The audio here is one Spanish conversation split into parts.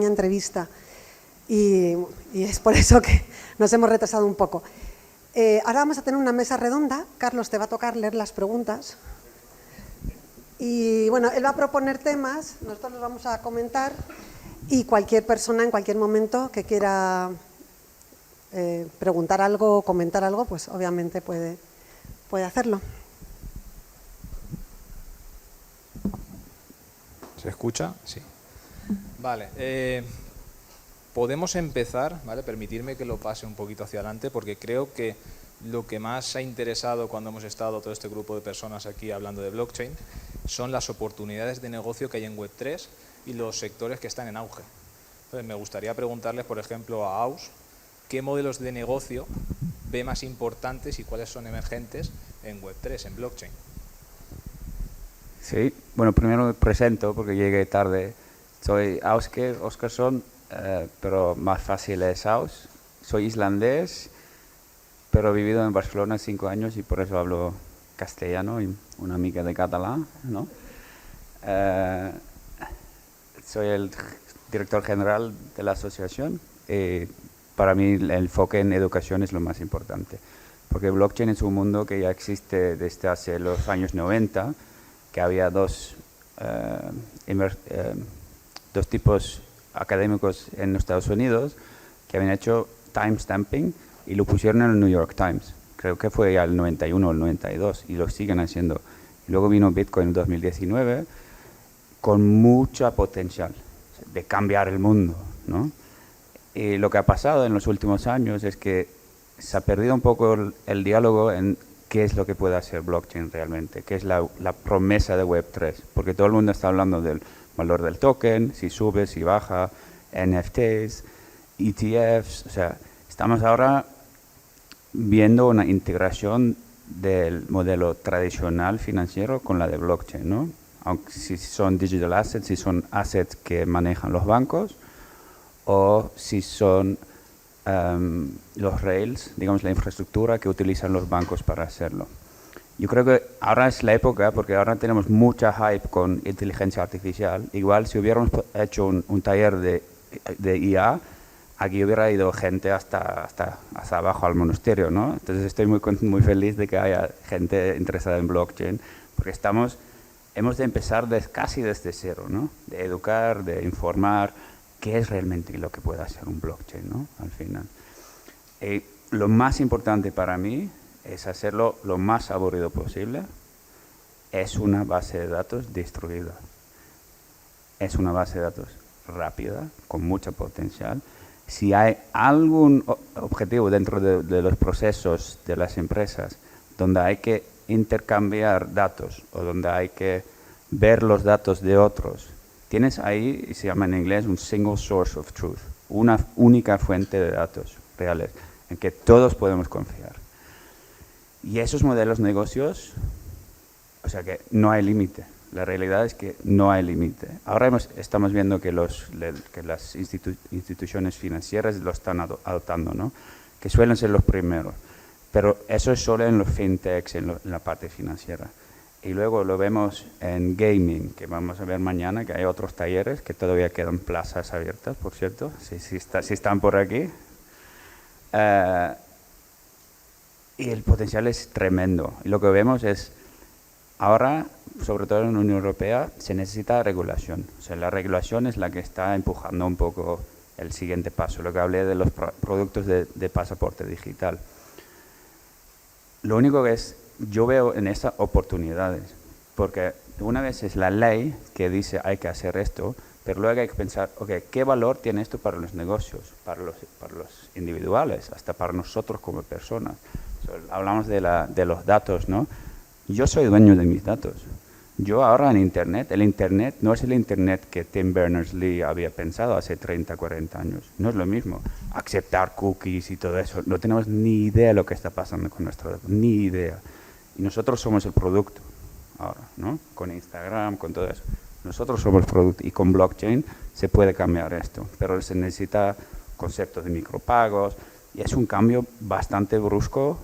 entrevista y es por eso que nos hemos retrasado un poco. Ahora vamos a tener una mesa redonda. Carlos, te va a tocar leer las preguntas. Y bueno, él va a proponer temas, nosotros los vamos a comentar y cualquier persona en cualquier momento que quiera preguntar algo o comentar algo, pues obviamente puede hacerlo. ¿Se escucha? Sí. Vale. Podemos empezar, ¿vale? Permitirme que lo pase un poquito hacia adelante porque creo que lo que más ha interesado cuando hemos estado todo este grupo de personas aquí hablando de blockchain son las oportunidades de negocio que hay en Web3 y los sectores que están en auge. Entonces, me gustaría preguntarles, por ejemplo, a Aus, ¿qué modelos de negocio ve más importantes y cuáles son emergentes en Web3, en blockchain? Sí, bueno, primero me presento porque llegué tarde. Soy Ausker Oscarsson, pero más fácil es Aus. Soy islandés, pero he vivido en Barcelona 5 años y por eso hablo castellano y una mica de catalán, ¿no? Soy el director general de la asociación y para mí el enfoque en educación es lo más importante, porque blockchain es un mundo que ya existe desde hace los años 90, que había dos tipos académicos en los Estados Unidos que habían hecho timestamping y lo pusieron en el New York Times. Creo que fue ya el 91 o el 92 y lo siguen haciendo. Y luego vino Bitcoin en 2019 con mucha potencial de cambiar el mundo, ¿no? Y lo que ha pasado en los últimos años es que se ha perdido un poco el diálogo en qué es lo que puede hacer blockchain realmente, qué es la promesa de Web3, porque todo el mundo está hablando del valor del token, si sube, si baja, NFTs, ETFs, o sea, estamos ahora viendo una integración del modelo tradicional financiero con la de blockchain, ¿no? Aunque si son digital assets, si son assets que manejan los bancos o si son los rails, digamos la infraestructura que utilizan los bancos para hacerlo. Yo creo que ahora es la época, porque ahora tenemos mucha hype con inteligencia artificial. Igual si hubiéramos hecho un taller de IA, aquí hubiera ido gente hasta abajo al monasterio, ¿no? Entonces estoy muy feliz de que haya gente interesada en blockchain, porque hemos de empezar casi desde cero, ¿no? De educar, de informar, qué es realmente lo que puede hacer un blockchain, ¿no? Al final. Lo más importante para mí es hacerlo lo más aburrido posible. Es una base de datos distribuida. Es una base de datos rápida, con mucho potencial. Si hay algún objetivo dentro de los procesos de las empresas donde hay que intercambiar datos o donde hay que ver los datos de otros, tienes ahí, se llama en inglés, un single source of truth, una única fuente de datos reales en que todos podemos confiar. Y esos modelos de negocios, o sea que no hay límite. La realidad es que no hay límite. Ahora estamos viendo que las instituciones financieras lo están adoptando, ¿no? Que suelen ser los primeros. Pero eso es solo en los fintechs, en la parte financiera. Y luego lo vemos en gaming, que vamos a ver mañana, que hay otros talleres, que todavía quedan plazas abiertas, por cierto, si están por aquí. Y el potencial es tremendo. Y lo que vemos es, ahora, sobre todo en la Unión Europea, se necesita regulación. O sea, la regulación es la que está empujando un poco el siguiente paso, lo que hablé de los productos de pasaporte digital. Lo único que yo veo en estas oportunidades, porque una vez es la ley que dice hay que hacer esto, pero luego hay que pensar, okay, ¿qué valor tiene esto para los negocios, para los individuales, hasta para nosotros como personas? Hablamos de los datos, ¿no? Yo soy dueño de mis datos. Yo ahora en Internet, el Internet no es el Internet que Tim Berners-Lee había pensado hace 30, 40 años. No es lo mismo. Aceptar cookies y todo eso. No tenemos ni idea de lo que está pasando con nuestros datos. Ni idea. Y nosotros somos el producto ahora, ¿no? Con Instagram, con todo eso. Nosotros somos el producto y con blockchain se puede cambiar esto. Pero se necesita conceptos de micropagos y es un cambio bastante brusco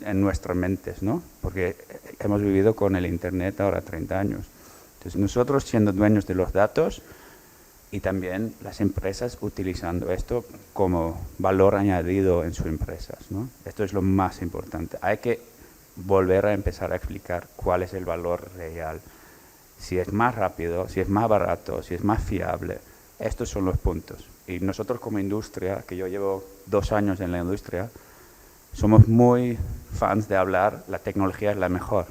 en nuestras mentes, ¿no? Porque hemos vivido con el Internet ahora 30 años. Entonces, nosotros siendo dueños de los datos, y también las empresas utilizando esto como valor añadido en sus empresas, ¿no? Esto es lo más importante. Hay que volver a empezar a explicar cuál es el valor real. Si es más rápido, si es más barato, si es más fiable. Estos son los puntos. Y nosotros como industria, que yo llevo 2 años en la industria, somos muy fans de hablar, la tecnología es la mejor.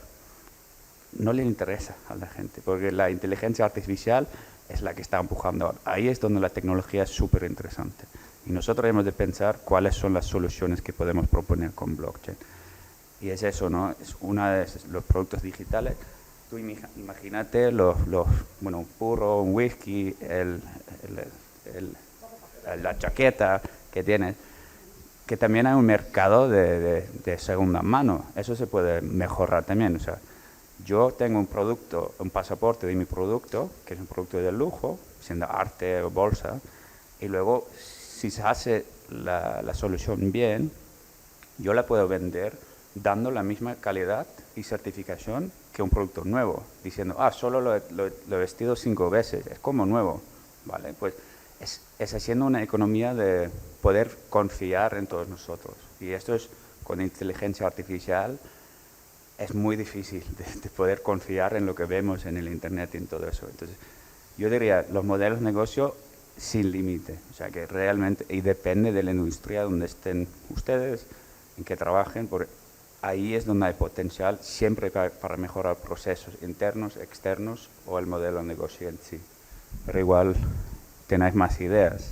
No le interesa a la gente, porque la inteligencia artificial es la que está empujando ahora. Ahí es donde la tecnología es súper interesante. Y nosotros hemos de pensar cuáles son las soluciones que podemos proponer con blockchain. Y es eso, ¿no? Es uno de los productos digitales. Tú imagínate bueno, un puro, un whisky, la chaqueta que tienes, que también hay un mercado de segunda mano. Eso se puede mejorar también. O sea, yo tengo un producto, un pasaporte de mi producto, que es un producto de lujo, siendo arte o bolsa, y luego, si se hace la solución bien, yo la puedo vender dando la misma calidad y certificación que un producto nuevo, diciendo, solo lo he vestido 5 veces, es como nuevo, ¿vale? Pues es haciendo una economía de poder confiar en todos nosotros. Y esto es, con inteligencia artificial, es muy difícil de poder confiar en lo que vemos en el Internet y en todo eso. Entonces, yo diría, los modelos de negocio sin límite, o sea que realmente, y depende de la industria donde estén ustedes, en que trabajen, porque ahí es donde hay potencial siempre para mejorar procesos internos, externos o el modelo de negocio en sí. Pero igual tenéis más ideas.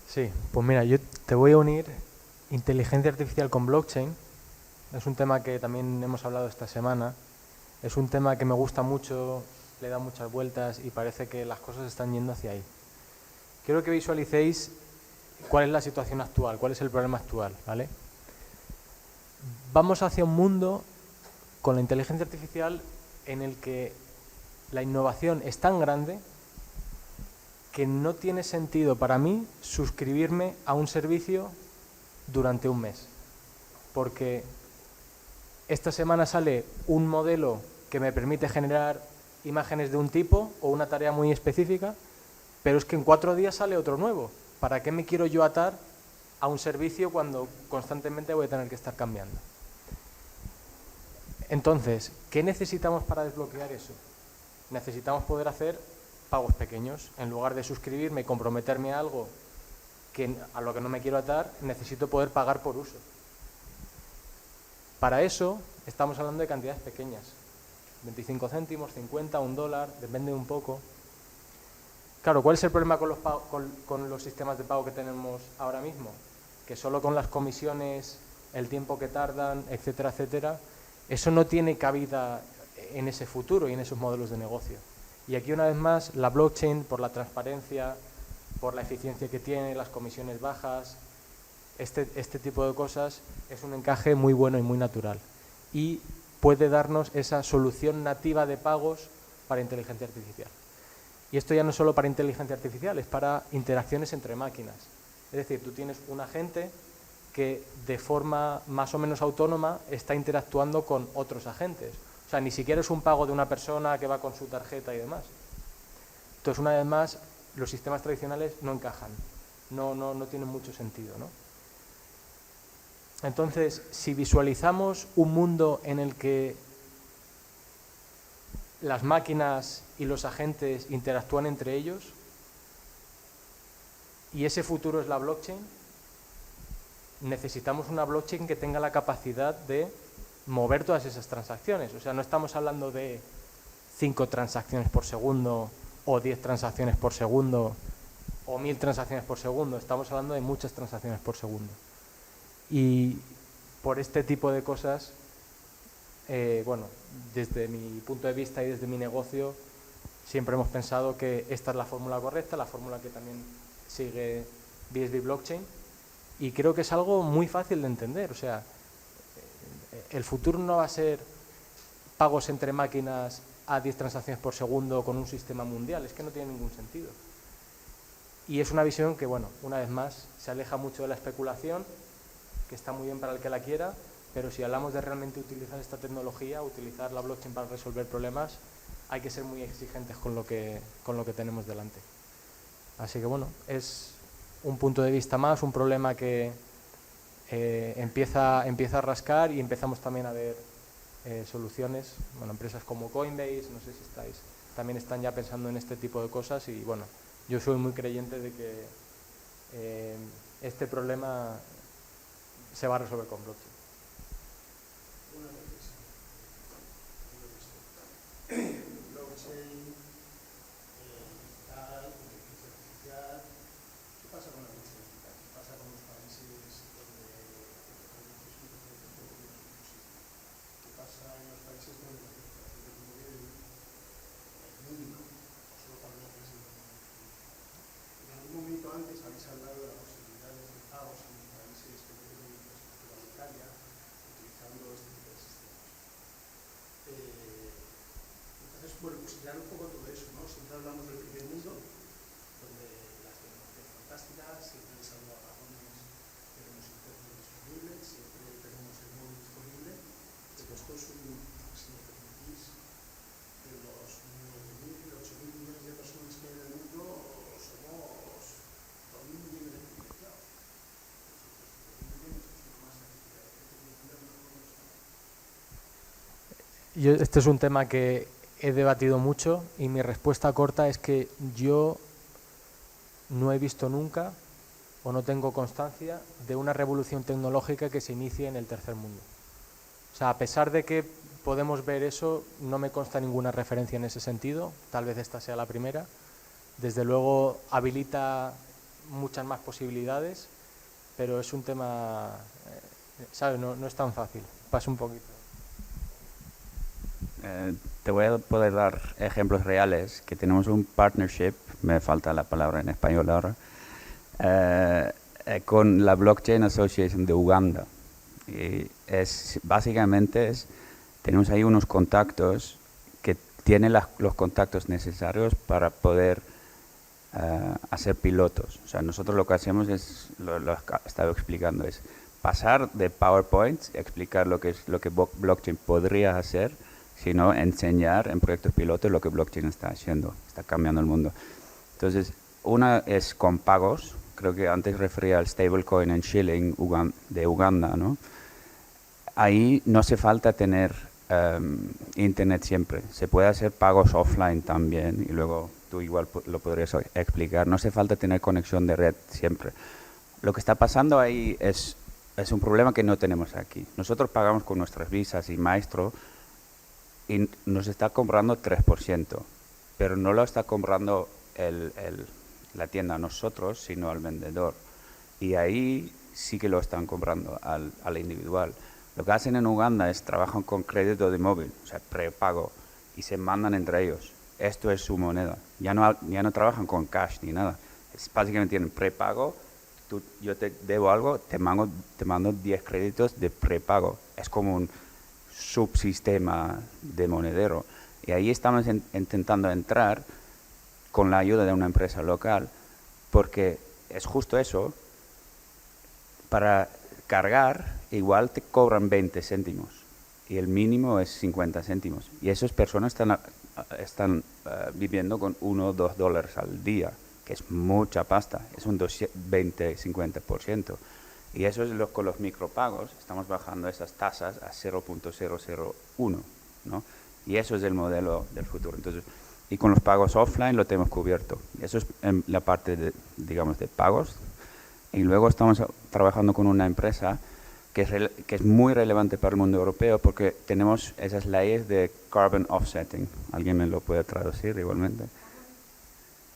Sí, pues mira, yo te voy a unir inteligencia artificial con blockchain. Es un tema que también hemos hablado esta semana. Es un tema que me gusta mucho, le da muchas vueltas y parece que las cosas están yendo hacia ahí. Quiero que visualicéis cuál es la situación actual, cuál es el problema actual, ¿vale? Vamos hacia un mundo con la inteligencia artificial en el que la innovación es tan grande que no tiene sentido para mí suscribirme a un servicio durante un mes, porque esta semana sale un modelo que me permite generar imágenes de un tipo o una tarea muy específica, pero es que en 4 días sale otro nuevo. ¿Para qué me quiero yo atar a un servicio cuando constantemente voy a tener que estar cambiando? Entonces, ¿qué necesitamos para desbloquear eso? Necesitamos poder hacer pagos pequeños. En lugar de suscribirme y comprometerme a algo a lo que no me quiero atar, necesito poder pagar por uso. Para eso estamos hablando de cantidades pequeñas. 25 céntimos, 50, $1, depende un poco. Claro, ¿cuál es el problema con los sistemas de pago que tenemos ahora mismo? Que solo con las comisiones, el tiempo que tardan, etcétera, etcétera, eso no tiene cabida en ese futuro y en esos modelos de negocio. Y aquí una vez más la blockchain, por la transparencia, por la eficiencia que tiene, las comisiones bajas, este tipo de cosas es un encaje muy bueno y muy natural. Y puede darnos esa solución nativa de pagos para inteligencia artificial. Y esto ya no es solo para inteligencia artificial, es para interacciones entre máquinas. Es decir, tú tienes un agente que de forma más o menos autónoma está interactuando con otros agentes. O sea, ni siquiera es un pago de una persona que va con su tarjeta y demás. Entonces, una vez más, los sistemas tradicionales no encajan, no tienen mucho sentido, ¿no? Entonces, si visualizamos un mundo en el que las máquinas y los agentes interactúan entre ellos, y ese futuro es la blockchain, necesitamos una blockchain que tenga la capacidad de mover todas esas transacciones. O sea, no estamos hablando de 5 transacciones por segundo o 10 transacciones por segundo o 1000 transacciones por segundo. Estamos hablando de muchas transacciones por segundo. Y por este tipo de cosas, bueno, desde mi punto de vista y desde mi negocio, siempre hemos pensado que esta es la fórmula correcta, la fórmula que también sigue BSV Blockchain, y creo que es algo muy fácil de entender. O sea, el futuro no va a ser pagos entre máquinas a 10 transacciones por segundo con un sistema mundial, es que no tiene ningún sentido. Y es una visión que, bueno, una vez más, se aleja mucho de la especulación, que está muy bien para el que la quiera, pero si hablamos de realmente utilizar esta tecnología, utilizar la blockchain para resolver problemas, hay que ser muy exigentes con lo que tenemos delante. Así que bueno, es un punto de vista más, un problema que empieza a rascar y empezamos también a ver soluciones. Bueno, empresas como Coinbase, no sé si también están ya pensando en este tipo de cosas y bueno, yo soy muy creyente de que este problema se va a resolver con blockchain. Blockchain, digital, inteligencia artificial. ¿Qué pasa con la lucha digital? ¿Qué pasa con los países donde ¿qué pasa en los países donde la circulación del móvil es mínima o solo para una clase de móvil? En algún momento antes habéis hablado de la posibilidad de hacer pagos en los países que no tienen infraestructura bancaria utilizando este tipo de sistemas. Entonces, bueno, pues crear un poco todo eso, ¿no? Siempre hablamos del primer mundo, donde las tecnologías fantásticas, siempre salvo apagones, tenemos internet disponible, siempre tenemos el móvil disponible, pero esto es si me permitís, de los 9.000, 8.000 millones de personas que hay en el mundo, somos 2.000 millones de privilegiados. Los 2.000 millones es una masa de tecnología mejor no está. Este es un tema que he debatido mucho y mi respuesta corta es que yo no he visto nunca o no tengo constancia de una revolución tecnológica que se inicie en el tercer mundo. O sea, a pesar de que podemos ver eso, no me consta ninguna referencia en ese sentido, tal vez esta sea la primera. Desde luego habilita muchas más posibilidades, pero es un tema, ¿sabes? No es tan fácil, pasa un poquito. Te voy a poder dar ejemplos reales, que tenemos un partnership, me falta la palabra en español ahora, con la Blockchain Association de Uganda. Y básicamente tenemos ahí unos contactos que tienen los contactos necesarios para poder hacer pilotos. O sea, nosotros lo que hacemos es, lo he estado explicando, es pasar de PowerPoint, explicar lo que blockchain podría hacer, sino enseñar en proyectos pilotos lo que blockchain está haciendo, está cambiando el mundo. Entonces, una es con pagos, creo que antes refería al stablecoin en shilling de Uganda, ¿no? Ahí no hace falta tener internet siempre, se puede hacer pagos offline también y luego tú igual lo podrías explicar, no hace falta tener conexión de red siempre. Lo que está pasando ahí es un problema que no tenemos aquí. Nosotros pagamos con nuestras visas y Maestro y nos está comprando 3%, pero no lo está comprando la tienda a nosotros, sino al vendedor. Y ahí sí que lo están comprando al individual. Lo que hacen en Uganda es trabajan con crédito de móvil, o sea, prepago, y se mandan entre ellos. Esto es su moneda. Ya no trabajan con cash ni nada. Básicamente tienen prepago. Yo te debo algo, te mando 10 créditos de prepago. Es como un subsistema de monedero. Y ahí estamos intentando entrar con la ayuda de una empresa local, porque es justo eso. Para cargar, igual te cobran 20 céntimos y el mínimo es 50 céntimos. Y esas personas están viviendo con 1 o 2 dólares al día, que es mucha pasta, es un 20-50%. Y eso es con los micropagos, estamos bajando esas tasas a 0.001, ¿no? Y eso es el modelo del futuro. Entonces, y con los pagos offline lo tenemos cubierto. Eso es en la parte digamos, de pagos. Y luego estamos trabajando con una empresa que es muy relevante para el mundo europeo porque tenemos esas leyes de carbon offsetting. ¿Alguien me lo puede traducir igualmente?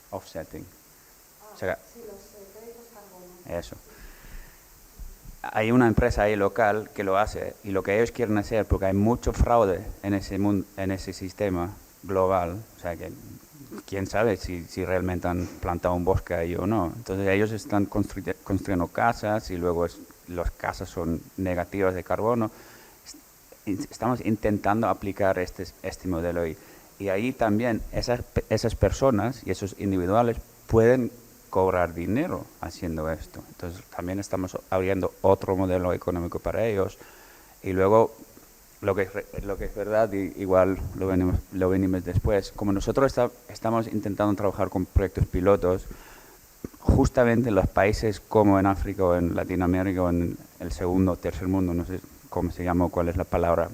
Offsetting. O sea, sí, los créditos carbono. eso. Hay una empresa ahí local que lo hace y lo que ellos quieren hacer, porque hay mucho fraude en ese sistema global, o sea que quién sabe si realmente han plantado un bosque ahí o no. Entonces ellos están construyendo casas y luego las casas son negativas de carbono. Estamos intentando aplicar este modelo y ahí también esas personas y esos individuales pueden cobrar dinero haciendo esto. Entonces también estamos abriendo otro modelo económico para ellos y luego lo que es verdad, igual lo venimos después, como nosotros estamos intentando trabajar con proyectos pilotos, justamente en los países como en África o en Latinoamérica o en el segundo o tercer mundo, no sé cómo se llama o cuál es la palabra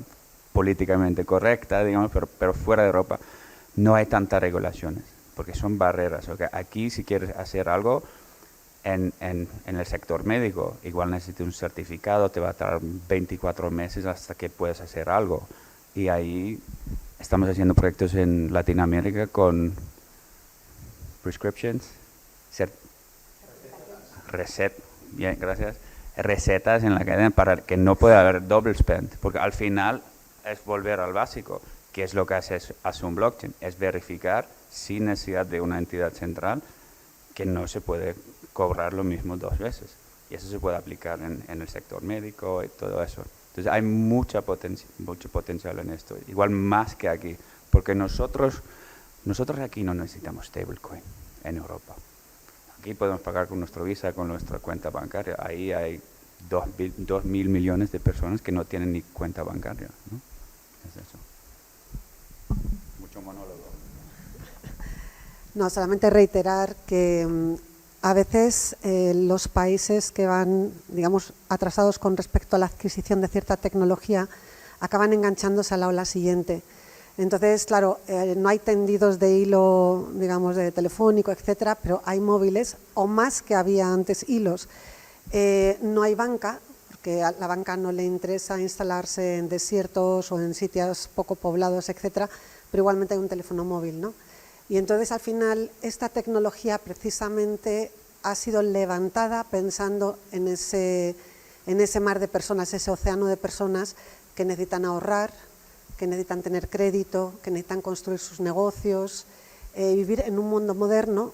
políticamente correcta, digamos, pero fuera de Europa, no hay tantas regulaciones, porque son barreras. ¿Okay? Aquí, si quieres hacer algo en el sector médico, igual necesitas un certificado, te va a tardar 24 meses hasta que puedas hacer algo. Y ahí estamos haciendo proyectos en Latinoamérica con prescriptions, bien, gracias, recetas en la cadena para que no pueda haber double spend, porque al final es volver al básico, que es lo que hace un blockchain, es verificar sin necesidad de una entidad central que no se puede cobrar lo mismo 2 veces. Y eso se puede aplicar en el sector médico y todo eso. Entonces hay mucho potencial en esto, igual más que aquí, porque nosotros aquí no necesitamos stablecoin en Europa. Aquí podemos pagar con nuestro Visa, con nuestra cuenta bancaria. Ahí hay 2.000 millones de personas que no tienen ni cuenta bancaria, ¿no? Es eso. Mucho monólogo. No, solamente reiterar que a veces los países que van, digamos, atrasados con respecto a la adquisición de cierta tecnología acaban enganchándose a la ola siguiente. Entonces, claro, no hay tendidos de hilo, digamos, de telefónico, etcétera, pero hay móviles, o más que había antes hilos. No hay banca, porque a la banca no le interesa instalarse en desiertos o en sitios poco poblados, etcétera, pero igualmente hay un teléfono móvil, ¿no? Y entonces, al final, esta tecnología precisamente ha sido levantada pensando en ese mar de personas, ese océano de personas que necesitan ahorrar, que necesitan tener crédito, que necesitan construir sus negocios, vivir en un mundo moderno,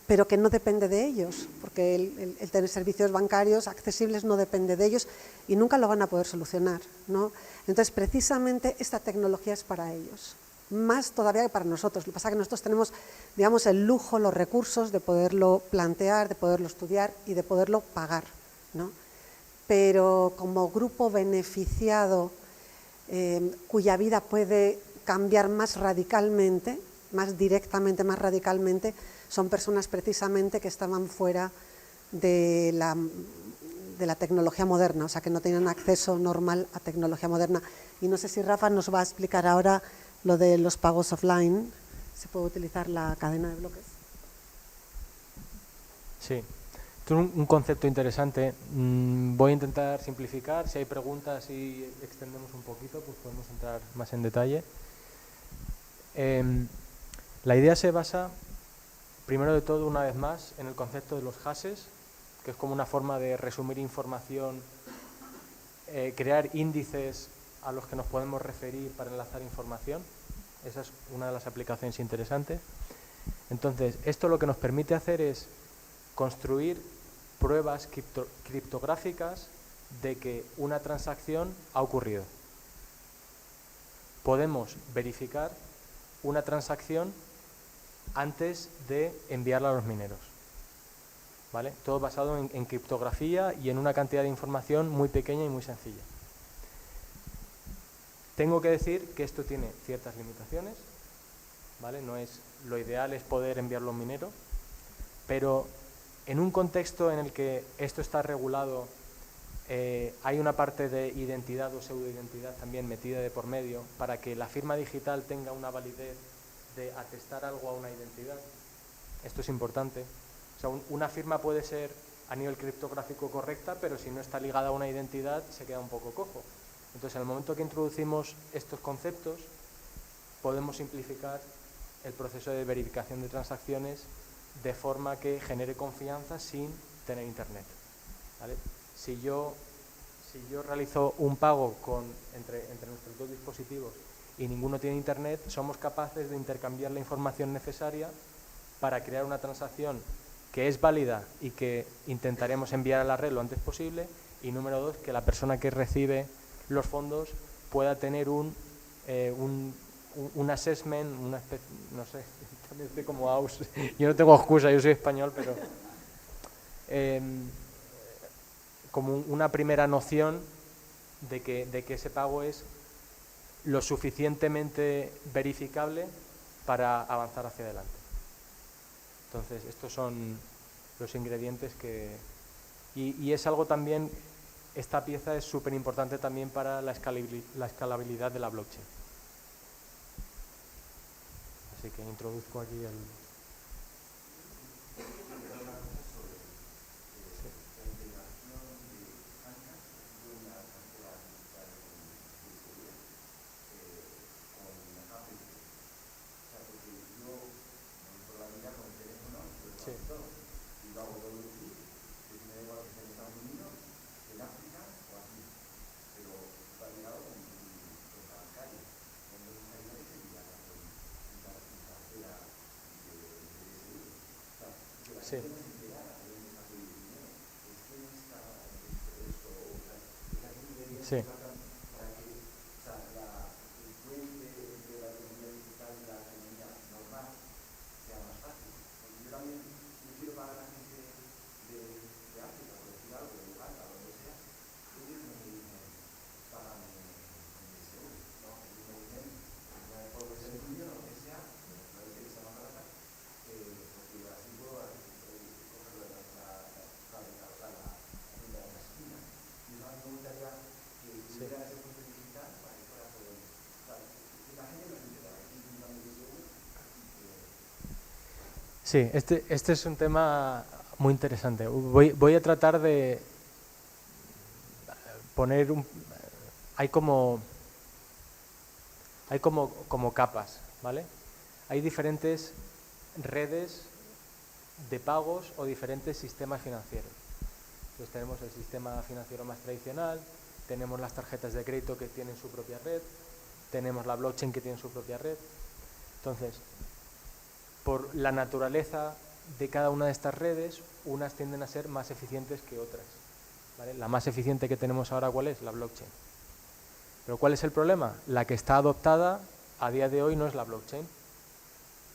pero que no depende de ellos, porque el tener servicios bancarios accesibles no depende de ellos y nunca lo van a poder solucionar, ¿no? Entonces, precisamente esta tecnología es para ellos, más todavía que para nosotros. Lo que pasa es que nosotros tenemos, digamos, el lujo, los recursos de poderlo plantear, de poderlo estudiar y de poderlo pagar, ¿no? Pero como grupo beneficiado, cuya vida puede cambiar más radicalmente, más directamente, más radicalmente, son personas precisamente que estaban fuera de la tecnología moderna, o sea, que no tenían acceso normal a tecnología moderna. Y no sé si Rafa nos va a explicar ahora lo de los pagos offline, se puede utilizar la cadena de bloques. Sí. Esto es un concepto interesante. Voy a intentar simplificar. Si hay preguntas y extendemos un poquito, pues podemos entrar más en detalle. La idea se basa, primero de todo, una vez más, en el concepto de los hashes, que es como una forma de resumir información, crear índices a los que nos podemos referir para enlazar información. Esa es una de las aplicaciones interesantes. Entonces, esto lo que nos permite hacer es construir pruebas criptográficas de que una transacción ha ocurrido. Podemos verificar una transacción antes de enviarla a los mineros, ¿vale? Todo basado en criptografía y en una cantidad de información muy pequeña y muy sencilla. Tengo que decir que esto tiene ciertas limitaciones, ¿vale? No es, lo ideal es poder enviarlo a un minero, pero en un contexto en el que esto está regulado, hay una parte de identidad o pseudoidentidad también metida de por medio para que la firma digital tenga una validez de atestar algo a una identidad. Esto es importante. O sea, una firma puede ser a nivel criptográfico correcta, pero si no está ligada a una identidad se queda un poco cojo. Entonces, en el momento que introducimos estos conceptos, podemos simplificar el proceso de verificación de transacciones de forma que genere confianza sin tener internet, ¿vale? Si yo realizo un pago entre nuestros dos dispositivos y ninguno tiene internet, somos capaces de intercambiar la información necesaria para crear una transacción que es válida y que intentaremos enviar a la red lo antes posible, y número 2, que la persona que recibe los fondos pueda tener un assessment, una especie, no sé, también estoy como aus, yo no tengo excusa, yo soy español, pero como una primera noción de que ese pago es lo suficientemente verificable para avanzar hacia adelante. Entonces, estos son los ingredientes que... Y es algo también, esta pieza es súper importante también para la escalabilidad de la blockchain. Así que introduzco aquí el... Sí. Sí. Sí, este es un tema muy interesante. Voy a tratar de poner hay como capas, ¿vale? Hay diferentes redes de pagos o diferentes sistemas financieros. Entonces tenemos el sistema financiero más tradicional, tenemos las tarjetas de crédito que tienen su propia red, tenemos la blockchain que tiene su propia red. Entonces, por la naturaleza de cada una de estas redes, unas tienden a ser más eficientes que otras, ¿vale? La más eficiente que tenemos ahora, ¿cuál es? La blockchain. Pero ¿cuál es el problema? La que está adoptada a día de hoy no es la blockchain.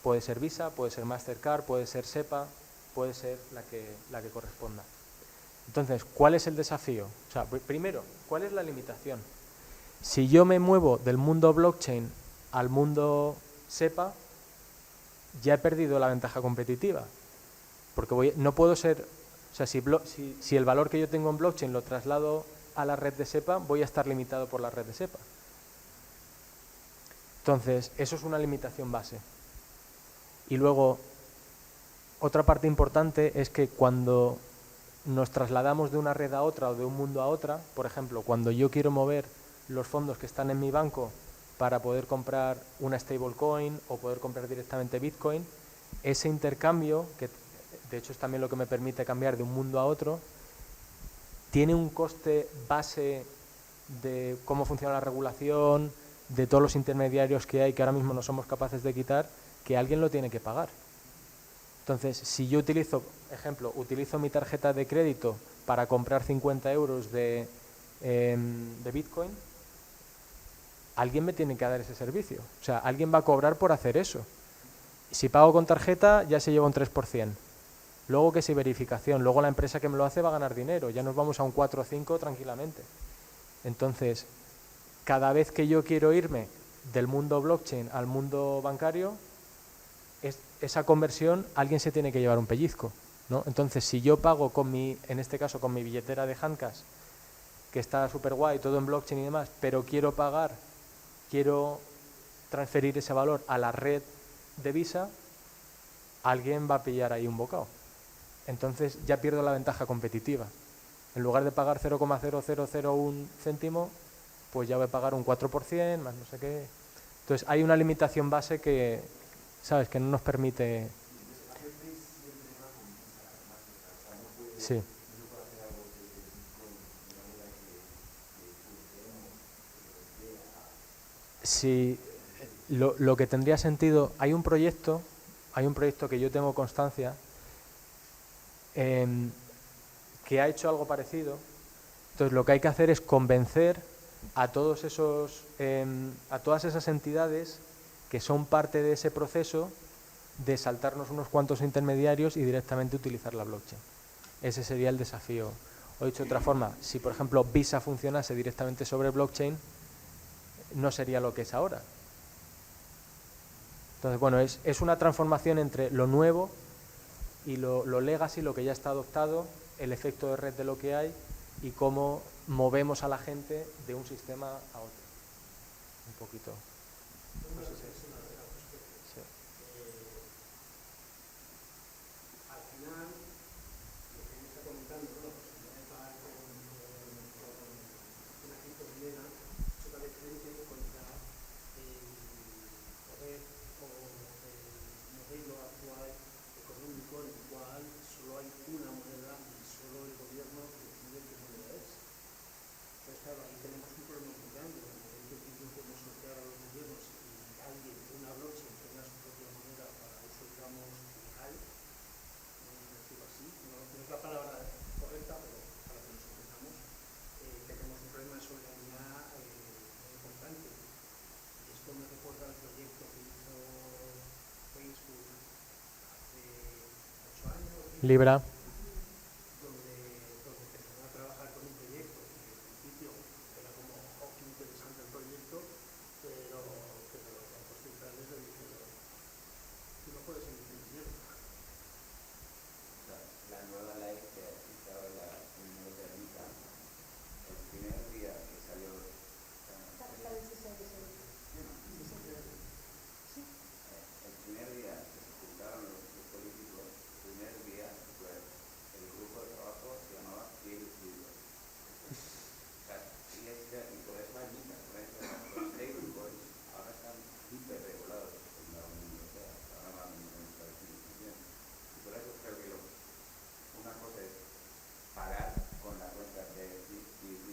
Puede ser Visa, puede ser Mastercard, puede ser SEPA, puede ser la que corresponda. Entonces, ¿cuál es el desafío? O sea, primero, ¿cuál es la limitación? Si yo me muevo del mundo blockchain al mundo SEPA, ya he perdido la ventaja competitiva, porque no puedo ser, o sea, si el valor que yo tengo en blockchain lo traslado a la red de SEPA, voy a estar limitado por la red de SEPA. Entonces, eso es una limitación base. Y luego, otra parte importante es que cuando nos trasladamos de una red a otra o de un mundo a otra, por ejemplo, cuando yo quiero mover los fondos que están en mi banco para poder comprar una stablecoin o poder comprar directamente Bitcoin, ese intercambio, que de hecho es también lo que me permite cambiar de un mundo a otro, tiene un coste base de cómo funciona la regulación, de todos los intermediarios que hay que ahora mismo no somos capaces de quitar, que alguien lo tiene que pagar. Entonces, si yo utilizo mi tarjeta de crédito para comprar 50 euros de Bitcoin, alguien me tiene que dar ese servicio. O sea, alguien va a cobrar por hacer eso. Si pago con tarjeta, ya se lleva un 3%. Luego que si verificación, luego la empresa que me lo hace va a ganar dinero. Ya nos vamos a un 4 o 5 tranquilamente. Entonces, cada vez que yo quiero irme del mundo blockchain al mundo bancario, esa conversión alguien se tiene que llevar un pellizco, ¿no? Entonces, si yo pago en este caso con mi billetera de Handcash, que está súper guay, todo en blockchain y demás, pero quiero transferir ese valor a la red de Visa, alguien va a pillar ahí un bocado. Entonces ya pierdo la ventaja competitiva. En lugar de pagar 0,0001 céntimo, pues ya voy a pagar un 4%, más no sé qué. Entonces hay una limitación base que, ¿sabes?, que no nos permite... Sí. Sí, lo que tendría sentido, hay un proyecto que yo tengo constancia que ha hecho algo parecido. Entonces lo que hay que hacer es convencer a todas esas entidades que son parte de ese proceso de saltarnos unos cuantos intermediarios y directamente utilizar la blockchain. Ese sería el desafío. O dicho de otra forma, si por ejemplo Visa funcionase directamente sobre blockchain, no sería lo que es ahora. Entonces, bueno, es una transformación entre lo nuevo y lo legacy, lo que ya está adoptado, el efecto de red de lo que hay y cómo movemos a la gente de un sistema a otro. Un poquito. No sé si sí. Al final, lo que me está comentando, ¿no? La posibilidad de pagar con una criptomoneda, choca de frente contra el poder o el modelo actual económico en el cual solo hay una moneda y solo el gobierno decide qué moneda es. Entonces, claro, ahí tenemos un problema muy grande. En el momento en que intentemos sortear a los gobiernos y alguien, una blockchain, tenga su propia moneda para uso, digamos, legal, decirlo así, no es la palabra correcta, pero para que nos entendamos, tenemos un problema de soberanía muy importante. Y esto me recuerda al proyecto que hizo Facebook hace 8 años. Libra. Donde empezaron a trabajar con un proyecto que al principio era como qué interesante el proyecto, pero que los bancos centrales le dijeron, tú no puedes emitir dinero. La nueva ley que estaba en la Unión Europea, el primer día que salió, el primer día que se juntaron los políticos, el primer día fue el grupo de trabajo se llamaba Peer Review. O sea, y por eso hay muchas, por eso los stablecoins ahora están súper regulados en la Unión Europea, ahora van en nuestra definición. Y por eso creo que una cosa es pagar con la cuenta de PSP.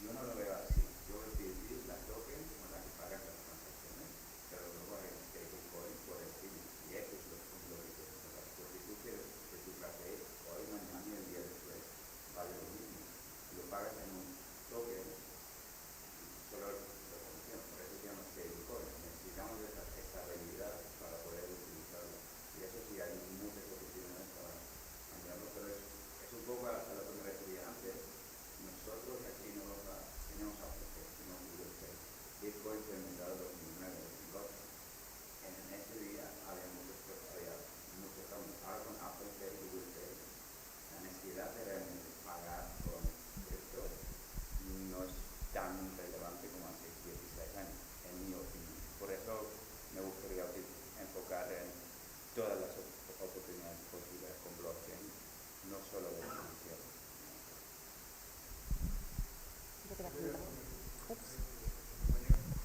Yo no lo veo así. Yo veo PSP es la token con la que pagas las transacciones, pero luego hay un stablecoin por encima. Y eso es lo que quiero saber. Porque tú quieres que tu café hoy, mañana y el día después vale lo mismo. Si lo pagas en un token, solo la función. Por eso se llama stablecoin. Necesitamos esa estabilidad para poder utilizarlo. Y eso sí, hay muchas oportunidades para cambiarlo, pero es un poco a lo que me refería antes. Nosotros aquí en Europa tenemos Apple Pay, tenemos Google Pay. Bitcoin fue inventado en 2009, 2012. En ese día había muchos cambios. Ahora con Apple Pay, Google Pay, la necesidad de realmente pagar con cripto no es tan relevante como hace 16 años, en mi opinión. Por eso me gustaría enfocar en todas las oportunidades posibles con blockchain, no solo de financiero.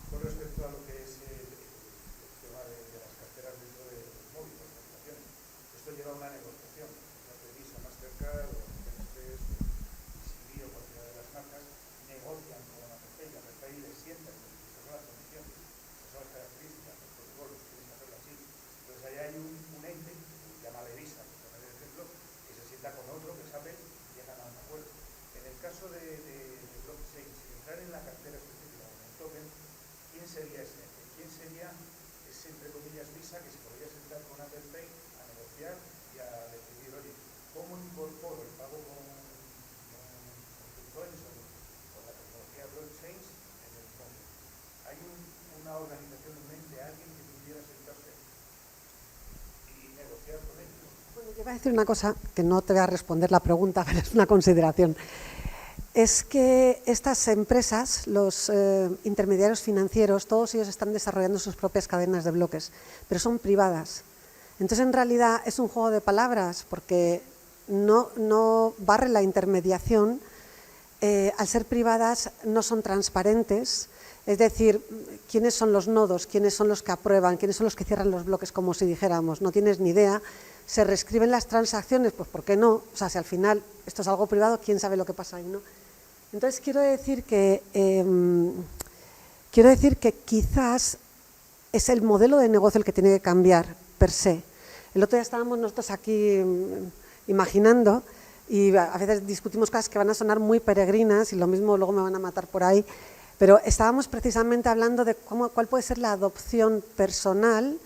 Con respecto a lo que es el tema de las carteras dentro de los móviles, las aplicaciones, esto lleva a una negociación. Visa, Mastercard, o Express, Easy o cualquiera de las marcas negocian con Apple Pay. Apple Pay les sienta y les son las condiciones, esas son las características, los protocolos, tienes que hacerlo así. Entonces ahí hay un ente, llámale Visa, por poner el ejemplo, que se sienta con otro, que es Apple, y llegan a un acuerdo. En el caso de blockchain, sin entrar en la cartera específica o en el token, ¿quién sería ese ente? ¿Quién sería ese, entre comillas, Visa que se podría sentar con Apple Pay a negociar y a decidir, oye, ¿cómo incorporo el pago con bitcoins o con la tecnología blockchain en el móvil? ¿Hay una organización en mente, alguien que pudiera sentarse y negociar con ellos? Bueno, yo iba a decir una cosa que no te voy a responder la pregunta, pero es una consideración. Es que estas empresas, los intermediarios financieros, todos ellos están desarrollando sus propias cadenas de bloques, pero son privadas. Entonces, en realidad, es un juego de palabras, porque no barre la intermediación. Al ser privadas, no son transparentes. Es decir, quiénes son los nodos, quiénes son los que aprueban, quiénes son los que cierran los bloques, como si dijéramos, no tienes ni idea. Se reescriben las transacciones, pues ¿por qué no? O sea, si al final esto es algo privado, ¿quién sabe lo que pasa ahí, no? Entonces quiero decir que quizás es el modelo de negocio el que tiene que cambiar per se. El otro día estábamos nosotros aquí imaginando, y a veces discutimos cosas que van a sonar muy peregrinas y lo mismo luego me van a matar por ahí, pero estábamos precisamente hablando de cuál puede ser la adopción personal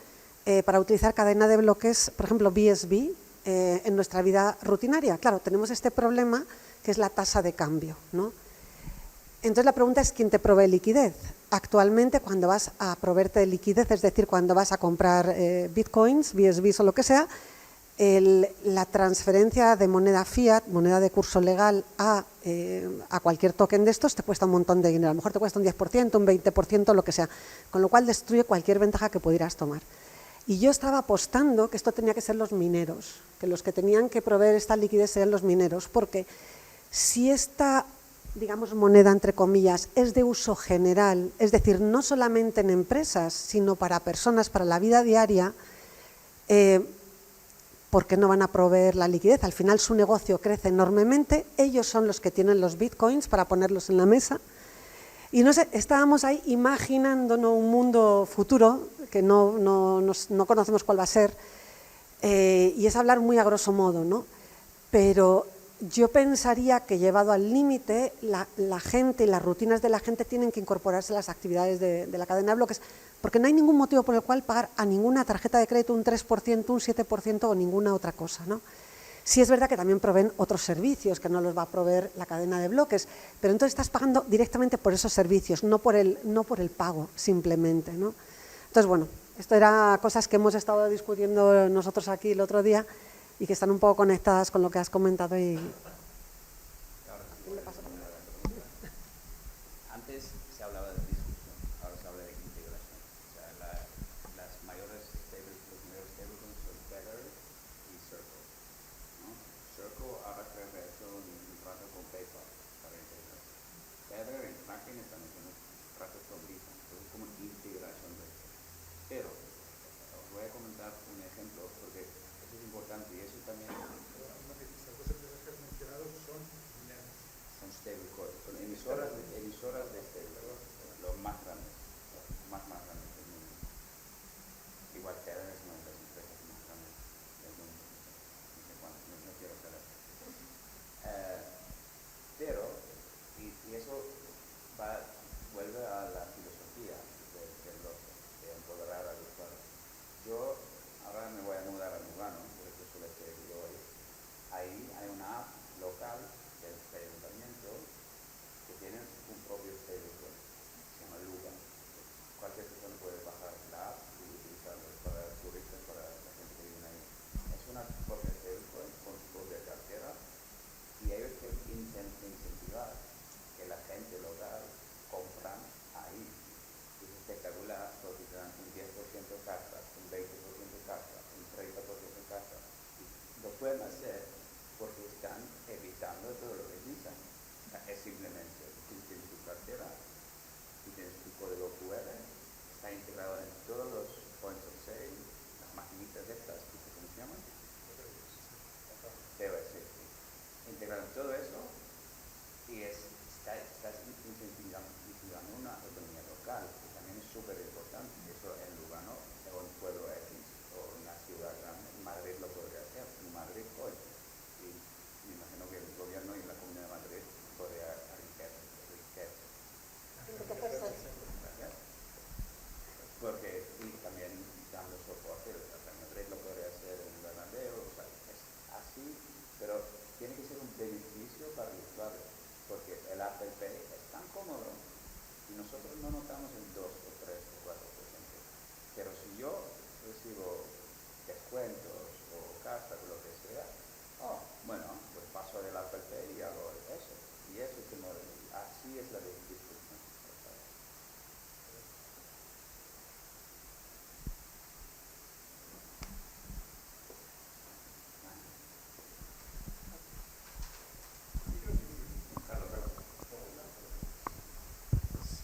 para utilizar cadena de bloques, por ejemplo, BSB, en nuestra vida rutinaria. Claro, tenemos este problema que es la tasa de cambio, ¿no? Entonces la pregunta es, ¿quién te provee liquidez? Actualmente, cuando vas a proveerte de liquidez, es decir, cuando vas a comprar bitcoins, BSBs o lo que sea, la transferencia de moneda fiat, moneda de curso legal, a cualquier token de estos te cuesta un montón de dinero. A lo mejor te cuesta un 10%, un 20%, lo que sea. Con lo cual destruye cualquier ventaja que pudieras tomar. Y yo estaba apostando que esto tenía que ser los mineros, que los que tenían que proveer esta liquidez serían los mineros, porque si esta, digamos, moneda, entre comillas, es de uso general, es decir, no solamente en empresas, sino para personas, para la vida diaria, ¿por qué no van a proveer la liquidez? Al final su negocio crece enormemente, ellos son los que tienen los bitcoins para ponerlos en la mesa. Y no sé, estábamos ahí imaginándonos un mundo futuro que no conocemos cuál va a ser, y es hablar muy a grosso modo, ¿no? Pero yo pensaría que llevado al límite, la gente y las rutinas de la gente tienen que incorporarse a las actividades de la cadena de bloques, porque no hay ningún motivo por el cual pagar a ninguna tarjeta de crédito un 3%, un 7% o ninguna otra cosa, ¿no? Sí es verdad que también proveen otros servicios que no los va a proveer la cadena de bloques, pero entonces estás pagando directamente por esos servicios, no por el pago simplemente, ¿no? Entonces, bueno, esto era cosas que hemos estado discutiendo nosotros aquí el otro día y que están un poco conectadas con lo que has comentado. Antes se hablaba de discusión, ahora se habla de integración. O sea, los mayores stablecoins son Tether y Circle, ¿no? Circle ahora creo que ha hecho un trato con PayPal para integrar. Tether en Franklin están haciendo tratos con Visa, entonces como integración de esto. Pero os voy a comentar un ejemplo porque eso es importante y eso también Estas dos empresas que has mencionado son mineros. son stablecoins, son emisoras de stablecoins, los más grandes, los más grandes del mundo. Igual Tether es una de las empresas más grandes del mundo, no sé cuánto, no quiero saber. Pero, y eso vuelve a la filosofía del bloque, de empoderar al usuario. Yo ahora me voy a mudar a Lugano, por eso suele ser yo hoy. Ahí hay una app local del ayuntamiento que tiene un propio stablecoin, se llama Luga. Cualquier persona puede bajar la app y utilizarlo para turistas, para la gente que vive ahí. Es una propia stablecoin con su propia cartera y ellos quieren incentivar que la gente local compran ahí. Es espectacular porque te dan un 10% cashback, un 20% cashback, un 30% cashback. Y lo pueden hacer porque están evitando todo lo que dicen. Es simplemente, tú tienes tu cartera, tú tienes tu código QR, está integrado en todos los points of sale, las maquinitas estas, ¿cómo se llaman? POS, sí. Integrado en todo eso y estás incentivando una economía local, que también es súper importante. Eso en Lugano, o en Pueblo X, o en una ciudad grande, en Madrid lo podría hacer, en Madrid hoy. Y me imagino que el gobierno y la Comunidad de Madrid podría enriquecer. Gracias. Porque, y también dando soporte, el Madrid lo podría hacer en el Bernabéu, o sea, es así, pero tiene que ser un beneficio para el usuario, porque el Apple Pay es tan cómodo y nosotros no notamos el 2 o 3 o 4%. Pero si yo recibo descuentos o casa o lo que sea, bueno, pues paso del Apple Pay y hago eso. Y eso es como, así es la discusión.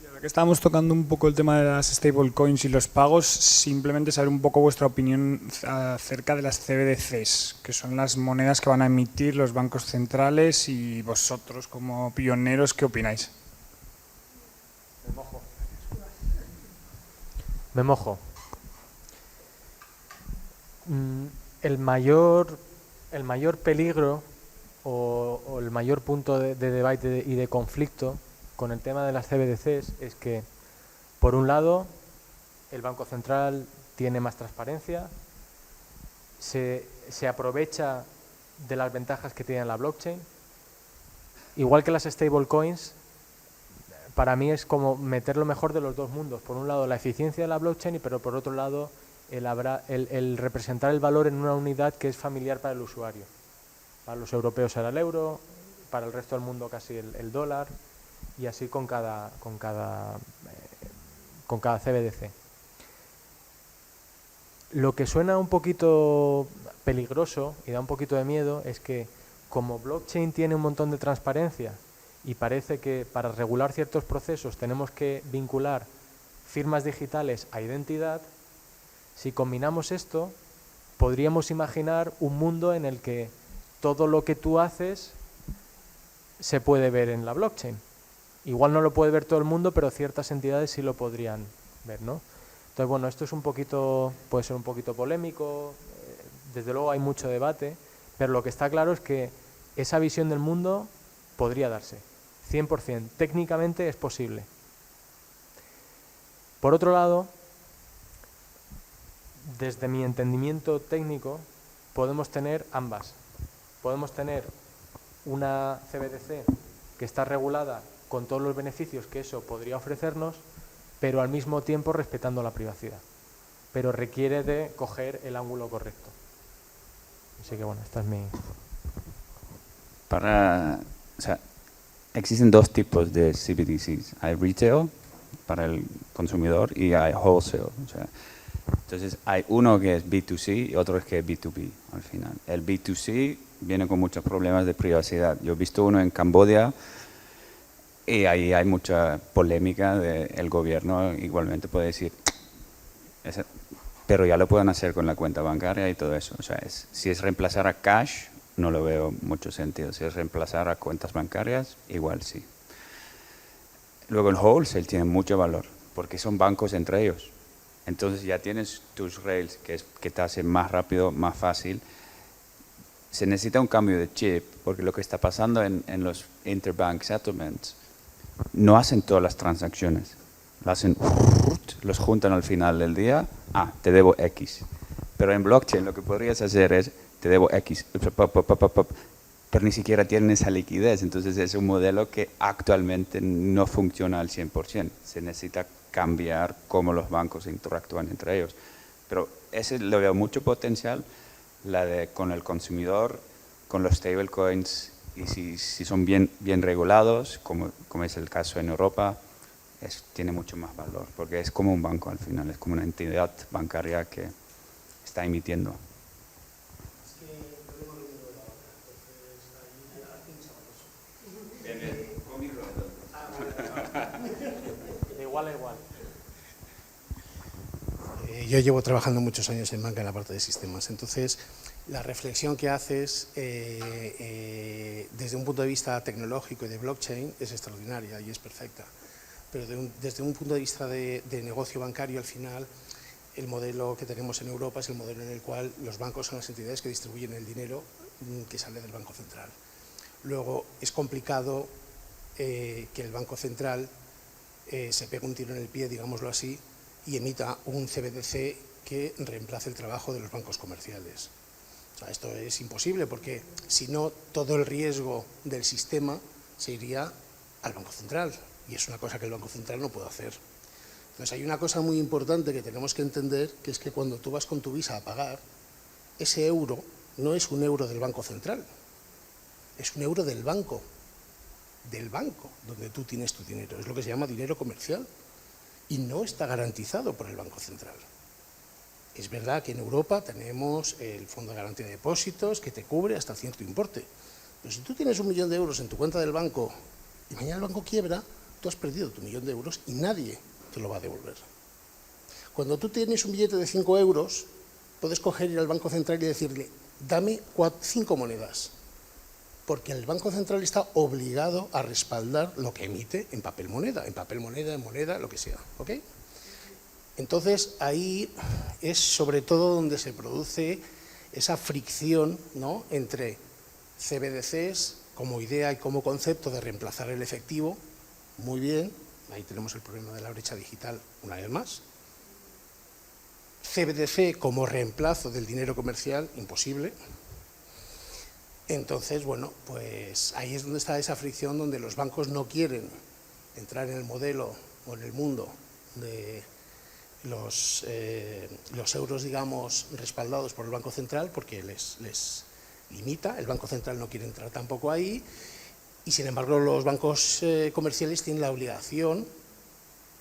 Ahora que estábamos tocando un poco el tema de las stablecoins y los pagos, simplemente saber un poco vuestra opinión acerca de las CBDCs, que son las monedas que van a emitir los bancos centrales, y vosotros como pioneros, ¿qué opináis? Me mojo. El mayor peligro o el mayor punto de debate y de conflicto con el tema de las CBDCs es que, por un lado, el Banco Central tiene más transparencia, se aprovecha de las ventajas que tiene la blockchain, igual que las stablecoins. para mí es como meter lo mejor de los dos mundos. Por un lado la eficiencia de la blockchain, pero por otro lado el representar el valor en una unidad que es familiar para el usuario. Para los europeos será el euro, para el resto del mundo casi el dólar, y así con cada CBDC. Lo que suena un poquito peligroso y da un poquito de miedo es que como blockchain tiene un montón de transparencia y parece que para regular ciertos procesos tenemos que vincular firmas digitales a identidad, si combinamos esto, podríamos imaginar un mundo en el que todo lo que tú haces se puede ver en la blockchain. Igual no lo puede ver todo el mundo, pero ciertas entidades sí lo podrían ver, ¿no? Entonces, bueno, esto es puede ser un poquito polémico, desde luego hay mucho debate, pero lo que está claro es que esa visión del mundo podría darse, 100%, técnicamente es posible. Por otro lado, desde mi entendimiento técnico, podemos tener ambas. Podemos tener una CBDC que está regulada con todos los beneficios que eso podría ofrecernos, pero al mismo tiempo respetando la privacidad. Pero requiere de coger el ángulo correcto. Así que bueno, esta es mi... O sea, existen dos tipos de CBDCs. Hay retail para el consumidor y hay wholesale. O sea, entonces hay uno que es B2C y otro que es B2B al final. El B2C viene con muchos problemas de privacidad. Yo he visto uno en Camboya y ahí hay mucha polémica del gobierno. Igualmente puede decir, pero ya lo pueden hacer con la cuenta bancaria y todo eso. O sea, si es reemplazar a cash, no lo veo mucho sentido. Si es reemplazar a cuentas bancarias, igual sí. Luego el wholesale tiene mucho valor, porque son bancos entre ellos. Entonces ya tienes tus rails que te hacen más rápido, más fácil. Se necesita un cambio de chip, porque lo que está pasando en los interbank settlements, no hacen todas las transacciones. Lo hacen, los juntan al final del día, te debo X. Pero en blockchain lo que podrías hacer es, te debo X, pero ni siquiera tienen esa liquidez. Entonces es un modelo que actualmente no funciona al 100%. Se necesita cambiar cómo los bancos interactúan entre ellos. Pero ese le veo mucho potencial, con el consumidor, con los stablecoins, y si son bien regulados, como es el caso en Europa, tiene mucho más valor, porque es como un banco al final, es como una entidad bancaria que está emitiendo. De igual a igual. Yo llevo trabajando muchos años en banca en la parte de sistemas, entonces la reflexión que haces desde un punto de vista tecnológico y de blockchain es extraordinaria y es perfecta, pero desde un punto de vista de negocio bancario, al final el modelo que tenemos en Europa es el modelo en el cual los bancos son las entidades que distribuyen el dinero que sale del Banco Central. Luego es complicado que el Banco Central se pegue un tiro en el pie, digámoslo así, y emita un CBDC que reemplace el trabajo de los bancos comerciales. O sea, esto es imposible porque si no, todo el riesgo del sistema se iría al Banco Central y es una cosa que el Banco Central no puede hacer. Entonces hay una cosa muy importante que tenemos que entender, que es que cuando tú vas con tu Visa a pagar, ese euro no es un euro del Banco Central, es un euro del banco donde tú tienes tu dinero. Es lo que se llama dinero comercial y no está garantizado por el Banco Central. Es verdad que en Europa tenemos el Fondo de Garantía de Depósitos que te cubre hasta cierto importe, pero si tú tienes 1 millón de euros en tu cuenta del banco y mañana el banco quiebra, tú has perdido tu 1 millón de euros y nadie te lo va a devolver. Cuando tú tienes un billete de 5 euros, puedes coger, ir al Banco Central y decirle, dame 5 monedas, porque el Banco Central está obligado a respaldar lo que emite en papel moneda, en moneda, lo que sea, ¿ok? Entonces ahí es sobre todo donde se produce esa fricción, ¿no?, entre CBDCs como idea y como concepto de reemplazar el efectivo, muy bien, ahí tenemos el problema de la brecha digital una vez más. CBDC como reemplazo del dinero comercial, imposible. Entonces, bueno, pues ahí es donde está esa fricción, donde los bancos no quieren entrar en el modelo o en el mundo de los euros, digamos, respaldados por el Banco Central, porque les limita, el Banco Central no quiere entrar tampoco ahí, y sin embargo los bancos comerciales tienen la obligación,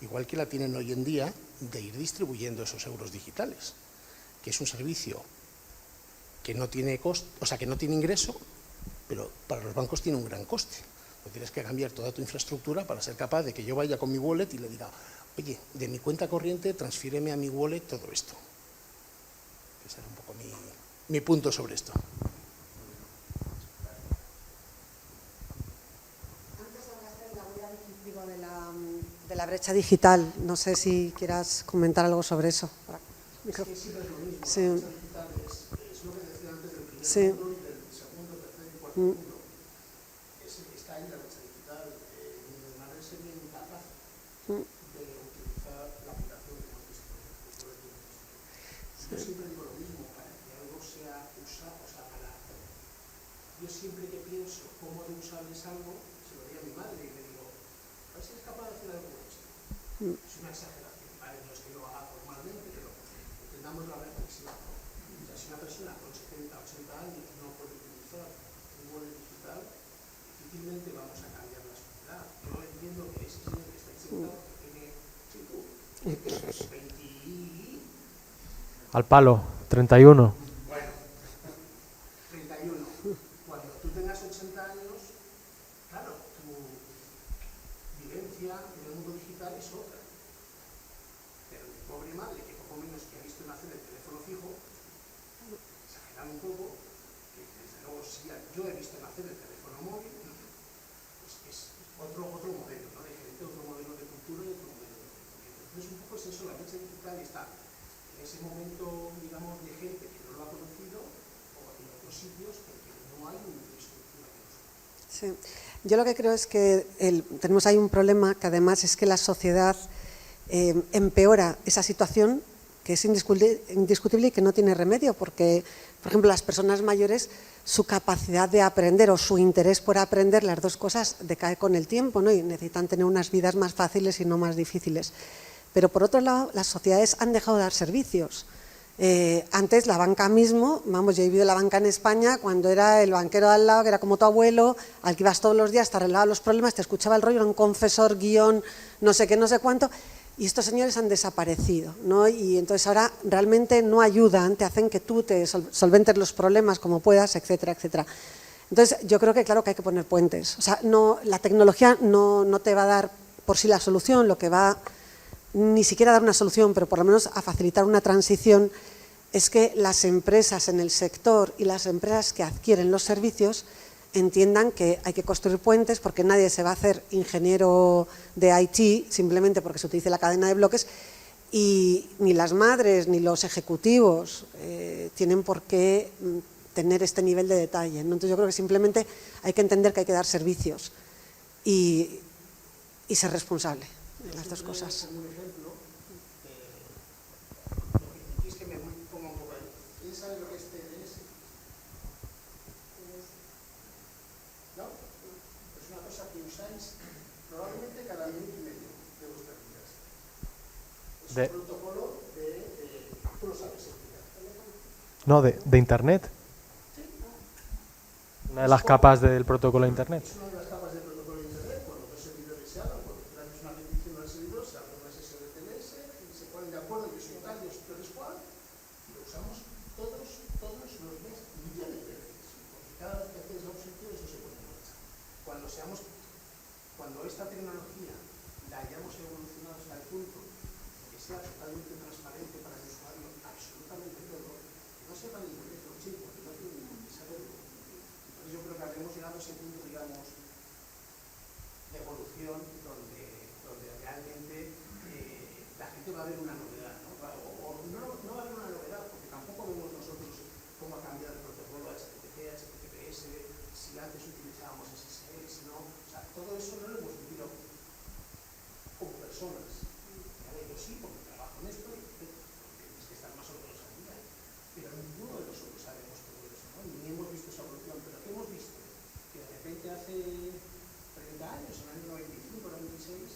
igual que la tienen hoy en día, de ir distribuyendo esos euros digitales, que es un servicio que no tiene coste, o sea, que no tiene ingreso, pero para los bancos tiene un gran coste. No tienes que cambiar toda tu infraestructura para ser capaz de que yo vaya con mi wallet y le diga, oye, de mi cuenta corriente transfíreme a mi wallet todo esto. Ese era un poco mi punto sobre esto. De la brecha digital. No sé si quieras comentar algo sobre eso. Es que siempre es lo mismo. Sí. La brecha digital es lo que decía antes del primer Sí. mundo y del segundo, tercer y cuarto mundo. Está ahí la brecha digital. Mi madre sería incapaz de utilizar la aplicación que hemos visto. Yo siempre digo lo mismo, para que algo sea usado, o sea, yo siempre que pienso cómo de usable es algo, se lo digo a mi madre y le digo, a ver si eres capaz de hacer algo con esto. Es una exageración, ¿vale? No es que lo haga formalmente, pero entendamos la reflexión. O sea, si una persona con 70, 80 años no puede utilizar un wallet digital, difícilmente vamos a cambiar la sociedad. Yo entiendo que ese señor que está sentado, que tiene 20 y... Al palo, 31. Bueno, 31. Cuando tú tengas 80 años, claro, tu vivencia en el mundo digital es otra. Pero mi pobre madre, que poco menos que ha visto nacer el teléfono fijo, exagerando un poco, que desde luego si yo he visto nacer el teléfono móvil, pues es otro modelo, ¿no? De gente, otro modelo de cultura y otro modelo de conocimiento. Entonces un poco es eso, la brecha digital está en ese momento, digamos, de gente que no lo ha conocido, o en otros sitios en que no hay una infraestructura que nos... Sí. Yo lo que creo es que tenemos ahí un problema que además es que la sociedad empeora esa situación que es indiscutible y que no tiene remedio, porque, por ejemplo, las personas mayores, su capacidad de aprender o su interés por aprender, las dos cosas decae con el tiempo, ¿no? Y necesitan tener unas vidas más fáciles y no más difíciles. Pero por otro lado, las sociedades han dejado de dar servicios. Antes la banca mismo, vamos, yo he vivido la banca en España cuando era el banquero de al lado, que era como tu abuelo, al que ibas todos los días, te arreglaba los problemas, te escuchaba el rollo, era un confesor, guión, no sé qué, no sé cuánto, y estos señores han desaparecido, ¿no? Y entonces ahora realmente no ayudan, te hacen que tú te solventes los problemas como puedas, etcétera, etcétera. Entonces yo creo que claro que hay que poner puentes. O sea, la tecnología no te va a dar por sí la solución, lo que va ni siquiera a dar una solución, pero por lo menos a facilitar una transición, es que las empresas en el sector y las empresas que adquieren los servicios entiendan que hay que construir puentes, porque nadie se va a hacer ingeniero de IT simplemente porque se utilice la cadena de bloques, y ni las madres ni los ejecutivos tienen por qué tener este nivel de detalle, ¿no? Entonces yo creo que simplemente hay que entender que hay que dar servicios y ser responsable de las dos cosas. Un ejemplo, lo que es que me ponga un poco ahí. ¿Quién sabe lo que es TLS? ¿No? Es una cosa que usáis probablemente cada minuto y medio de vuestras vidas. Es un protocolo de... Tú lo sabes explicar. No, de Internet. Una de las capas del protocolo de Internet. Es una de las capas del protocolo de Internet. Cuando dos servidores se hablan, cuando tú haces una petición al servidor, se abre una sesión de TLS y se ponen de acuerdo, yo soy tal, tú eres cual, y lo usamos todos los meses, millones de veces. Porque cada vez que hacéis la observación, eso se pone en marcha. Cuando esta tecnología la hayamos evolucionado hasta el punto de que sea totalmente transparente para el usuario, absolutamente todo, que no sepa ni lo que es blockchain, porque no tiene ni por qué saberlo. Entonces yo creo que habremos llegado a ese punto, digamos, de evolución donde realmente la gente va a ver una novedad, ¿no? O no va a haber una novedad, porque tampoco vemos nosotros cómo ha cambiado el protocolo HTTP, HTTPS, si antes utilizábamos SSL, si no, o sea, todo eso no lo hemos vivido como personas. Yo sí, porque trabajo en esto y tienes que estar más o menos al día, pero ninguno de nosotros sabemos todo eso, ¿no? Ni hemos visto esa evolución, pero ¿qué hemos visto? Que de repente hace 30 años, en el año 95, 96,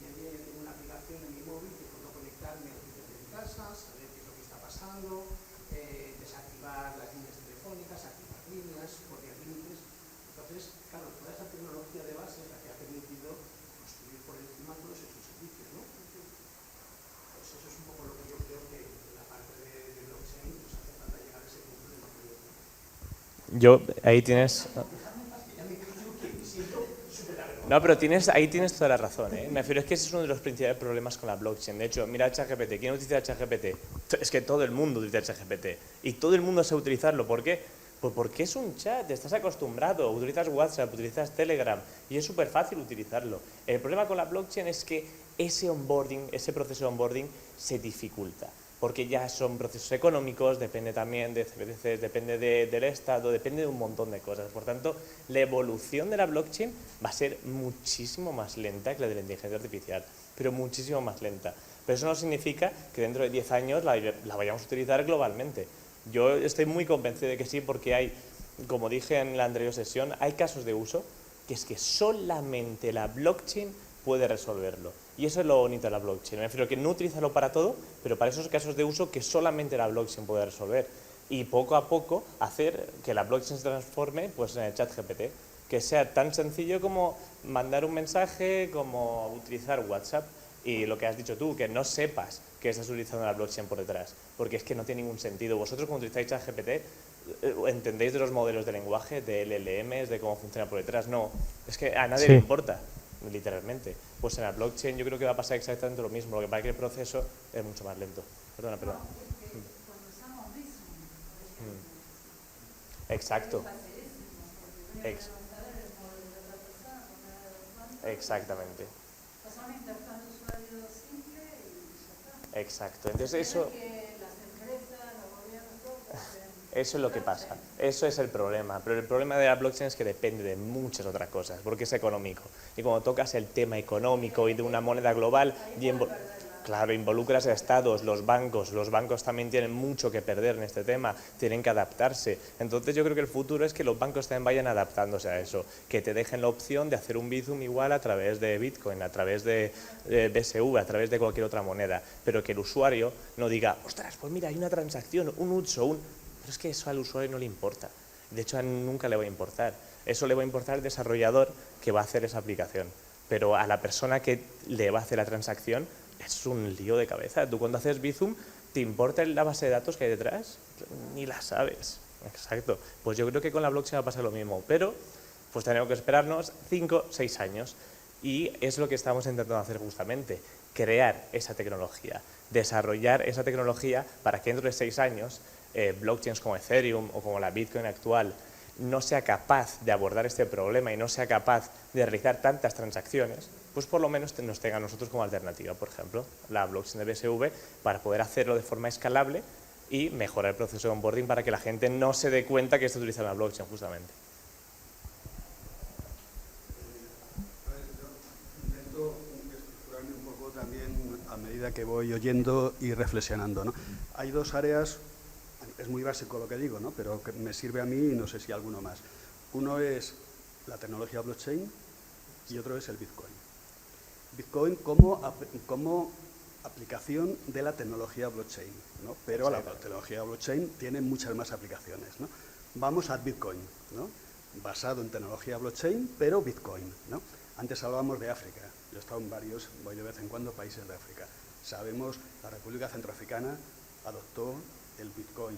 me viene, tengo una aplicación en mi móvil que puedo conectarme desde mi casa, saber qué es lo que está pasando, desactivar las líneas telefónicas, activar líneas, poner límites. Entonces, claro, toda esa tecnología de base es la que ha permitido construir por encima todos esos servicios, ¿no? Pues eso es un poco lo que yo creo que en la parte de blockchain nos hace falta llegar a ese punto de madurez. Ahí tienes... No, pero ahí tienes toda la razón, ¿eh? Me refiero, es que ese es uno de los principales problemas con la blockchain. De hecho, mira ChatGPT. ¿Quién utiliza ChatGPT? Es que todo el mundo utiliza ChatGPT. Y todo el mundo sabe utilizarlo. ¿Por qué? Pues porque es un chat, estás acostumbrado. Utilizas WhatsApp, utilizas Telegram y es súper fácil utilizarlo. El problema con la blockchain es que ese onboarding, ese proceso de onboarding se dificulta. Porque ya son procesos económicos, depende también de CBDCs, depende del Estado, depende de un montón de cosas. Por tanto, la evolución de la blockchain va a ser muchísimo más lenta que la de la inteligencia artificial, pero muchísimo más lenta. Pero eso no significa que dentro de 10 años la vayamos a utilizar globalmente. Yo estoy muy convencido de que sí, porque hay, como dije en la anterior sesión, hay casos de uso que es que solamente la blockchain puede resolverlo. Y eso es lo bonito de la blockchain. Me refiero que no utilizarlo para todo, pero para esos casos de uso que solamente la blockchain puede resolver. Y poco a poco hacer que la blockchain se transforme pues, en el ChatGPT, que sea tan sencillo como mandar un mensaje, como utilizar WhatsApp. Y lo que has dicho tú, que no sepas que estás utilizando la blockchain por detrás, porque es que no tiene ningún sentido. Vosotros cuando utilizáis ChatGPT, ¿entendéis de los modelos de lenguaje, de LLMs, de cómo funciona por detrás? No, es que a nadie le importa. Literalmente. Pues en la blockchain yo creo que va a pasar exactamente lo mismo, lo que pasa es que el proceso es mucho más lento. Perdona. Cuando usamos Bizum, por ejemplo, Exacto. es Exactamente. pasar una interfaz de usuario simple y ya está. Exacto. Entonces eso... Que las empresas, los gobiernos, todo, Eso es lo que pasa, eso es el problema, pero el problema de la blockchain es que depende de muchas otras cosas, porque es económico. Y cuando tocas el tema económico y de una moneda global, claro, involucras a estados, los bancos también tienen mucho que perder en este tema, tienen que adaptarse. Entonces yo creo que el futuro es que los bancos también vayan adaptándose a eso, que te dejen la opción de hacer un Bizum igual a través de Bitcoin, a través de BSV, a través de cualquier otra moneda, pero que el usuario no diga, ostras, pues mira, hay una transacción, un UTSO, pero es que eso al usuario no le importa. De hecho, a él nunca le va a importar. Eso le va a importar al desarrollador que va a hacer esa aplicación. Pero a la persona que le va a hacer la transacción es un lío de cabeza. Tú cuando haces Bizum, ¿te importa la base de datos que hay detrás? Ni la sabes. Exacto. Pues yo creo que con la blockchain va a pasar lo mismo. Pero pues tenemos que esperarnos 5 o 6 años. Y es lo que estamos intentando hacer justamente. Crear esa tecnología. Desarrollar esa tecnología para que dentro de 6 años blockchains como Ethereum o como la Bitcoin actual no sea capaz de abordar este problema y no sea capaz de realizar tantas transacciones, pues por lo menos nos tenga a nosotros como alternativa, por ejemplo, la blockchain de BSV, para poder hacerlo de forma escalable y mejorar el proceso de onboarding para que la gente no se dé cuenta que está utilizando la blockchain justamente. Intento estructurarme un poco también a medida que voy oyendo y reflexionando, ¿no? Hay dos áreas. Es muy básico lo que digo, ¿no? Pero que me sirve a mí y no sé si alguno más. Uno es la tecnología blockchain y otro es el Bitcoin. Bitcoin como aplicación de la tecnología blockchain, ¿no? Pero la tecnología blockchain tiene muchas más aplicaciones, ¿no? Vamos a Bitcoin, ¿no? Basado en tecnología blockchain, pero Bitcoin, ¿no? Antes hablábamos de África. Yo he estado en varios, voy de vez en cuando a países de África. Sabemos, la República Centroafricana adoptó el Bitcoin.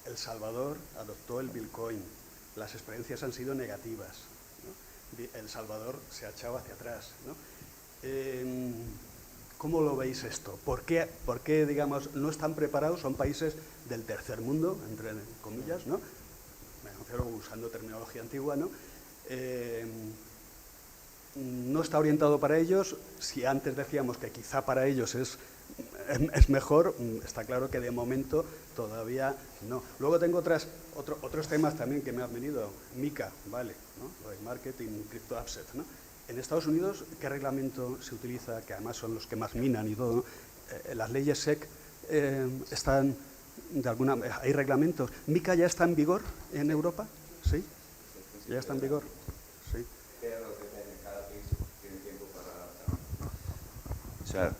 El Salvador adoptó el Bitcoin. Las experiencias han sido negativas, ¿no? El Salvador se ha echado hacia atrás, ¿no? ¿Cómo lo veis esto? ¿Por qué, digamos, no están preparados? Son países del tercer mundo, entre comillas, ¿no? Me refiero usando terminología antigua, ¿no? No está orientado para ellos. Si antes decíamos que quizá para ellos es mejor, está claro que de momento todavía no. Luego tengo otros temas también que me han venido. MiCA, vale, ¿no? Lo de Marketing Crypto Asset, ¿no? En Estados Unidos, ¿qué reglamento se utiliza? Que además son los que más minan y todo, ¿no? Las leyes SEC están, de alguna manera, ¿hay reglamentos? ¿MiCA ya está en vigor en Europa? ¿Sí? ¿Ya está en vigor? Sí. O sea,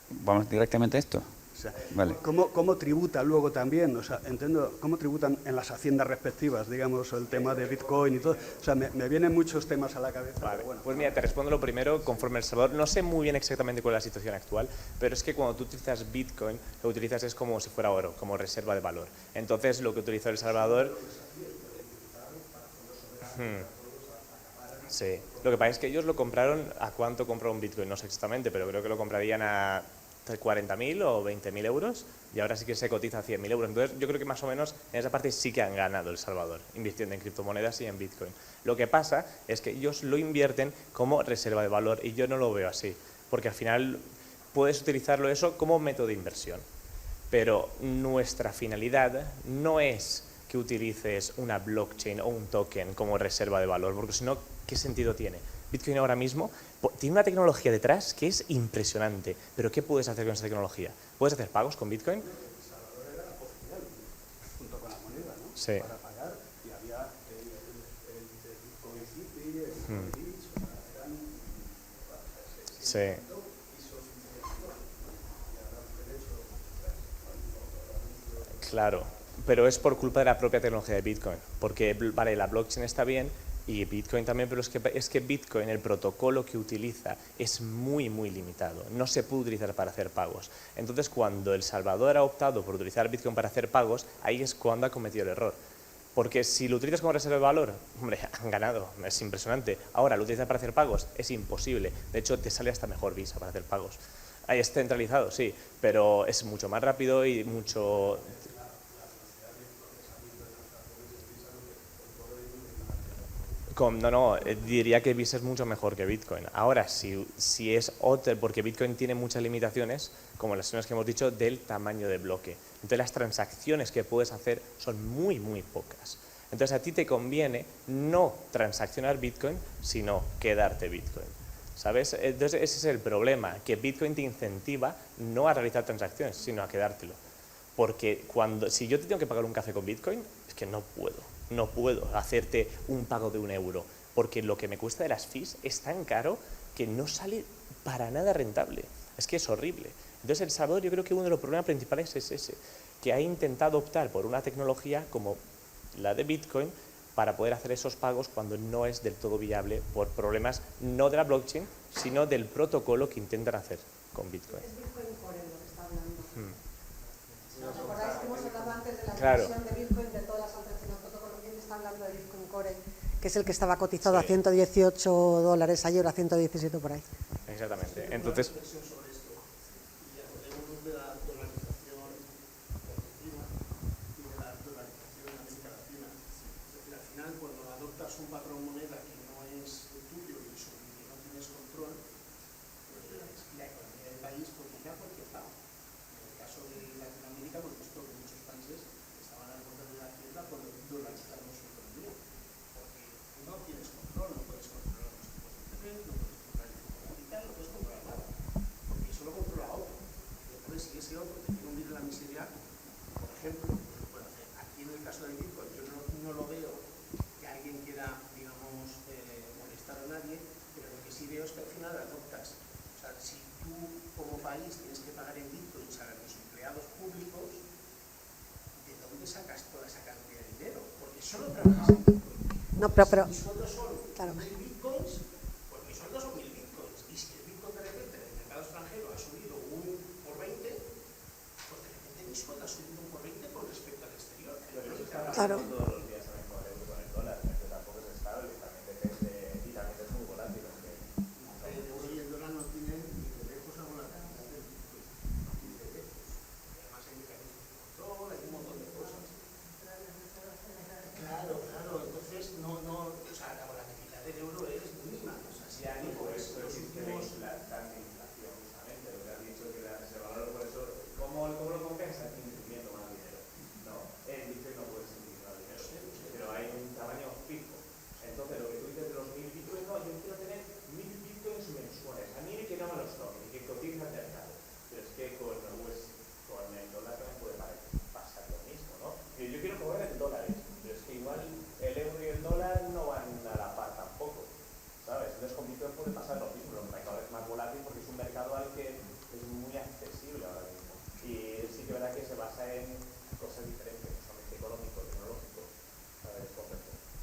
vamos directamente a esto. O sea, Vale. ¿cómo tributa luego también? O sea, entiendo cómo tributan en las haciendas respectivas, digamos, el tema de Bitcoin y todo. O sea, me vienen muchos temas a la cabeza. Vale, Pero bueno. pues mira, te respondo lo primero conforme El Salvador. No sé muy bien exactamente cuál es la situación actual, pero es que cuando tú utilizas Bitcoin, lo que utilizas es como si fuera oro, como reserva de valor. Entonces, lo que utilizó El Salvador... Sí, lo que pasa es que ellos lo compraron, ¿a cuánto compró un Bitcoin? No sé exactamente, pero creo que lo comprarían a 40.000 o 20.000 euros y ahora sí que se cotiza a 100.000 euros. Entonces yo creo que más o menos en esa parte sí que han ganado El Salvador, invirtiendo en criptomonedas y en Bitcoin. Lo que pasa es que ellos lo invierten como reserva de valor y yo no lo veo así, porque al final puedes utilizarlo eso como método de inversión, pero nuestra finalidad no es que utilices una blockchain o un token como reserva de valor, porque si no, ¿qué sentido tiene? Bitcoin ahora mismo tiene una tecnología detrás que es impresionante, pero ¿qué puedes hacer con esa tecnología? ¿Puedes hacer pagos con Bitcoin? Junto con la moneda, ¿no? Sí. Para pagar, y había el Bitcoin City, el Bitcoin Beach, o sea, eran... Sí. Claro, pero es por culpa de la propia tecnología de Bitcoin, porque vale, la blockchain está bien y Bitcoin también, pero es que Bitcoin, el protocolo que utiliza es muy limitado, no se puede utilizar para hacer pagos. Entonces, cuando El Salvador ha optado por utilizar Bitcoin para hacer pagos, ahí es cuando ha cometido el error. Porque si lo utilizas como reserva de valor, hombre, han ganado, es impresionante. Ahora, lo utilizas para hacer pagos, es imposible. De hecho, te sale hasta mejor Visa para hacer pagos. Ahí es centralizado, sí, pero es mucho más rápido y mucho... diría que Visa es mucho mejor que Bitcoin. Ahora, si es otro, porque Bitcoin tiene muchas limitaciones, como las que hemos dicho, del tamaño de bloque. Entonces, las transacciones que puedes hacer son muy pocas. Entonces, a ti te conviene no transaccionar Bitcoin, sino quedarte Bitcoin. ¿Sabes? Entonces, ese es el problema, que Bitcoin te incentiva no a realizar transacciones, sino a quedártelo. Porque si yo te tengo que pagar un café con Bitcoin, es que no puedo hacerte un pago de €1, porque lo que me cuesta de las fees es tan caro que no sale para nada rentable. Es que es horrible. Entonces, El Salvador, yo creo que uno de los problemas principales es ese, que ha intentado optar por una tecnología como la de Bitcoin para poder hacer esos pagos cuando no es del todo viable por problemas no de la blockchain, sino del protocolo que intentan hacer con Bitcoin. Es Bitcoin Core lo que está hablando. ¿Os acordáis que hemos hablado antes de la Claro. inversión de Bitcoin, de todas las alteraciones del protocolo? Él está hablando de Bitcoin Core, que es el que estaba cotizado a $118 ayer, a 117 por ahí. Exactamente. Entonces, Reflexión sobre esto. Y acordémonos de la dolarización argentina y de la dolarización en América Latina. Es decir, al final, cuando adoptas un patrón moneda que no es el tuyo y sobre el que no tienes control, pues la economía del país pues llega a cualquier lado. En el caso de Latinoamérica, pues visto que muchos países estaban al borde de la quiebra cuando dolarizaron su economía. Porque no tienes control, no puedes controlar los tipos de interés, no puedes controlar el tipo capital, no puedes controlar nada. Porque eso lo controla otro. Y entonces, si ese otro te quiere hundir en la miseria, por ejemplo, pues lo puede hacer. Aquí en el caso del Bitcoin, yo no lo veo que alguien quiera, digamos, molestar a nadie, pero lo que sí veo es que al final adoptas. O sea, si tú como país tienes que pagar en Bitcoins a los empleados públicos, ¿de dónde sacas toda esa cantidad de dinero? Porque solo trabajas en Bitcoin. No, pero Si mis sueldos son claro. 1.000 Bitcoins, pues mis sueldos son 1.000 Bitcoins. Y si el Bitcoin de repente en el mercado extranjero ha subido un por 20, pues de repente mi sueldo ha subido un por 20 con respecto al exterior. Claro. todos los días también con el euro, con el dólar, que tampoco es estable, también depende y también es muy volátil. El euro y el dólar no tienen ni de lejos a la cantidad del Bitcoin. Ni de lejos. Y además hay mecanismos de control, hay un montón de cosas. Claro. Entonces, o sea, la volatilidad del euro es mínima. O sea, si hay pues, los últimos... La tasa de inflación, justamente, lo que has dicho que se valora por eso. ¿Cómo lo compensa? Imprimiendo más dinero. No, el Bitcoin no puede imprimir más dinero.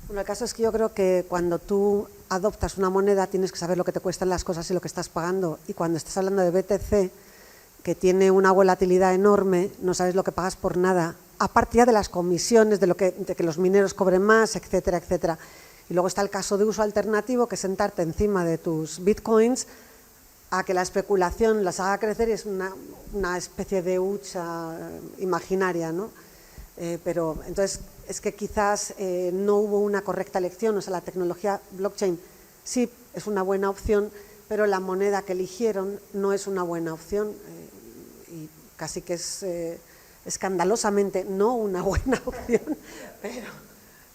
Bueno, el caso es que yo creo que cuando tú adoptas una moneda tienes que saber lo que te cuestan las cosas y lo que estás pagando. Y cuando estás hablando de BTC, que tiene una volatilidad enorme, no sabes lo que pagas por nada, aparte ya de las comisiones, de que los mineros cobren más, etcétera, etcétera. Y luego está el caso de uso alternativo, que es sentarte encima de tus bitcoins a que la especulación las haga crecer, y es una especie de hucha imaginaria, ¿no? Pero entonces es que quizás no hubo una correcta elección, o sea, la tecnología blockchain sí es una buena opción, pero la moneda que eligieron no es una buena opción, y casi que es escandalosamente no una buena opción, pero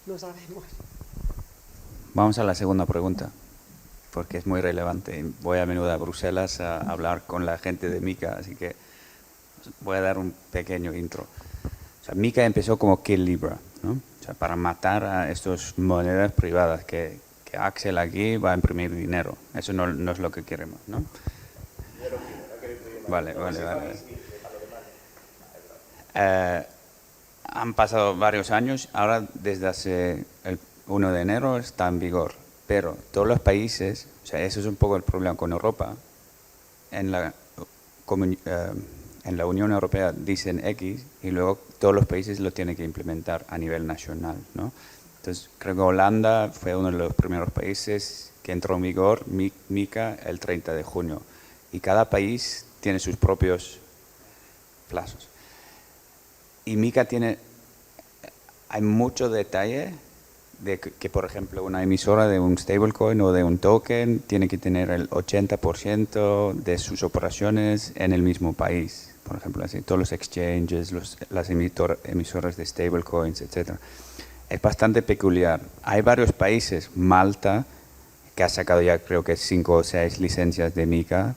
no sabemos. Vamos a la segunda pregunta, porque es muy relevante. Voy a menudo a Bruselas a hablar con la gente de Mica, así que voy a dar un pequeño intro. O sea, Mica empezó como Kill Libra, ¿no? O sea, para matar a estas monedas privadas que Axel aquí va a imprimir dinero. Eso no es lo que queremos, ¿no? Vale. Han pasado varios años, ahora desde hace el 1 de enero está en vigor, pero todos los países, o sea, eso es un poco el problema con Europa, en la Unión Europea dicen X y luego todos los países lo tienen que implementar a nivel nacional, ¿no? Entonces, creo que Holanda fue uno de los primeros países que entró en vigor Mica el 30 de junio y cada país tiene sus propios plazos. Y Mica hay mucho detalle de que, por ejemplo, una emisora de un stablecoin o de un token tiene que tener el 80% de sus operaciones en el mismo país. Por ejemplo, así, todos los exchanges, las emisoras de stablecoins, etc. Es bastante peculiar. Hay varios países, Malta, que ha sacado ya creo que 5 o 6 licencias de Mica,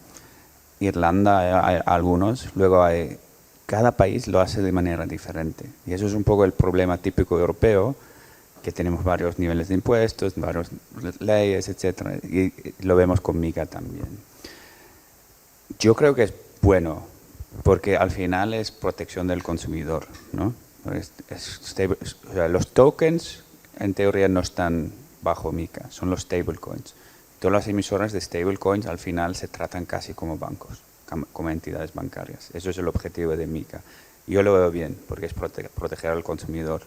Irlanda hay algunos, luego cada país lo hace de manera diferente. Y eso es un poco el problema típico europeo, que tenemos varios niveles de impuestos, varias leyes, etc. Y lo vemos con Mica también. Yo creo que es bueno, porque al final es protección del consumidor, ¿no? O sea, los tokens, en teoría, no están bajo Mica, son los stablecoins. Todas las emisoras de stablecoins al final se tratan casi como bancos, como entidades bancarias. Eso es el objetivo de Mica. Yo lo veo bien, porque es proteger al consumidor.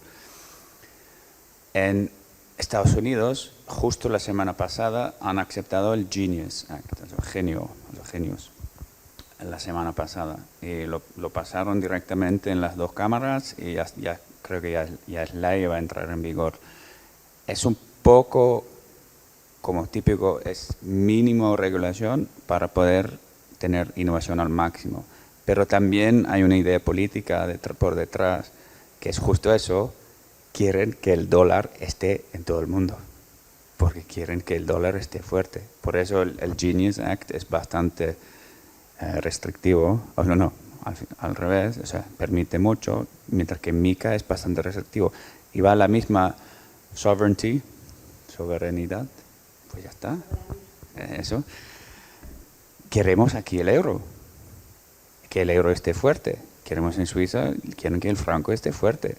En Estados Unidos, justo la semana pasada, han aceptado el Genius Act, los genios, la semana pasada. Y lo pasaron directamente en las dos cámaras y ya creo que ya es ley y va a entrar en vigor. Es un poco como típico, es mínimo regulación para poder tener innovación al máximo. Pero también hay una idea política por detrás, que es justo eso. Quieren que el dólar esté en todo el mundo, porque quieren que el dólar esté fuerte. Por eso el Genius Act es bastante restrictivo, o no, al revés, o sea, permite mucho, mientras que Mica es bastante restrictivo. Y va a la misma soberanidad, pues ya está, eso. Queremos aquí el euro, que el euro esté fuerte. Queremos en Suiza, quieren que el franco esté fuerte.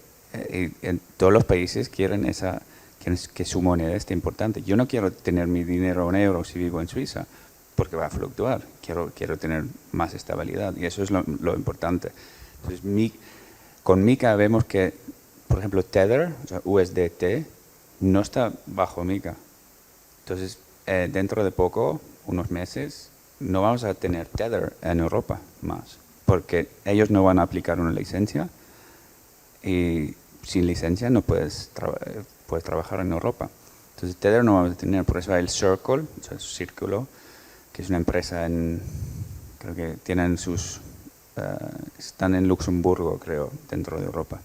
Y en todos los países quieren que su moneda esté importante. Yo no quiero tener mi dinero en euros si vivo en Suiza, porque va a fluctuar. Quiero tener más estabilidad y eso es lo importante. Entonces, con Mica vemos que, por ejemplo, Tether, o sea, USDT, no está bajo Mica. Entonces, dentro de poco, unos meses, no vamos a tener Tether en Europa más, porque ellos no van a aplicar una licencia y sin licencia no puedes trabajar en Europa. Entonces Tether no vamos a tener, por eso hay el Circle, o sea, Círculo, que es una empresa creo que tienen están en Luxemburgo, creo, dentro de Europa.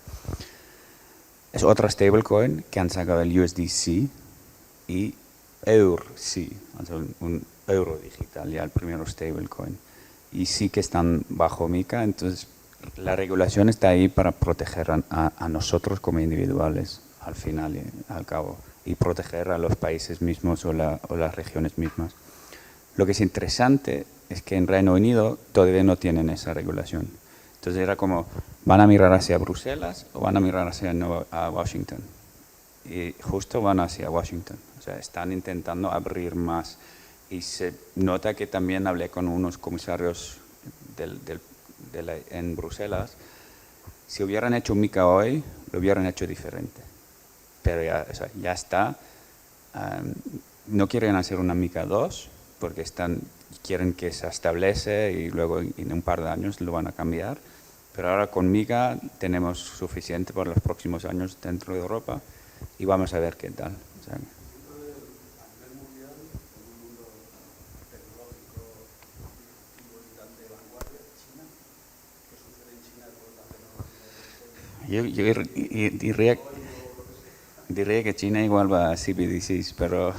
Es otra stablecoin que han sacado el USDC y EURC, o sea, un euro digital, ya el primero stablecoin. Y sí que están bajo Mica, entonces la regulación está ahí para proteger a nosotros como individuales, al final y al cabo, y proteger a los países mismos o las regiones mismas. Lo que es interesante es que en Reino Unido todavía no tienen esa regulación. Entonces era como, ¿van a mirar hacia Bruselas o van a mirar hacia Washington? y justo van hacia Washington. O sea, están intentando abrir más. Y se nota que también hablé con unos comisarios en Bruselas. Si hubieran hecho MiCA hoy, lo hubieran hecho diferente. Pero ya, o sea, ya está. No quieren hacer una MiCA 2 porque quieren que se establece y luego en un par de años lo van a cambiar. Pero ahora con MiCA tenemos suficiente para los próximos años dentro de Europa y vamos a ver qué tal. O sea, yo diría que China igual va a CBDCs, pero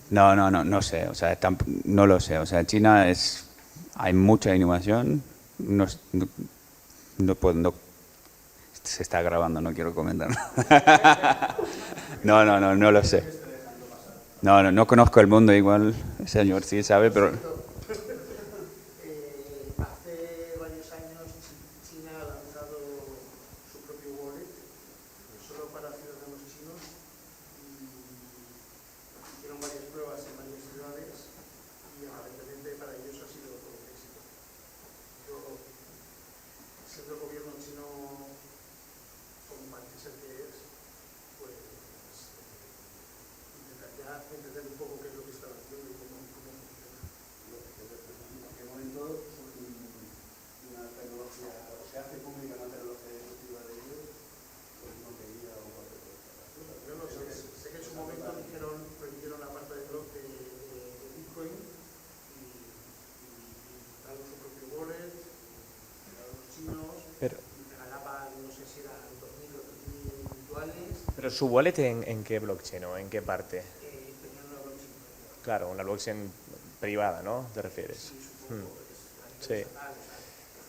no sé, o sea, no lo sé. O sea, China hay mucha innovación, no se está grabando, no quiero comentar. No lo sé. No conozco el mundo igual, el señor sí sabe, pero... Hace varios años China ha lanzado su propio wallet solo para ciudadanos chinos y hicieron varias pruebas en varias ciudades y aparentemente para ellos ha sido todo un éxito. Yo, siendo el gobierno chino como parece ser que es, pues intentaría entender un poco qué es lo que están haciendo y cómo funciona. ¿En qué momento una tecnología, o se hace pública una tecnología disruptiva de ellos, pues no quería o cualquier cosa? Yo no sé, sé que en su momento prohibieron la parte de Bitcoin y daron su propio wallet, daron los chinos, y regalaban, no sé si eran 2.000 o 3.000 virtuales. Pero su wallet ¿en qué blockchain o en qué parte? Tenían una blockchain privada. Claro, una blockchain privada, ¿no? ¿Te refieres? Sí, supongo. Sí.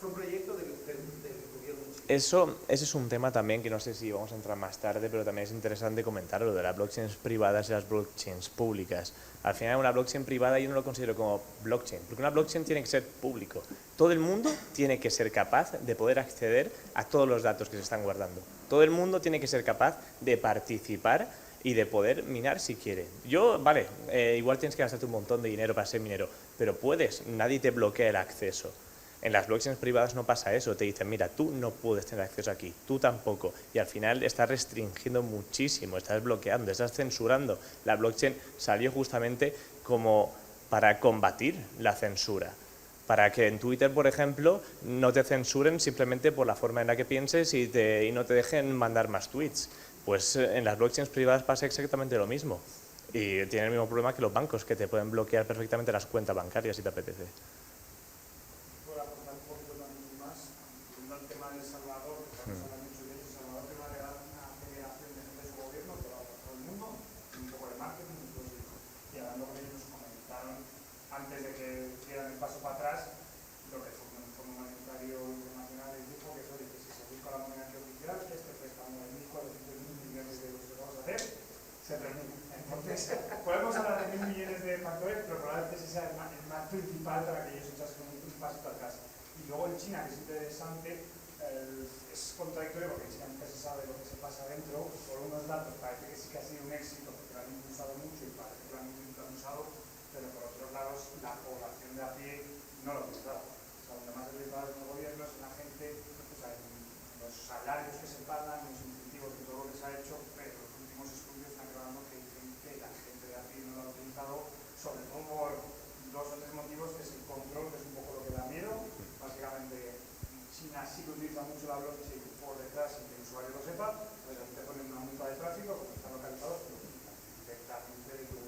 Fue un proyecto del gobierno chino. Ese es un tema también que no sé si vamos a entrar más tarde, pero también es interesante comentar lo de las blockchains privadas y las blockchains públicas. Al final una blockchain privada yo no lo considero como blockchain, porque una blockchain tiene que ser público. Todo el mundo tiene que ser capaz de poder acceder a todos los datos que se están guardando. Todo el mundo tiene que ser capaz de participar y de poder minar si quiere. Vale, igual tienes que gastarte un montón de dinero para ser minero, pero puedes, nadie te bloquea el acceso. En las blockchains privadas no pasa eso, te dicen, mira, tú no puedes tener acceso aquí, tú tampoco, y al final estás restringiendo muchísimo, estás bloqueando, estás censurando. La blockchain salió justamente como para combatir la censura, para que en Twitter, por ejemplo, no te censuren simplemente por la forma en la que pienses y no te dejen mandar más tweets. Pues en las blockchains privadas pasa exactamente lo mismo, y tiene el mismo problema que los bancos, que te pueden bloquear perfectamente las cuentas bancarias si te apetece. Antes de que dieran el paso para atrás, lo que fue un Fondo Monetario Internacional les dijo que si se busca la moneda oficial, este préstamo de 1.400.000 millones de euros que vamos a hacer, se termina. Entonces, podemos hablar de 1.000 millones de factores, pero probablemente ese sea el más principal para que ellos echasen un paso para atrás. Y luego en China, que es interesante, es contradictorio porque en China nunca se sabe lo que se pasa dentro. Por unos datos parece que sí que ha sido un éxito porque lo han impulsado mucho y parece que lo han usado, pero por otros lados la población de a pie no lo pensaba. O sea, donde más se dedica el gobierno es en la gente, o sea, en los salarios que se pagan, en los incentivos de todo lo que se ha hecho, pero los últimos estudios están revelando que dicen que la gente de a pie no lo ha utilizado, sobre todo por 2 o 3 motivos, que es el control, que es un poco lo que da miedo. Básicamente, China sí que utiliza mucho la blockchain por detrás sin que el usuario lo sepa, pues aquí te ponen una multa de tráfico, como están localizados, pero directamente de tu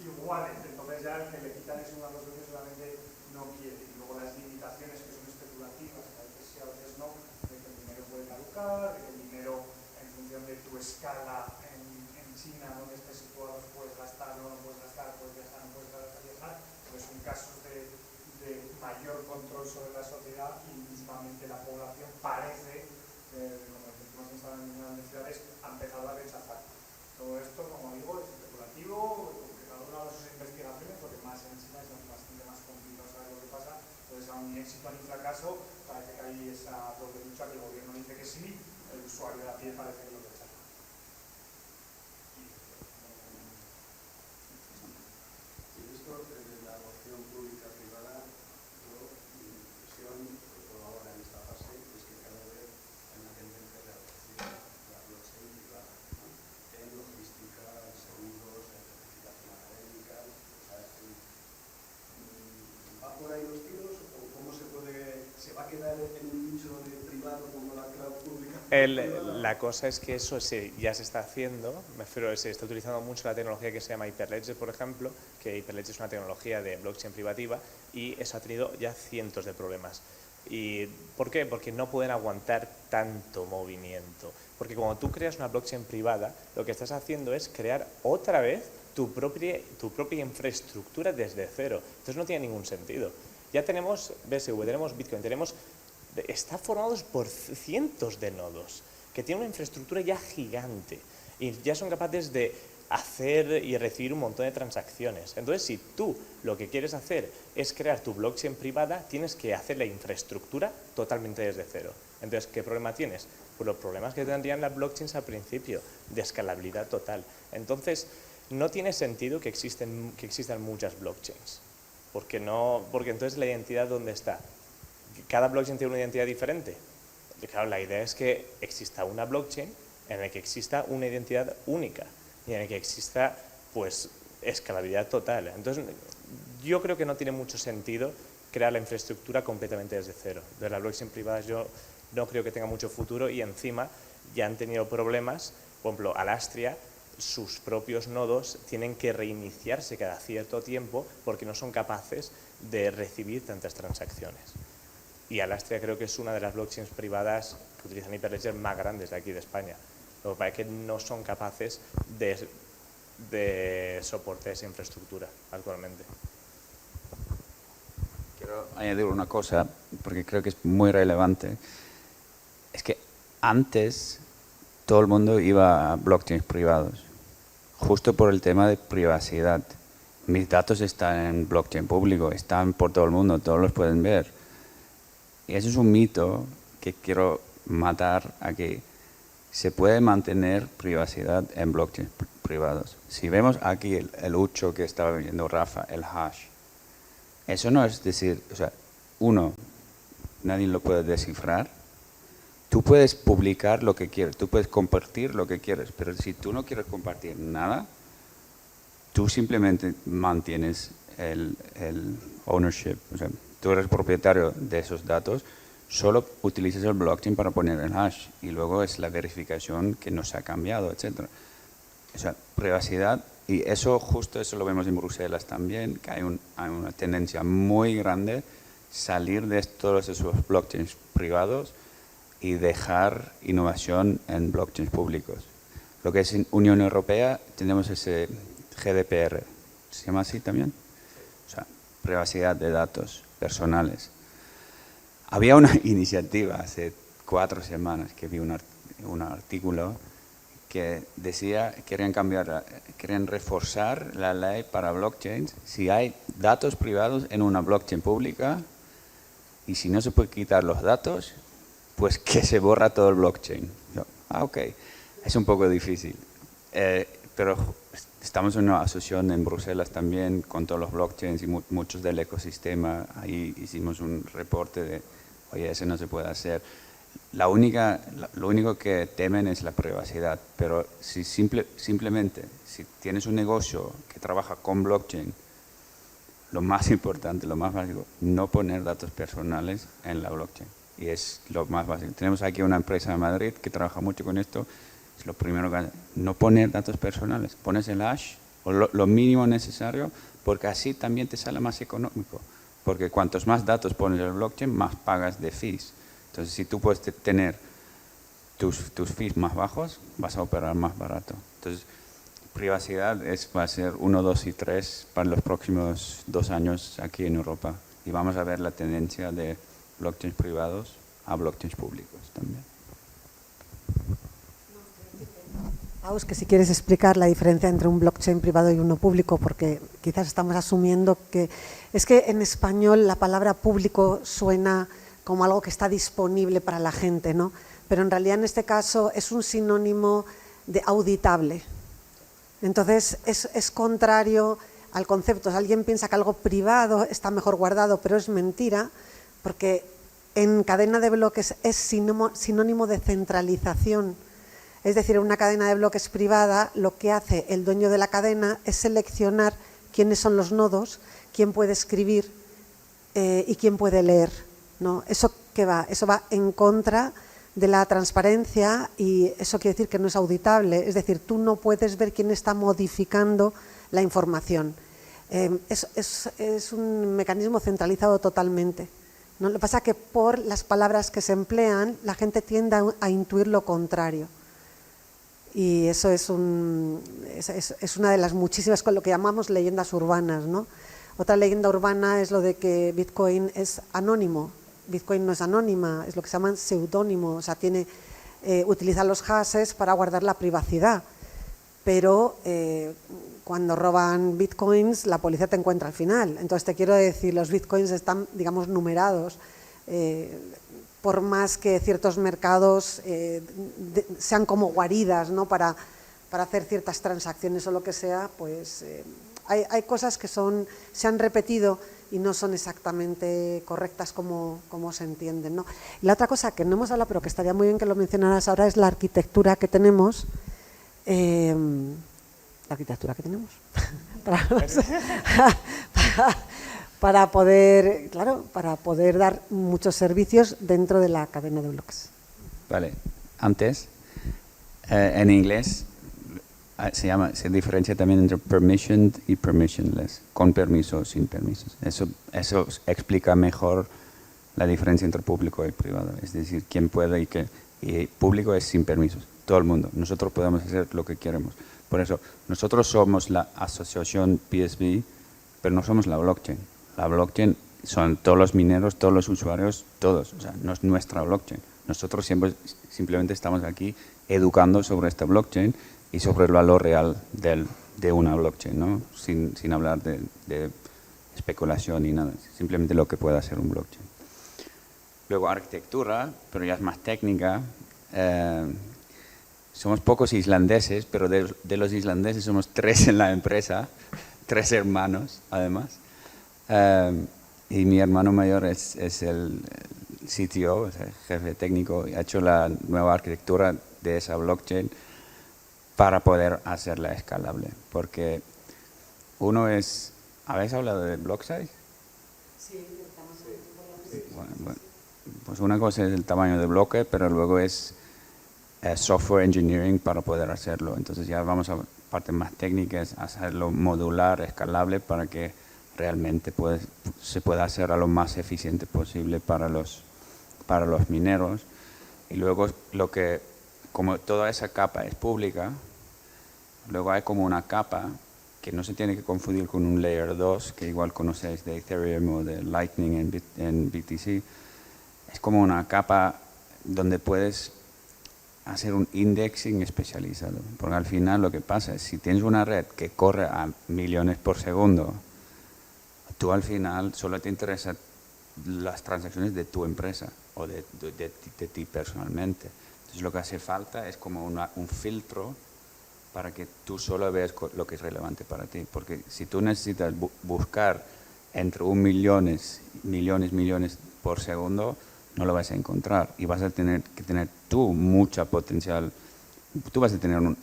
iguales. Entonces ya el que le quitan es una cosa que solamente no quiere. Y luego las limitaciones que son especulativas, a veces sí, a veces no, de que el dinero puede caducar, de que el dinero en función de tu escala en China, donde estés situado, puedes gastar, no puedes gastar, puedes viajar, no puedes viajar. Entonces son casos de mayor control sobre la sociedad y mismamente la población parece, como decimos en las grandes ciudades, ha empezado a rechazar. Todo esto, como digo, es especulativo, cada una de sus investigaciones, porque más en China es bastante más complicado saber lo que pasa. Entonces, a un éxito ni fracaso, parece que hay esa doble lucha, que el gobierno dice que sí, el usuario de a pie parece que lo rechaza. La cosa es que eso ya se está haciendo, me refiero, se está utilizando mucho la tecnología que se llama Hyperledger, por ejemplo, que Hyperledger es una tecnología de blockchain privativa y eso ha tenido ya cientos de problemas. ¿Y por qué? Porque no pueden aguantar tanto movimiento. Porque cuando tú creas una blockchain privada, lo que estás haciendo es crear otra vez tu propia infraestructura desde cero. Entonces no tiene ningún sentido. Ya tenemos BSV, tenemos Bitcoin, está formados por cientos de nodos que tienen una infraestructura ya gigante y ya son capaces de hacer y recibir un montón de transacciones. Entonces, si tú lo que quieres hacer es crear tu blockchain privada, tienes que hacer la infraestructura totalmente desde cero. Entonces, ¿qué problema tienes? Pues los problemas que tendrían las blockchains al principio, de escalabilidad total. Entonces, no tiene sentido que existan muchas blockchains, porque entonces la identidad, ¿dónde está? ¿Cada blockchain tiene una identidad diferente? Y claro, la idea es que exista una blockchain en la que exista una identidad única y en la que exista, pues, escalabilidad total. Entonces, yo creo que no tiene mucho sentido crear la infraestructura completamente desde cero. De las blockchain privadas yo no creo que tenga mucho futuro y encima ya han tenido problemas. Por ejemplo, Alastria, sus propios nodos tienen que reiniciarse cada cierto tiempo porque no son capaces de recibir tantas transacciones. Y Alastria creo que es una de las blockchains privadas que utilizan Hyperledger más grandes de aquí de España. Lo que pasa es que no son capaces de soportar esa infraestructura actualmente. Quiero añadir una cosa, porque creo que es muy relevante. Es que antes todo el mundo iba a blockchains privados, justo por el tema de privacidad. Mis datos están en blockchain público, están por todo el mundo, todos los pueden ver. Y eso es un mito que quiero matar aquí. Se puede mantener privacidad en blockchains privados. Si vemos aquí el 8 que estaba viendo Rafa, el hash, eso no es decir, o sea, uno, nadie lo puede descifrar. Tú puedes publicar lo que quieres, tú puedes compartir lo que quieres, pero si tú no quieres compartir nada, tú simplemente mantienes el ownership, o sea, tú eres propietario de esos datos, solo utilizas el blockchain para poner el hash y luego es la verificación que no se ha cambiado, etc. O sea, privacidad, y eso justo eso lo vemos en Bruselas también, que hay una tendencia muy grande salir de todos esos blockchains privados y dejar innovación en blockchains públicos. Lo que es en Unión Europea tenemos ese GDPR, ¿se llama así también? O sea, privacidad de datos personales. Había una iniciativa hace 4 semanas que vi un artículo que decía querían reforzar la ley para blockchains si hay datos privados en una blockchain pública y si no se puede quitar los datos, pues que se borra todo el blockchain. Yo, ok, es un poco difícil, pero estamos en una asociación en Bruselas también con todos los blockchains y muchos del ecosistema. Ahí hicimos un reporte de, oye, eso no se puede hacer. Lo único que temen es la privacidad, pero si simplemente si tienes un negocio que trabaja con blockchain, lo más importante, lo más básico, no poner datos personales en la blockchain. Y es lo más básico. Tenemos aquí una empresa de Madrid que trabaja mucho con esto. Es lo primero que hace. No poner datos personales. Pones el hash o lo mínimo necesario, porque así también te sale más económico. Porque cuantos más datos pones en el blockchain, más pagas de fees. Entonces, si tú puedes tener tus fees más bajos, vas a operar más barato. Entonces, privacidad va a ser 1, 2 y 3 para los próximos 2 años aquí en Europa. Y vamos a ver la tendencia de blockchains privados a blockchains públicos también. Aus, que si quieres explicar la diferencia entre un blockchain privado y uno público, porque quizás estamos asumiendo que es que en español la palabra público suena como algo que está disponible para la gente, ¿no? Pero en realidad en este caso es un sinónimo de auditable. Entonces es contrario al concepto. Alguien piensa que algo privado está mejor guardado, pero es mentira, porque en cadena de bloques es sinónimo de centralización. Es decir, en una cadena de bloques privada, lo que hace el dueño de la cadena es seleccionar quiénes son los nodos, quién puede escribir y quién puede leer, ¿no? ¿Eso qué va? Eso va en contra de la transparencia, y eso quiere decir que no es auditable, es decir, tú no puedes ver quién está modificando la información. Es un mecanismo centralizado totalmente, ¿no? Lo que pasa es que por las palabras que se emplean, la gente tiende a intuir lo contrario. Y eso es una de las muchísimas, lo que llamamos leyendas urbanas, ¿no? Otra leyenda urbana es lo de que Bitcoin es anónimo. Bitcoin no es anónima, es lo que se llama seudónimo, o sea, utiliza los hashes para guardar la privacidad. Pero cuando roban bitcoins, la policía te encuentra al final. Entonces te quiero decir, los bitcoins están, digamos, numerados. Por más que ciertos mercados sean como guaridas, ¿no? para hacer ciertas transacciones o lo que sea, pues hay cosas que se han repetido y no son exactamente correctas como se entienden, ¿no? Y la otra cosa que no hemos hablado, pero que estaría muy bien que lo mencionaras ahora, es la arquitectura que tenemos. para poder dar muchos servicios dentro de la cadena de bloques. Vale, antes, en inglés se diferencia también entre permissioned y permissionless, con permiso o sin permisos. Eso explica mejor la diferencia entre público y privado, es decir, quién puede y público es sin permisos, todo el mundo. Nosotros podemos hacer lo que queremos. Por eso, nosotros somos la asociación PSB, pero no somos la blockchain. La blockchain son todos los mineros, todos los usuarios, todos. O sea, no es nuestra blockchain. Nosotros simplemente estamos aquí educando sobre esta blockchain y sobre el valor real de una blockchain, ¿no? Sin hablar de especulación ni nada. Simplemente lo que puede hacer un blockchain. Luego arquitectura, pero ya es más técnica. Somos pocos islandeses, pero de los islandeses somos 3 en la empresa, 3 hermanos además. Y mi hermano mayor es el CTO, o sea, jefe técnico, y ha hecho la nueva arquitectura de esa blockchain para poder hacerla escalable. Porque uno es... ¿Habéis hablado de block size? Sí, bueno, pues una cosa es el tamaño de bloque, pero luego es software engineering para poder hacerlo. Entonces ya vamos a partes más técnicas, hacerlo modular, escalable, para que realmente se pueda hacer a lo más eficiente posible para los mineros. Y luego como toda esa capa es pública, luego hay como una capa que no se tiene que confundir con un layer 2, que igual conocéis de Ethereum o de Lightning en BTC. Es como una capa donde puedes hacer un indexing especializado, porque al final lo que pasa es, si tienes una red que corre a millones por segundo, tú al final solo te interesan las transacciones de tu empresa o de ti personalmente. Entonces lo que hace falta es como un filtro para que tú solo veas lo que es relevante para ti, porque si tú necesitas buscar entre 1 millones por segundo, no lo vas a encontrar y vas a tener que tener tú mucha potencial. Tú vas a tener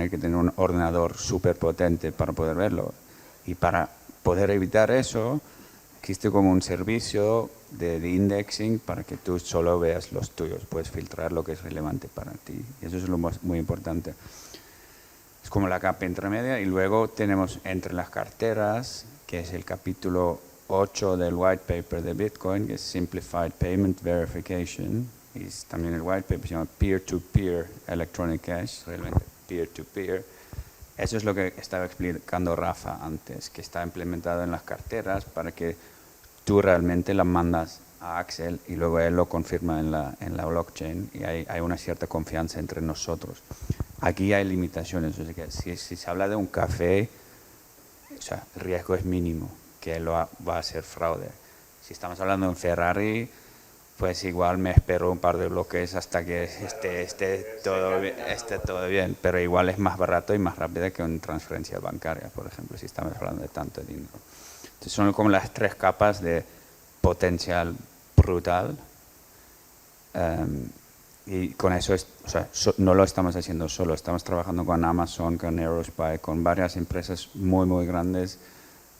que tener un ordenador súper potente para poder verlo. Y para poder evitar eso, existe como un servicio de indexing para que tú solo veas los tuyos. Puedes filtrar lo que es relevante para ti. Y eso es lo muy importante. Es como la capa intermedia. Y luego tenemos entre las carteras, que es el capítulo 8 del white paper de Bitcoin, que es Simplified Payment Verification, y también el white paper se llama Peer-to-Peer Electronic Cash, realmente peer-to-peer. Eso es lo que estaba explicando Rafa antes, que está implementado en las carteras para que tú realmente la mandas a Axel y luego él lo confirma en la blockchain y hay una cierta confianza entre nosotros. Aquí hay limitaciones, o sea que si se habla de un café, o sea, el riesgo es mínimo que va a ser fraude. Si estamos hablando de un Ferrari, pues igual me espero un par de bloques hasta que esté todo bien, pero igual es más barato y más rápido que una transferencia bancaria, por ejemplo, si estamos hablando de tanto dinero. Entonces son como las 3 capas de potencial brutal, y con eso no lo estamos haciendo solo, estamos trabajando con Amazon, con Aerospy, con varias empresas muy grandes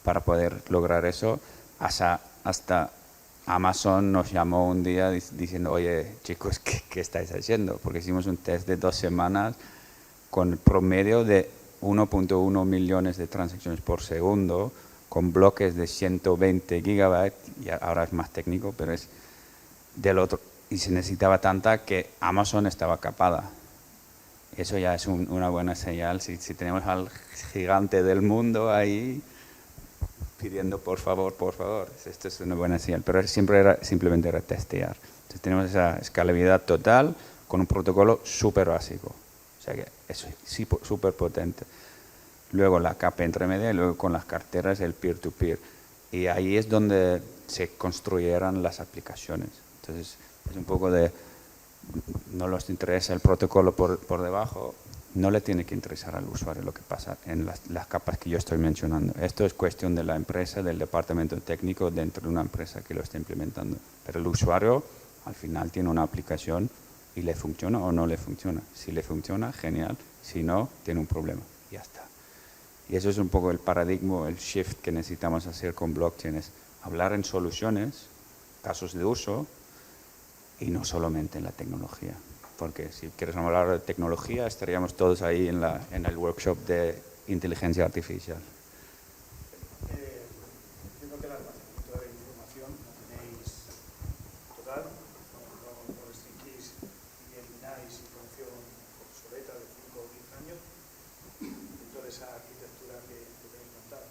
para poder lograr eso, hasta Amazon nos llamó un día diciendo, oye, chicos, ¿qué estáis haciendo? Porque hicimos un test de 2 semanas con el promedio de 1.1 millones de transacciones por segundo, con bloques de 120 gigabytes, y ahora es más técnico, pero es del otro, y se necesitaba tanta que Amazon estaba capada. Eso ya es una buena señal. Si tenemos al gigante del mundo ahí pidiendo por favor, esto es una buena señal, pero simplemente era testear. Entonces tenemos esa escalabilidad total con un protocolo súper básico, o sea que es súper potente. Luego la capa intermedia y luego con las carteras el peer-to-peer. Y ahí es donde se construyeran las aplicaciones. Entonces es un poco de, no les interesa el protocolo por debajo, no le tiene que interesar al usuario lo que pasa en las capas que yo estoy mencionando. Esto es cuestión de la empresa, del departamento técnico dentro de una empresa que lo está implementando. Pero el usuario al final tiene una aplicación y le funciona o no le funciona. Si le funciona, genial. Si no, tiene un problema. Ya está. Y eso es un poco el paradigma, el shift que necesitamos hacer con blockchain, es hablar en soluciones, casos de uso, y no solamente en la tecnología. Porque si quieres hablar de tecnología, estaríamos todos ahí en el workshop de inteligencia artificial. Entiendo que el almacenamiento de información lo tenéis total, no restringís y elimináis información obsoleta de 5 o 10 años dentro de esa arquitectura que tenéis montada.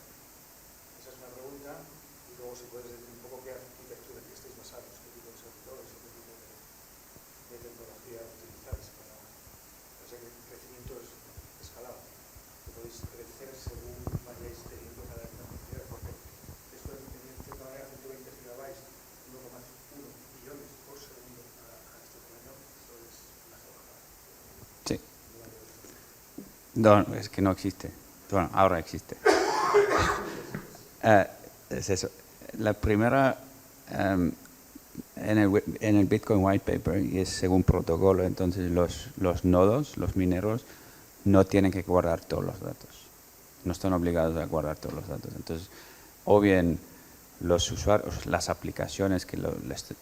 Esa es una pregunta, y luego si puedes decir un poco qué arquitectura, en qué estáis basados, qué tipo de servidores, qué tipo de tecnología utilizáis para ese crecimiento escalado, que podéis crecer según vayáis teniendo cada vez más necesidades, porque esto en cierta manera 120 gigabytes, 1,1 millones por segundo a este tamaño, esto es una salvajada. Sí. No, es que no existe. Bueno, ahora existe. Es eso. La primera, en el Bitcoin White Paper, y es según protocolo, entonces los nodos, los mineros, no tienen que guardar todos los datos. No están obligados a guardar todos los datos. Entonces, o bien los usuarios, las aplicaciones que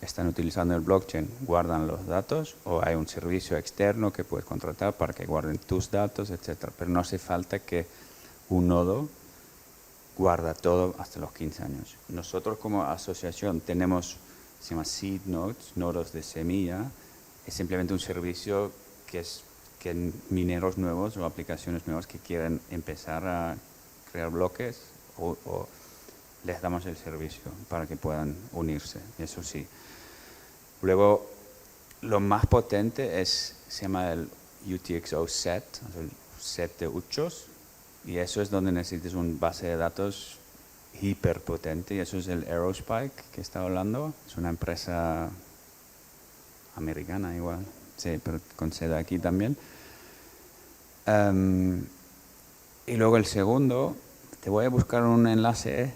están utilizando el blockchain guardan los datos, o hay un servicio externo que puedes contratar para que guarden tus datos, etcétera. Pero no hace falta que un nodo guarda todo hasta los 15 años. Nosotros como asociación tenemos, se llama Seed Nodes, nodos de semilla, es simplemente un servicio que mineros nuevos o aplicaciones nuevas que quieren empezar a crear bloques o les damos el servicio para que puedan unirse, eso sí. Luego, lo más potente se llama el UTXO set, el set de uchos, y eso es donde necesitas una base de datos hiperpotente, y eso es el Aerospike que está hablando, es una empresa americana igual, sí, pero con sede aquí también. Y luego el segundo, te voy a buscar un enlace,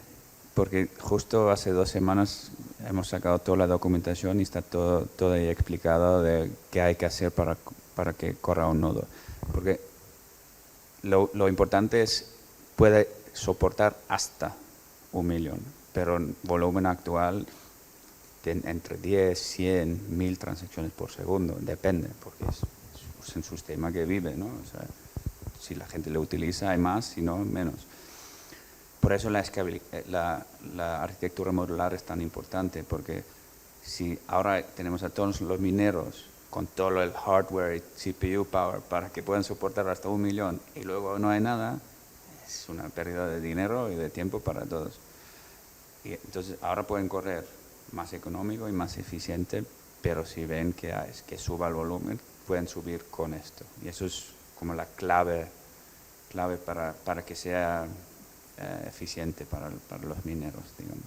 porque justo hace 2 semanas hemos sacado toda la documentación y está todo ahí explicado de qué hay que hacer para que corra un nodo. Porque lo importante es, puede soportar hasta 1 millón, pero en volumen actual entre 10, 100, 1000 transacciones por segundo, depende, porque es un sistema que vive, ¿no? O sea, si la gente lo utiliza hay más, si no, menos. Por eso la arquitectura modular es tan importante, porque si ahora tenemos a todos los mineros con todo el hardware y CPU power para que puedan soportar hasta 1 millón y luego no hay nada, es una pérdida de dinero y de tiempo para todos. Y entonces ahora pueden correr más económico y más eficiente, pero si ven que suba el volumen, pueden subir con esto. Y eso es como la clave para que sea eficiente para los mineros, digamos.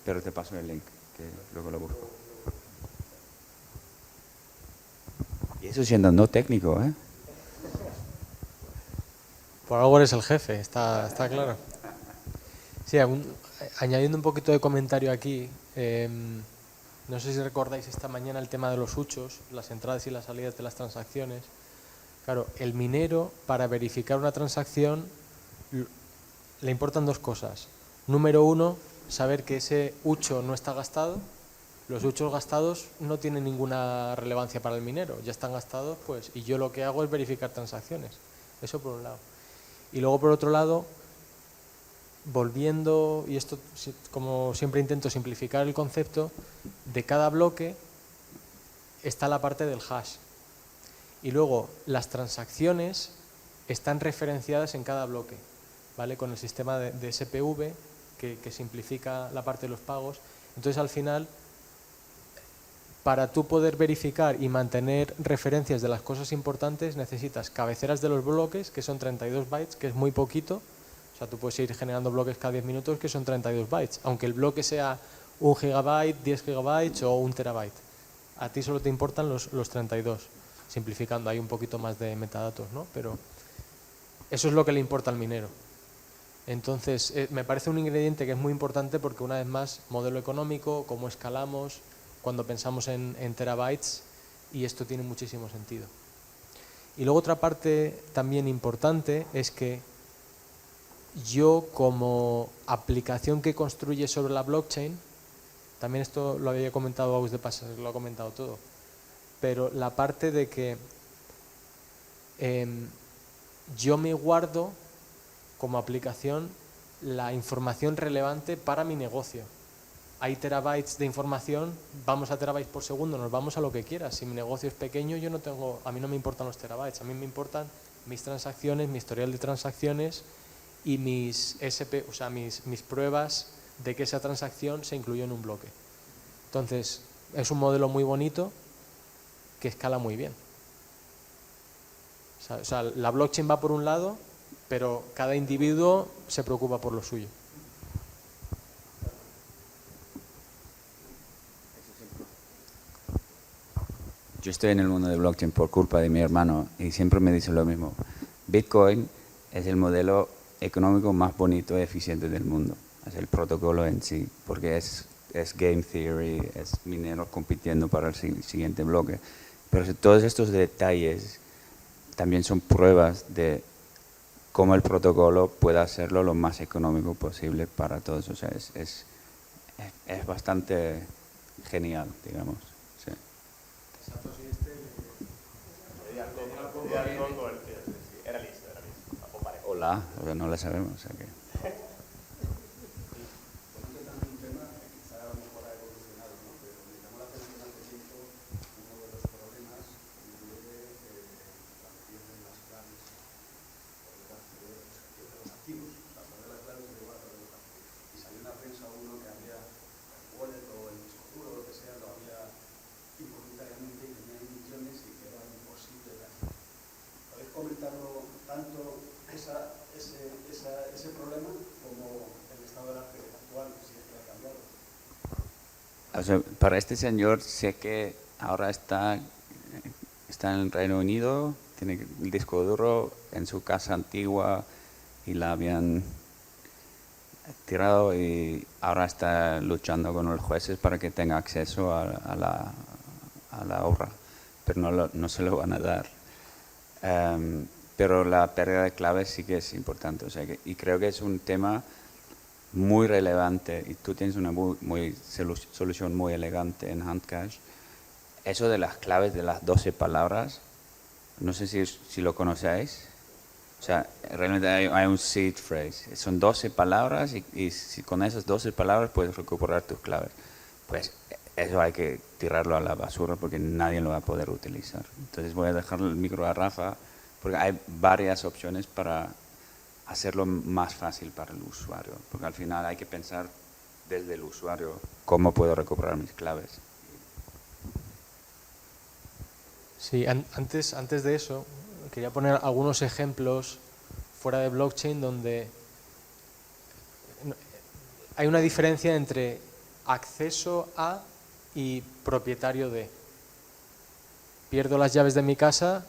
Pero te paso el link, que luego lo busco. Y eso siendo no técnico, ¿eh? Por algo eres el jefe, está claro. Sí, añadiendo un poquito de comentario aquí, no sé si recordáis esta mañana el tema de los uchos, las entradas y las salidas de las transacciones. Claro, el minero, para verificar una transacción, le importan 2 cosas. Número 1, saber que ese ucho no está gastado. Los 8 gastados no tienen ninguna relevancia para el minero, ya están gastados, pues, y yo lo que hago es verificar transacciones. Eso por un lado. Y luego por otro lado, volviendo, y esto como siempre intento simplificar el concepto, de cada bloque está la parte del hash. Y luego las transacciones están referenciadas en cada bloque, ¿vale? Con el sistema de SPV que simplifica la parte de los pagos. Entonces al final, para tú poder verificar y mantener referencias de las cosas importantes, necesitas cabeceras de los bloques, que son 32 bytes, que es muy poquito. O sea, tú puedes ir generando bloques cada 10 minutos, que son 32 bytes, aunque el bloque sea 1 gigabyte, 10 gigabytes o 1 terabyte. A ti solo te importan los 32, simplificando, hay un poquito más de metadatos, ¿no? Pero eso es lo que le importa al minero. Entonces, me parece un ingrediente que es muy importante porque, una vez más, modelo económico, cómo escalamos, cuando pensamos en terabytes, y esto tiene muchísimo sentido. Y luego otra parte también importante es que yo, como aplicación que construye sobre la blockchain, también esto lo había comentado Agus de Pasas, lo ha comentado todo, pero la parte de que yo me guardo como aplicación la información relevante para mi negocio. Hay terabytes de información, vamos a terabytes por segundo, nos vamos a lo que quieras. Si mi negocio es pequeño, a mí no me importan los terabytes, a mí me importan mis transacciones, mi historial de transacciones y mis pruebas de que esa transacción se incluyó en un bloque. Entonces, es un modelo muy bonito que escala muy bien. O sea, la blockchain va por un lado, pero cada individuo se preocupa por lo suyo. Yo estoy en el mundo de blockchain por culpa de mi hermano y siempre me dice lo mismo. Bitcoin es el modelo económico más bonito y eficiente del mundo. Es el protocolo en sí, porque es game theory, es mineros compitiendo para el siguiente bloque. Pero todos estos detalles también son pruebas de cómo el protocolo puede hacerlo lo más económico posible para todos. O sea, es bastante genial, digamos. Sí. Hola, no la sabemos. O sea que. Comentarlo tanto ese problema como el estado del arte actual, si es que ha cambiado. O sea, para este señor sé que ahora está en el Reino Unido, tiene el disco duro en su casa antigua y la habían tirado y ahora está luchando con los jueces para que tenga acceso a la obra, pero no se lo van a dar. Pero la pérdida de claves sí que es importante, o sea y creo que es un tema muy relevante y tú tienes una solución muy elegante en Handcash. Eso de las claves de las 12 palabras, no sé si lo conocéis. O sea, realmente hay un seed phrase, son 12 palabras y si con esas 12 palabras puedes recuperar tus claves. Pues eso hay que tirarlo a la basura porque nadie lo va a poder utilizar. Entonces voy a dejar el micro a Rafa porque hay varias opciones para hacerlo más fácil para el usuario. Porque al final hay que pensar desde el usuario cómo puedo recuperar mis claves. Sí, antes de eso, quería poner algunos ejemplos fuera de blockchain donde hay una diferencia entre acceso a y propietario de. Pierdo las llaves de mi casa,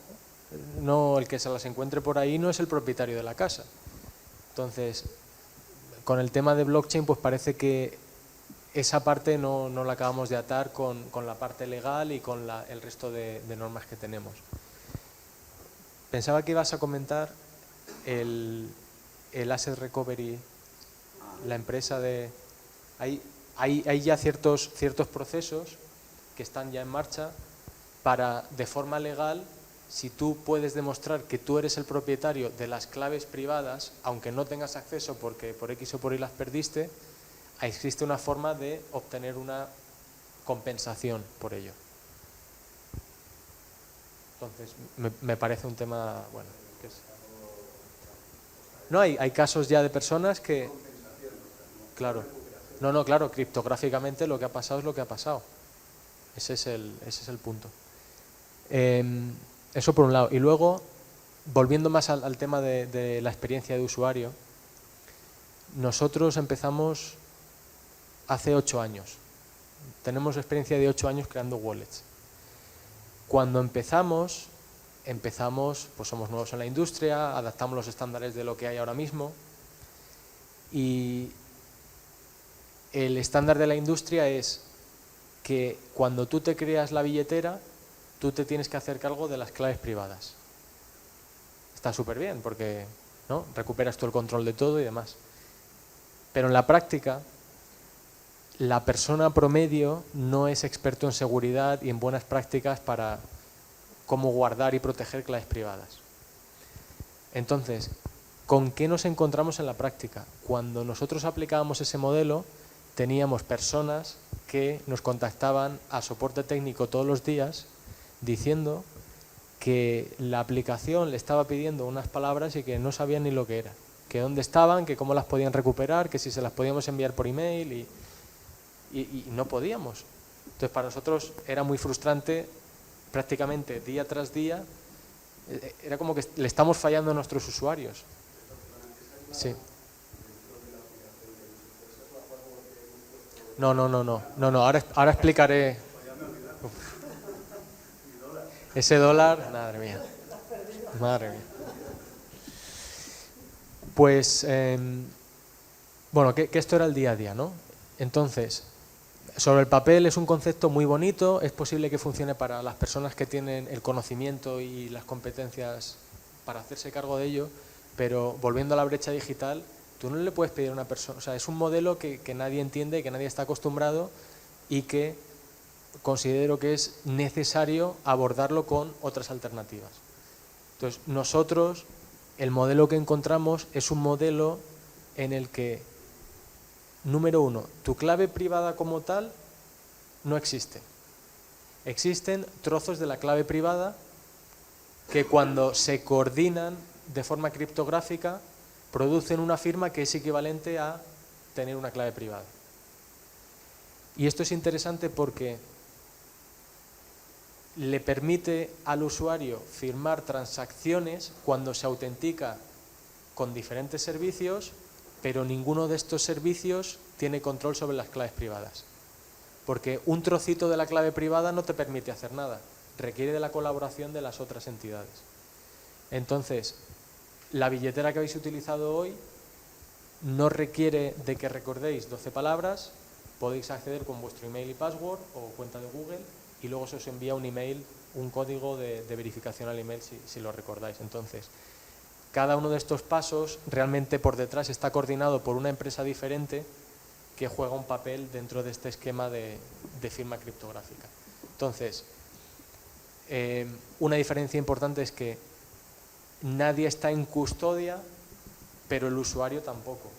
no, el que se las encuentre por ahí no es el propietario de la casa. Entonces, con el tema de blockchain, pues parece que esa parte no la acabamos de atar con la parte legal y con el resto de normas que tenemos. Pensaba que ibas a comentar el Asset Recovery, la empresa de... hay ya ciertos procesos que están ya en marcha para, de forma legal, si tú puedes demostrar que tú eres el propietario de las claves privadas, aunque no tengas acceso porque por X o por Y las perdiste, existe una forma de obtener una compensación por ello. Entonces, me parece un tema, bueno, que es... No, hay casos ya de personas que... Claro. No, claro, criptográficamente lo que ha pasado es lo que ha pasado. Ese es el punto. Eso por un lado. Y luego, volviendo más al tema de la experiencia de usuario, nosotros empezamos hace 8 años. Tenemos experiencia de 8 años creando wallets. Cuando empezamos, pues somos nuevos en la industria, adaptamos los estándares de lo que hay ahora mismo, y el estándar de la industria es que cuando tú te creas la billetera, tú te tienes que hacer cargo de las claves privadas. Está súper bien porque, ¿no?, recuperas tú el control de todo y demás. Pero en la práctica, la persona promedio no es experto en seguridad y en buenas prácticas para cómo guardar y proteger claves privadas. Entonces, ¿con qué nos encontramos en la práctica? Cuando nosotros aplicábamos ese modelo, teníamos personas que nos contactaban a soporte técnico todos los días diciendo que la aplicación le estaba pidiendo unas palabras y que no sabían ni lo que era, que dónde estaban, que cómo las podían recuperar, que si se las podíamos enviar por email y no podíamos. Entonces para nosotros era muy frustrante, prácticamente día tras día, era como que le estamos fallando a nuestros usuarios. Sí. No, ahora explicaré. Uf. Ese dólar, madre mía. Pues, bueno, que esto era el día a día, ¿no? Entonces, sobre el papel es un concepto muy bonito, es posible que funcione para las personas que tienen el conocimiento y las competencias para hacerse cargo de ello, pero volviendo a la brecha digital, tú no le puedes pedir a una persona, o sea, es un modelo que nadie entiende, que nadie está acostumbrado y que considero que es necesario abordarlo con otras alternativas. Entonces, nosotros, el modelo que encontramos es un modelo en el que, número uno, tu clave privada como tal no existe. Existen trozos de la clave privada que cuando se coordinan de forma criptográfica producen una firma que es equivalente a tener una clave privada. Y esto es interesante porque le permite al usuario firmar transacciones cuando se autentica con diferentes servicios, pero ninguno de estos servicios tiene control sobre las claves privadas. Porque un trocito de la clave privada no te permite hacer nada, requiere de la colaboración de las otras entidades. Entonces, la billetera que habéis utilizado hoy no requiere de que recordéis 12 palabras, podéis acceder con vuestro email y password o cuenta de Google y luego se os envía un email, un código de verificación al email si lo recordáis. Entonces, cada uno de estos pasos realmente por detrás está coordinado por una empresa diferente que juega un papel dentro de este esquema de firma criptográfica. Entonces, una diferencia importante es que nadie está en custodia, pero el usuario tampoco.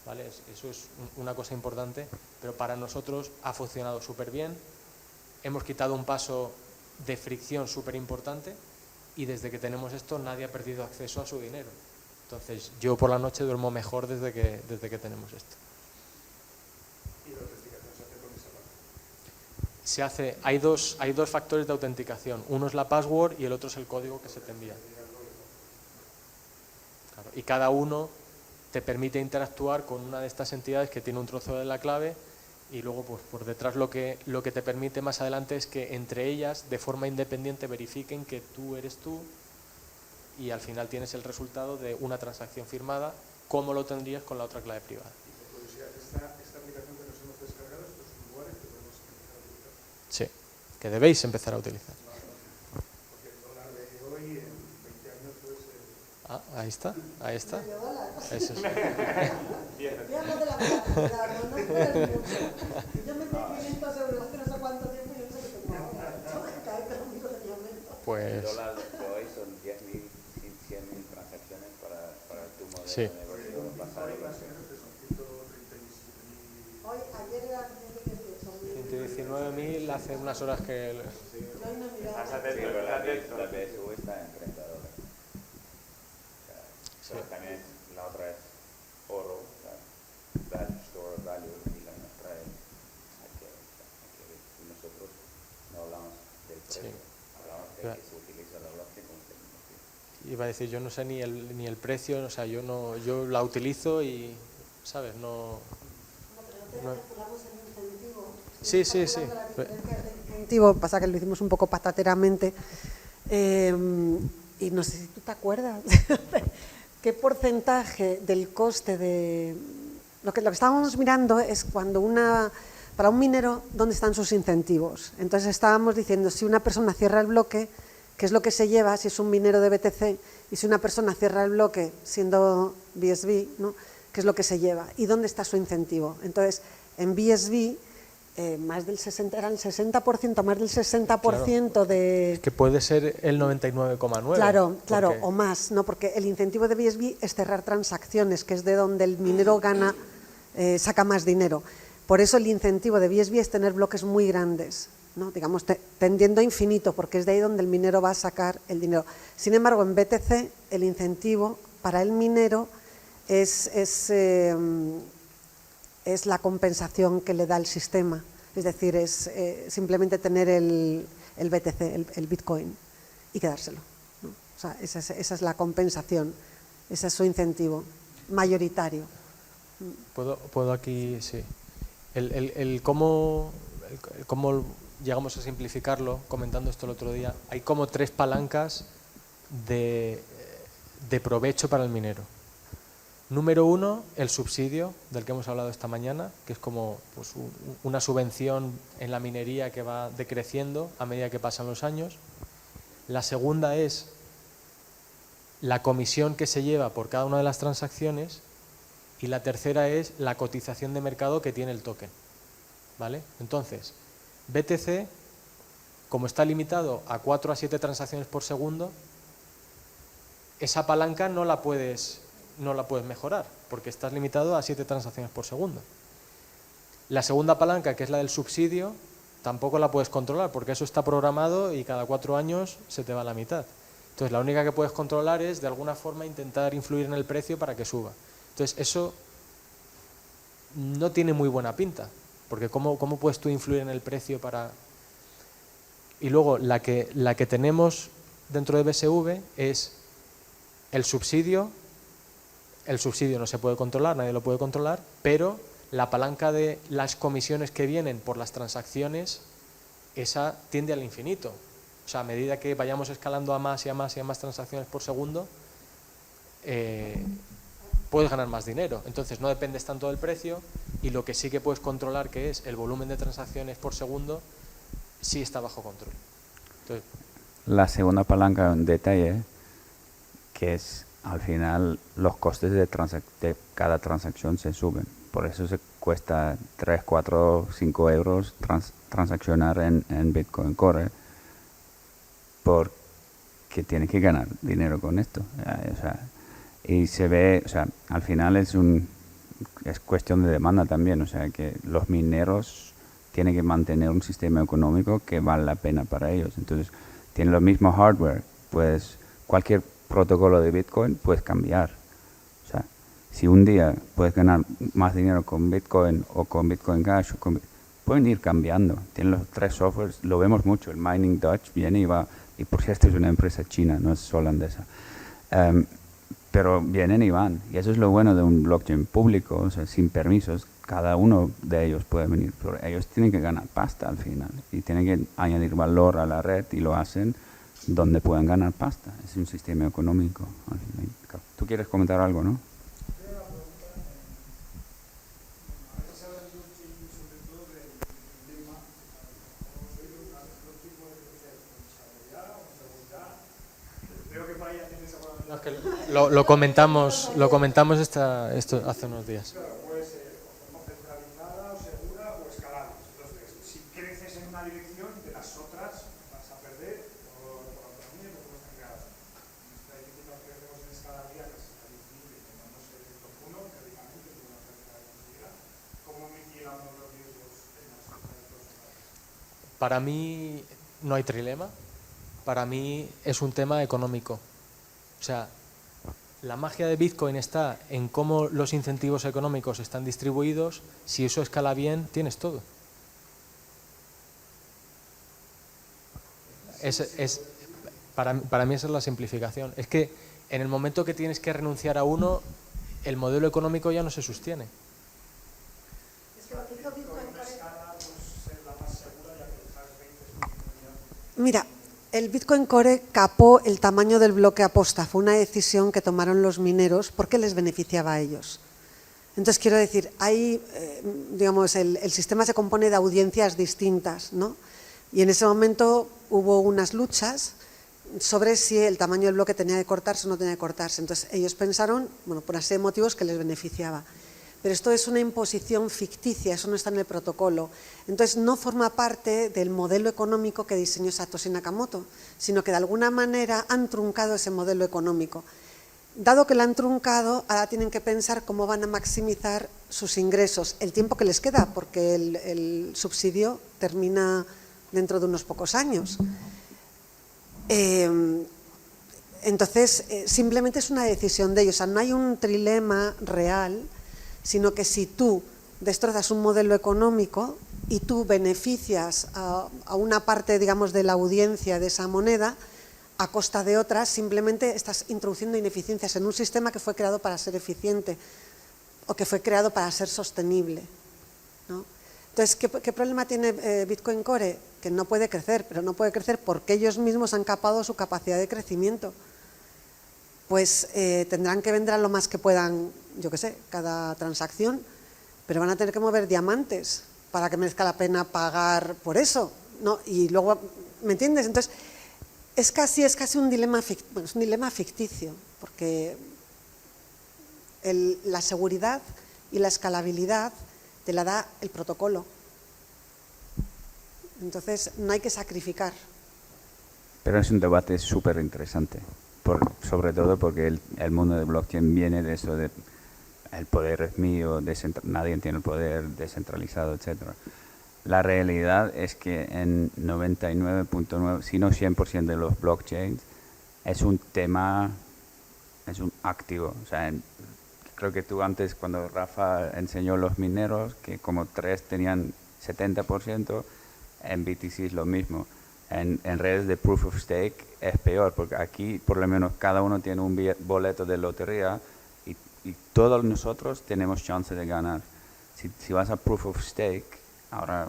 ¿Vale? Eso es una cosa importante, pero para nosotros ha funcionado súper bien. Hemos quitado un paso de fricción súper importante y desde que tenemos esto nadie ha perdido acceso a su dinero. Entonces yo por la noche duermo mejor desde que tenemos esto. ¿Y la autenticación se hace con esa Se hace, hay dos factores de autenticación. Uno es la password y el otro es el código que se te envía. Claro, y cada uno te permite interactuar con una de estas entidades que tiene un trozo de la clave y luego pues por detrás lo que te permite más adelante es que entre ellas de forma independiente verifiquen que tú eres tú y al final tienes el resultado de una transacción firmada como lo tendrías con la otra clave privada. Y por curiosidad, esta aplicación que nos hemos descargado, estos son lugares que podemos empezar a utilizar. Sí, que debéis empezar a utilizar. Porque el dólar de hoy en 20 años pues Ah, ahí está, ahí está. Eso es. Fíjate la volatilidad, no esperes mucho. Yo me metí 500 euros hace no sé cuánto tiempo y yo no sé qué tengo ahora. Yo me cae económico de momento. Pues El dólar de hoy son 10.000, 100.000 transacciones para tu modelo sí. de negocio basado en eso. Hoy, ayer eran 118.000. 119.000 hace unas horas que... Yo hoy no he mirado. Sí, pero la BSV está en $30. Sí. Pero también la otra es oro, value, store of value, y la nuestra es nosotros no hablamos del precio, Sí. hablamos de que se utiliza la blockchain como tecnología. Iba a decir, yo no sé ni el precio, o sea, yo la utilizo y, ¿sabes? No... No, pero no calculamos el incentivo. Sí, sí, sí. Calculando las diferencias de incentivo, pasa que lo hicimos un poco patateramente. Y no sé si tú te acuerdas qué porcentaje del coste de... Lo que estábamos mirando es cuando para un minero, ¿dónde están sus incentivos? Entonces estábamos diciendo, si una persona cierra el bloque, ¿qué es lo que se lleva si es un minero de BTC? Y si una persona cierra el bloque siendo BSV, ¿no? ¿Qué es lo que se lleva? ¿Y dónde está su incentivo? Entonces, en BSV, más del 60%, era el 60%, más del 60% de... Que puede ser el 99,9%. Claro, claro, porque- o más, ¿no? Porque el incentivo de BSV es cerrar transacciones, que es de donde el minero gana, saca más dinero. Por eso el incentivo de BSV es tener bloques muy grandes, ¿no? Digamos, tendiendo a infinito, porque es de ahí donde el minero va a sacar el dinero. Sin embargo, en BTC, el incentivo para el minero es la compensación que le da el sistema. Es decir, es simplemente tener el BTC, el Bitcoin, y quedárselo, ¿no? O sea, esa es la compensación, ese es su incentivo mayoritario. Puedo aquí, sí. El cómo llegamos a simplificarlo, comentando esto el otro día, hay como 3 palancas de provecho para el minero. Número 1, el subsidio del que hemos hablado esta mañana, que es como pues, una subvención en la minería que va decreciendo a medida que pasan los años. La segunda es la comisión que se lleva por cada una de las transacciones. Y la tercera es la cotización de mercado que tiene el token, ¿vale? Entonces, BTC, como está limitado a 4 a 7 transacciones por segundo, esa palanca no la puedes mejorar, porque estás limitado a 7 transacciones por segundo. La segunda palanca, que es la del subsidio, tampoco la puedes controlar, porque eso está programado y cada 4 años se te va a la mitad. Entonces, la única que puedes controlar es, de alguna forma, intentar influir en el precio para que suba. Entonces, eso no tiene muy buena pinta, porque ¿cómo puedes tú influir en el precio para...? Y luego, la que tenemos dentro de BSV es el subsidio. El subsidio no se puede controlar, nadie lo puede controlar, pero la palanca de las comisiones que vienen por las transacciones, esa tiende al infinito. O sea, a medida que vayamos escalando a más y a más y a más transacciones por segundo, puedes ganar más dinero. Entonces no dependes tanto del precio, y lo que sí que puedes controlar, que es el volumen de transacciones por segundo, sí está bajo control. Entonces, La segunda palanca, un detalle, que es al final los costes de cada transacción se suben. Por eso se cuesta 3, 4, 5 euros transaccionar en Bitcoin Core, porque tienes que ganar dinero con esto. O sea, y se ve, o sea, al final es cuestión de demanda también, o sea, que los mineros tienen que mantener un sistema económico que vale la pena para ellos. Entonces, tienen lo mismo hardware, pues cualquier protocolo de Bitcoin puedes cambiar. O sea, si un día puedes ganar más dinero con Bitcoin o con Bitcoin Cash, pueden ir cambiando. Tienen los 3 softwares, lo vemos mucho, el Mining Dutch viene y va, y por cierto es una empresa china, no es holandesa. Pero vienen y van, y eso es lo bueno de un blockchain público, o sea, sin permisos, cada uno de ellos puede venir, pero ellos tienen que ganar pasta al final, y tienen que añadir valor a la red, y lo hacen donde puedan ganar pasta. Es un sistema económico. ¿Tú quieres comentar algo, no? no, es que lo comentamos esto hace unos días. Puede ser o centralizada, o segura, o escalable. Entonces, si creces en una dirección, de las otras vas a perder por autonomía y por cómo están creadas. Está diciendo que crecemos en escalabilidad, que es la difícil, intentando ser el top 1, teóricamente, es una práctica de conseguirla. ¿Cómo mitigamos los riesgos en las otras? Para mí no hay trilema, para mí es un tema económico. O sea, la magia de Bitcoin está en cómo los incentivos económicos están distribuidos. Si eso escala bien, tienes todo. Para mí esa es la simplificación. Es que en el momento que tienes que renunciar a uno, el modelo económico ya no se sostiene. Mira, el Bitcoin Core capó el tamaño del bloque aposta. Fue una decisión que tomaron los mineros porque les beneficiaba a ellos. Entonces, quiero decir, hay, digamos, el sistema se compone de audiencias distintas, ¿no? Y en ese momento hubo unas luchas sobre si el tamaño del bloque tenía que cortarse o no tenía que cortarse. Entonces, ellos pensaron, bueno, por una serie de motivos que les beneficiaba. Pero esto es una imposición ficticia, eso no está en el protocolo. Entonces, no forma parte del modelo económico que diseñó Satoshi Nakamoto, sino que de alguna manera han truncado ese modelo económico. Dado que lo han truncado, ahora tienen que pensar cómo van a maximizar sus ingresos, el tiempo que les queda, porque el subsidio termina dentro de unos pocos años. Entonces, simplemente es una decisión de ellos, o sea, no hay un trilema real, sino que si tú destrozas un modelo económico y tú beneficias a una parte, digamos, de la audiencia de esa moneda, a costa de otras, simplemente estás introduciendo ineficiencias en un sistema que fue creado para ser eficiente o que fue creado para ser sostenible, ¿no? Entonces, ¿qué problema tiene Bitcoin Core? Que no puede crecer, pero no puede crecer porque ellos mismos han capado su capacidad de crecimiento. Pues tendrán que vender lo más que puedan, yo qué sé, cada transacción, pero van a tener que mover diamantes para que merezca la pena pagar por eso, ¿no? Y luego, ¿me entiendes? Entonces, es casi un dilema, bueno, es un dilema ficticio, porque la seguridad y la escalabilidad te la da el protocolo. Entonces, no hay que sacrificar. Pero es un debate súper interesante, sobre todo porque el mundo de blockchain viene de eso de el poder es mío, nadie tiene el poder, descentralizado, etcétera. La realidad es que en 99.9, si no 100% de los blockchains, es un tema, es un activo. O sea, creo que tú antes, cuando Rafa enseñó los mineros, que como 3 tenían 70%, en BTC es lo mismo. En redes de Proof of Stake es peor, porque aquí por lo menos cada uno tiene un boleto de lotería y todos nosotros tenemos chance de ganar. Si vas a Proof of Stake, ahora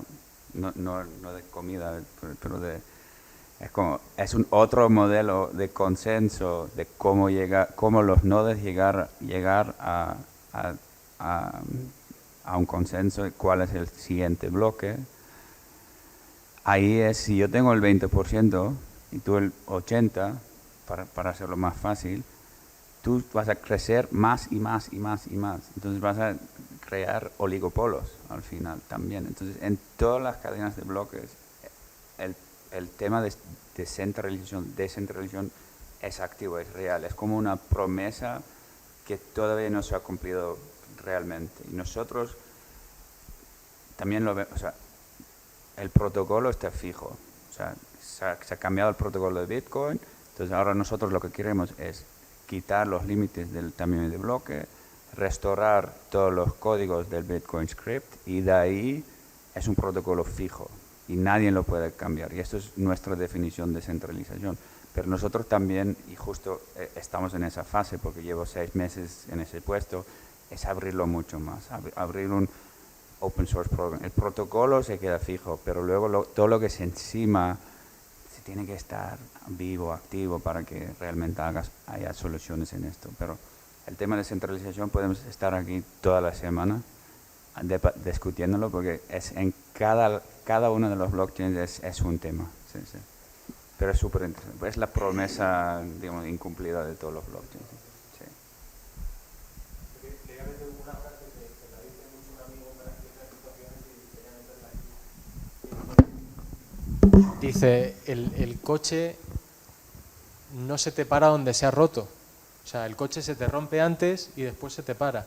no de comida, pero es un otro modelo de consenso de cómo los nodos llegar a un consenso de cuál es el siguiente bloque. Ahí es, si yo tengo el 20% y tú el 80%, para hacerlo más fácil, tú vas a crecer más y más y más y más. Entonces vas a crear oligopolos al final también. Entonces, en todas las cadenas de bloques, el tema de descentralización es activo, es real. Es como una promesa que todavía no se ha cumplido realmente. Y nosotros también lo vemos. O sea, el protocolo está fijo, o sea, se ha cambiado el protocolo de Bitcoin, entonces ahora nosotros lo que queremos es quitar los límites del tamaño de bloque, restaurar todos los códigos del Bitcoin Script y de ahí es un protocolo fijo y nadie lo puede cambiar y esto es nuestra definición de centralización. Pero nosotros también, y justo estamos en esa fase porque llevo 6 meses en ese puesto, es abrirlo mucho más, abrir un Open Source Program. El protocolo se queda fijo, pero luego todo lo que es encima se tiene que estar vivo, activo, para que realmente haya soluciones en esto. Pero el tema de centralización podemos estar aquí toda la semana discutiéndolo, porque es en cada uno de los blockchains es un tema. Sí, sí. Pero es súper interesante. Es la promesa, digamos, incumplida de todos los blockchains. Sí. dice, el coche no se te para donde se ha roto. O sea, el coche se te rompe antes y después se te para.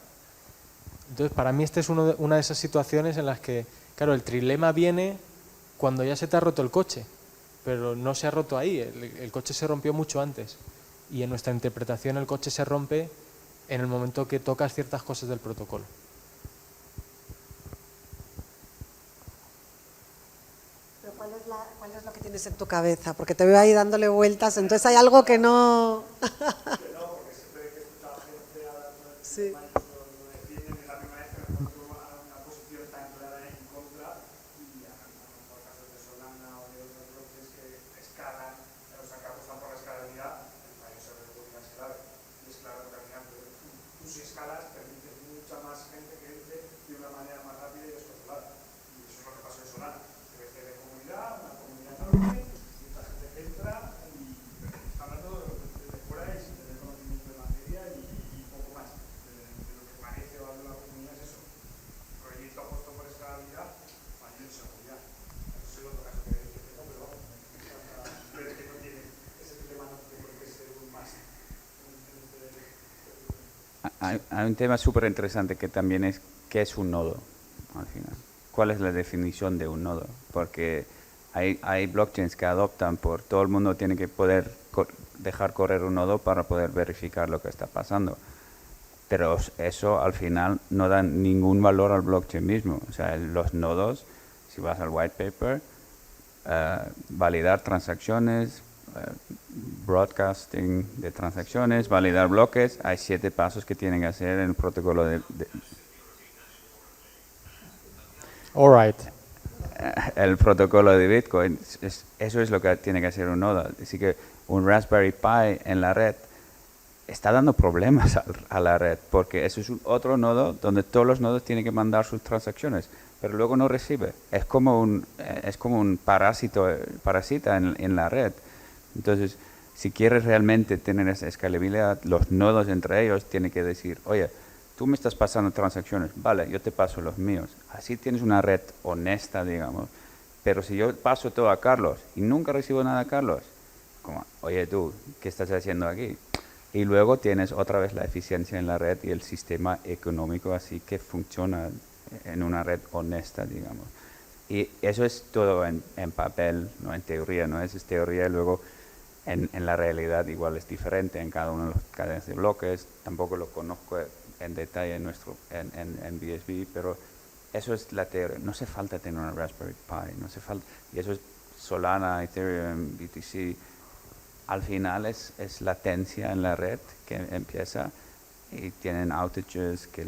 Entonces, para mí esta es una de esas situaciones en las que, claro, el trilema viene cuando ya se te ha roto el coche, pero no se ha roto ahí, el coche se rompió mucho antes. Y en nuestra interpretación el coche se rompe en el momento que tocas ciertas cosas del protocolo. Pero ¿cuál es lo que tienes en tu cabeza? Porque te veo ahí dándole vueltas, entonces hay algo que no... Sí. Hay un tema súper interesante que también es ¿qué es un nodo al final? ¿Cuál es la definición de un nodo? Porque hay blockchains que adoptan por todo el mundo tiene que poder dejar correr un nodo para poder verificar lo que está pasando. Pero eso al final no da ningún valor al blockchain mismo. O sea, los nodos, si vas al white paper, validar transacciones, broadcasting de transacciones, validar bloques, hay 7 pasos que tienen que hacer en el protocolo All right. el protocolo de Bitcoin. Eso es lo que tiene que hacer un nodo. Así que un Raspberry Pi en la red está dando problemas a la red, porque eso es otro nodo donde todos los nodos tienen que mandar sus transacciones, pero luego no recibe. Es como un parásita en la red. Entonces, si quieres realmente tener esa escalabilidad, los nodos entre ellos tienen que decir, oye, tú me estás pasando transacciones, vale, yo te paso los míos. Así tienes una red honesta, digamos. Pero si yo paso todo a Carlos y nunca recibo nada a Carlos, como, oye tú, ¿qué estás haciendo aquí? Y luego tienes otra vez la eficiencia en la red y el sistema económico así que funciona en una red honesta, digamos. Y eso es todo en papel, no en teoría, ¿no? Eso es teoría y luego en la realidad igual es diferente en cada una de las cadenas de bloques. Tampoco lo conozco en detalle en BSV, pero eso es la teoría. No hace falta tener una Raspberry Pi, no hace falta. Y eso es Solana, Ethereum, BTC. Al final es latencia en la red que empieza y tienen outages, que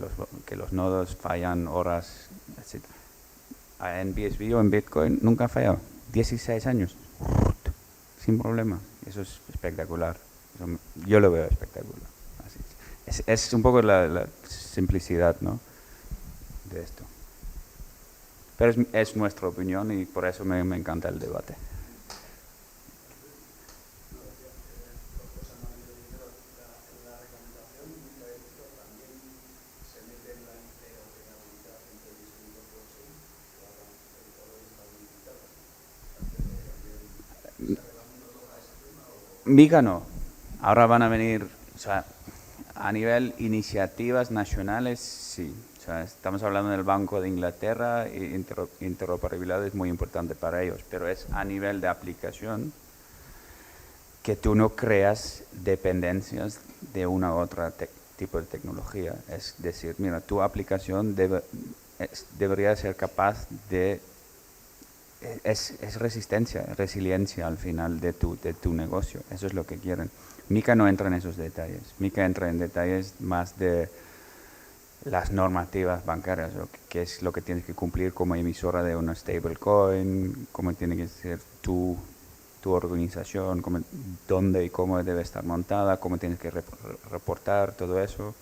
los nodos fallan horas, etc. En BSV o en Bitcoin nunca ha fallado. 16 años, sin problema. Eso es espectacular. Yo lo veo espectacular. Así es un poco la simplicidad, ¿no?, de esto. Pero es nuestra opinión y por eso me encanta el debate. Mica no. Ahora van a venir, o sea, a nivel iniciativas nacionales, sí. O sea, estamos hablando del Banco de Inglaterra y interoperabilidad es muy importante para ellos, pero es a nivel de aplicación que tú no creas dependencias de una u otra tipo de tecnología. Es decir, mira, tu aplicación debería ser capaz de... Es resiliencia al final de tu negocio. Eso es lo que quieren. Mica no entra en esos detalles. Mica entra en detalles más de las normativas bancarias, que es lo que tienes que cumplir como emisora de una stablecoin, cómo tiene que ser tu organización, dónde y cómo debe estar montada, cómo tienes que reportar, todo eso.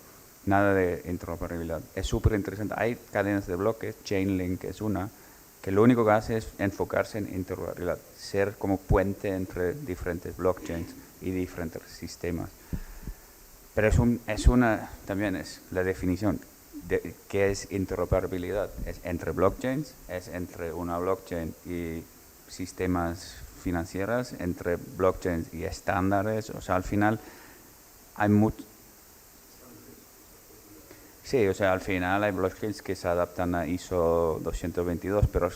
Nada de interoperabilidad. Es súper interesante. Hay cadenas de bloques, Chainlink es una, que lo único que hace es enfocarse en interoperabilidad, ser como puente entre diferentes blockchains y diferentes sistemas. Pero también es la definición de qué es interoperabilidad. Es entre blockchains, es entre una blockchain y sistemas financieros entre blockchains y estándares. O sea, al final hay mucho... Sí, o sea, al final hay blockchains que se adaptan a ISO 222, pero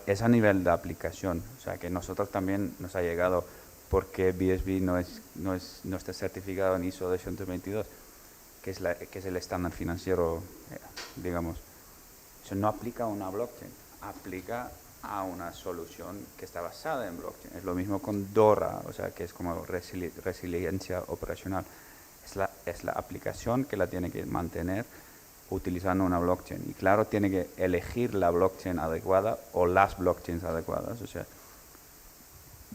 es a nivel de aplicación. O sea, que nosotros también nos ha llegado porque BSB no está certificado en ISO 222, que es el estándar financiero, digamos. Eso no aplica a una blockchain, aplica a una solución que está basada en blockchain. Es lo mismo con DORA, o sea, que es como resiliencia operacional. Es la aplicación que la tiene que mantener utilizando una blockchain. Y claro, tiene que elegir la blockchain adecuada o las blockchains adecuadas. O sea,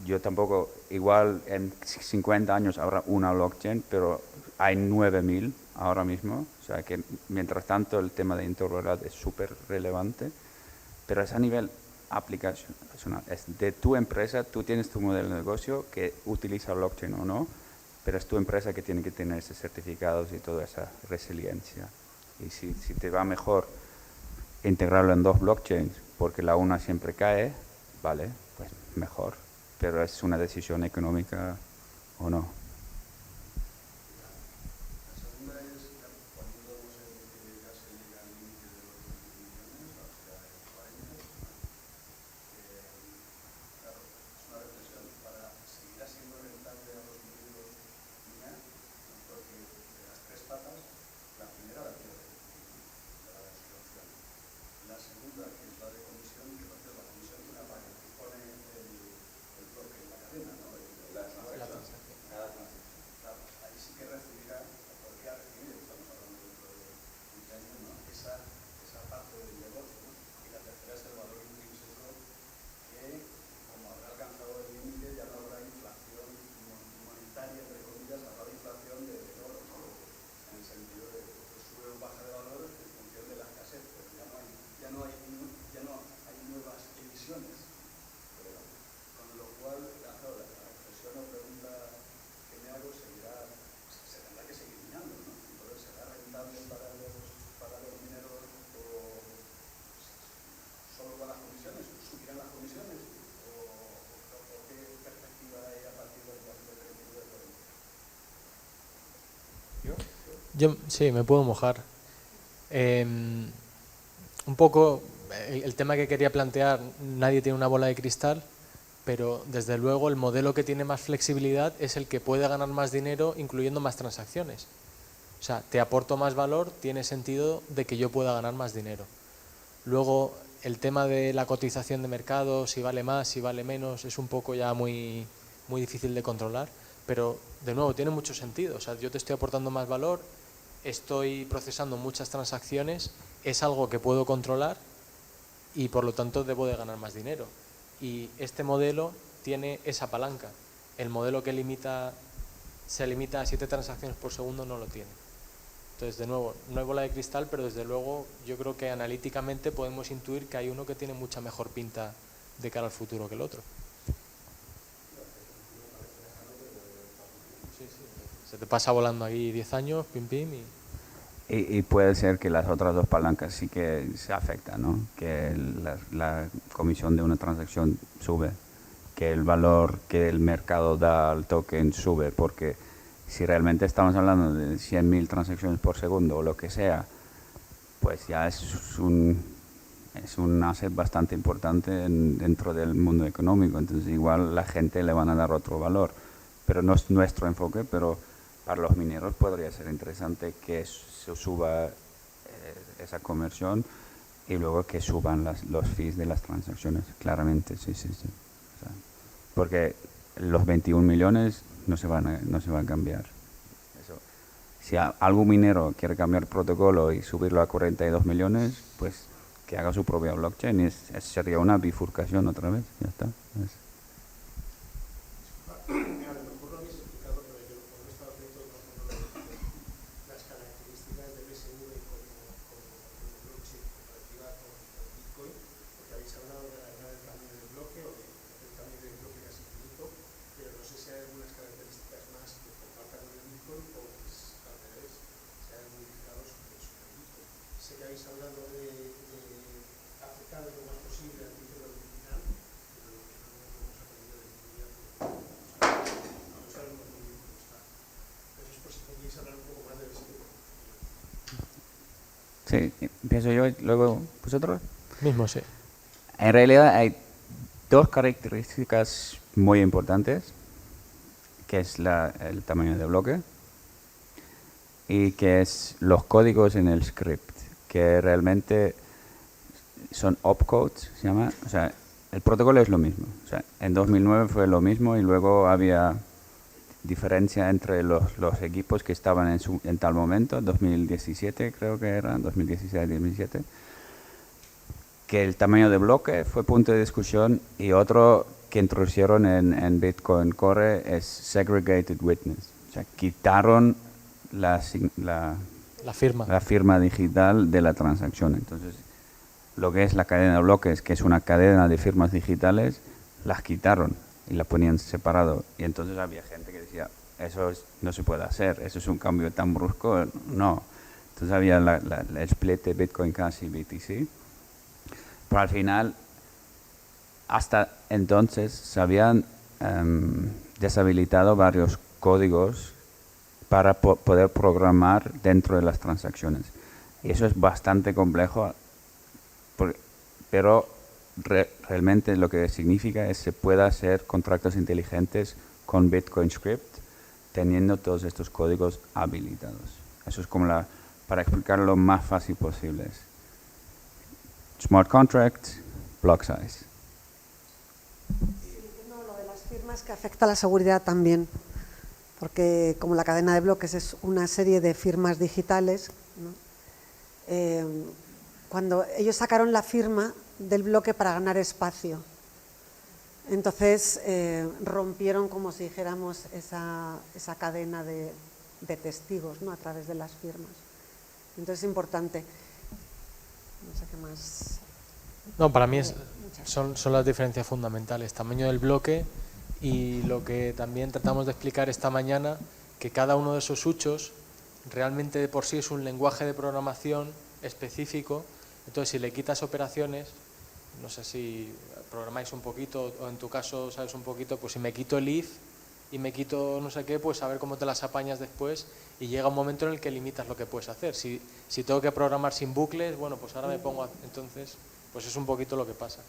yo tampoco, igual en 50 años habrá una blockchain, pero hay 9.000 ahora mismo. O sea que mientras tanto el tema de interoperabilidad es súper relevante, pero es a nivel aplicación. Es de tu empresa, tú tienes tu modelo de negocio que utiliza blockchain o no, pero es tu empresa que tiene que tener esos certificados y toda esa resiliencia. Y si te va mejor integrarlo en 2 blockchains, porque la una siempre cae, vale, pues mejor. Pero es una decisión económica o no. Yo sí, me puedo mojar. Un poco el tema que quería plantear, nadie tiene una bola de cristal, pero desde luego el modelo que tiene más flexibilidad es el que puede ganar más dinero incluyendo más transacciones. O sea, te aporto más valor, tiene sentido de que yo pueda ganar más dinero. Luego, el tema de la cotización de mercado, si vale más, si vale menos, es un poco ya muy difícil de controlar, pero de nuevo tiene mucho sentido. O sea, yo te estoy aportando más valor, estoy procesando muchas transacciones, es algo que puedo controlar y por lo tanto debo de ganar más dinero. Y este modelo tiene esa palanca. El modelo que se limita a 7 transacciones por segundo no lo tiene. Entonces, de nuevo, no hay bola de cristal, pero desde luego yo creo que analíticamente podemos intuir que hay uno que tiene mucha mejor pinta de cara al futuro que el otro. Sí, sí. Se te pasa volando aquí 10 años, pim pim Y puede ser que las otras 2 palancas sí que se afectan, ¿no? Que la comisión de una transacción sube, que el valor que el mercado da al token sube, porque si realmente estamos hablando de 100.000 transacciones por segundo o lo que sea, pues ya es un asset bastante importante dentro del mundo económico. Entonces igual la gente le van a dar otro valor, pero no es nuestro enfoque, pero para los mineros podría ser interesante que se suba esa conversión y luego que suban los fees de las transacciones, claramente, sí. O sea, porque los 21 millones no se van a cambiar. Eso. Si algún minero quiere cambiar protocolo y subirlo a 42 millones, pues que haga su propia blockchain y sería una bifurcación otra vez, ya está. Sí, empiezo yo y luego vosotros. Mismo, sí. En realidad hay dos características muy importantes, que es el tamaño de bloque y que es los códigos en el script, que realmente son opcodes, se llama. O sea, el protocolo es lo mismo. O sea, en 2009 fue lo mismo y luego había diferencia entre los equipos que estaban en tal momento, 2017 creo que era, 2016-2017, que el tamaño de bloque fue punto de discusión, y otro que introdujeron en Bitcoin Core es Segregated Witness. O sea, quitaron la firma digital de la transacción. Entonces, lo que es la cadena de bloques, que es una cadena de firmas digitales, las quitaron y la ponían separado. Y entonces había gente que decía, eso no se puede hacer, eso es un cambio tan brusco. No. Entonces había el split de Bitcoin Cash y BTC. Pero al final, hasta entonces, se habían deshabilitado varios códigos para poder programar dentro de las transacciones. Y eso es bastante complejo, pero realmente lo que significa es que se puede hacer contratos inteligentes con Bitcoin Script teniendo todos estos códigos habilitados. Eso es como para explicarlo lo más fácil posible. Smart contracts, block size. No, lo de las firmas que afecta a la seguridad también, porque como la cadena de bloques es una serie de firmas digitales, ¿no? Cuando ellos sacaron la firma del bloque para ganar espacio, entonces rompieron, como si dijéramos, esa cadena de testigos, ¿no? A través de las firmas. Entonces es importante. No sé qué más. No, para mí son las diferencias fundamentales, tamaño del bloque y lo que también tratamos de explicar esta mañana, que cada uno de esos huchos realmente de por sí es un lenguaje de programación específico. Entonces, si le quitas operaciones, no sé si programáis un poquito o en tu caso sabes un poquito, pues si me quito el if y me quito no sé qué, pues a ver cómo te las apañas después, y llega un momento en el que limitas lo que puedes hacer. Si tengo que programar sin bucles, bueno, pues ahora me pongo entonces, pues es un poquito lo que pasa.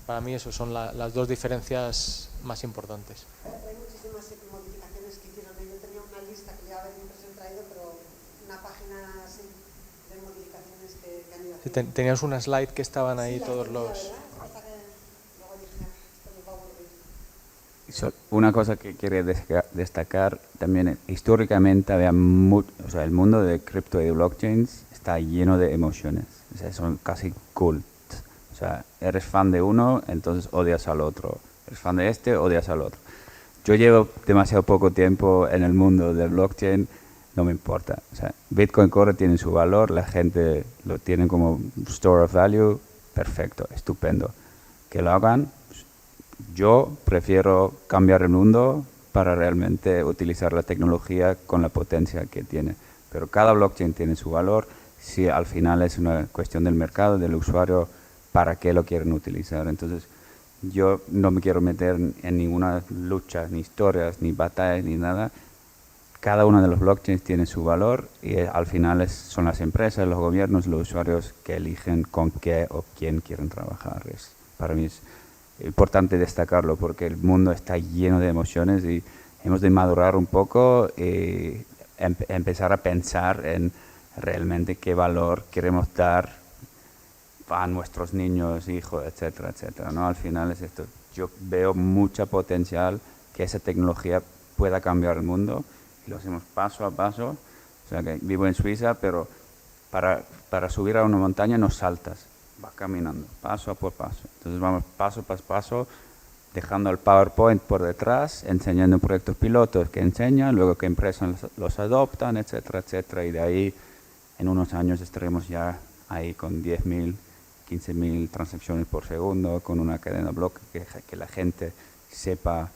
Para mí eso son las dos diferencias más importantes. Hay muchísimas modificaciones que hicieron. Yo tenía una lista que ya había impresión traído, pero una página así de modificaciones que han ido haciendo. Sí, tenías una slide que estaban ahí, sí, todos los... Una cosa que quería destacar también, históricamente había el mundo de cripto y de blockchains está lleno de emociones. O sea, son casi cult. O sea, eres fan de uno, entonces odias al otro. Eres fan de este, odias al otro. Yo llevo demasiado poco tiempo en el mundo del blockchain, no me importa. O sea, Bitcoin Core tiene su valor, la gente lo tiene como store of value, perfecto, estupendo. Que lo hagan. Yo prefiero cambiar el mundo para realmente utilizar la tecnología con la potencia que tiene. Pero cada blockchain tiene su valor. Si al final es una cuestión del mercado, del usuario, para qué lo quieren utilizar. Entonces, yo no me quiero meter en ninguna lucha, ni historias, ni batallas, ni nada. Cada uno de los blockchains tiene su valor y al final son las empresas, los gobiernos, los usuarios que eligen con qué o quién quieren trabajar. Para mí es importante destacarlo porque el mundo está lleno de emociones y hemos de madurar un poco y empezar a pensar en realmente qué valor queremos dar a nuestros niños, hijos, etcétera, etcétera, ¿no? Al final es esto. Yo veo mucha potencial que esa tecnología pueda cambiar el mundo y lo hacemos paso a paso. O sea, que vivo en Suiza, pero para subir a una montaña no saltas, vas caminando, paso por paso. Entonces vamos paso por paso, dejando el PowerPoint por detrás, enseñando proyectos pilotos que enseñan, luego que empresas los adoptan, etcétera, etcétera. Y de ahí, en unos años estaremos ya ahí con 10.000, 15.000 transacciones por segundo, con una cadena de bloques que la gente sepa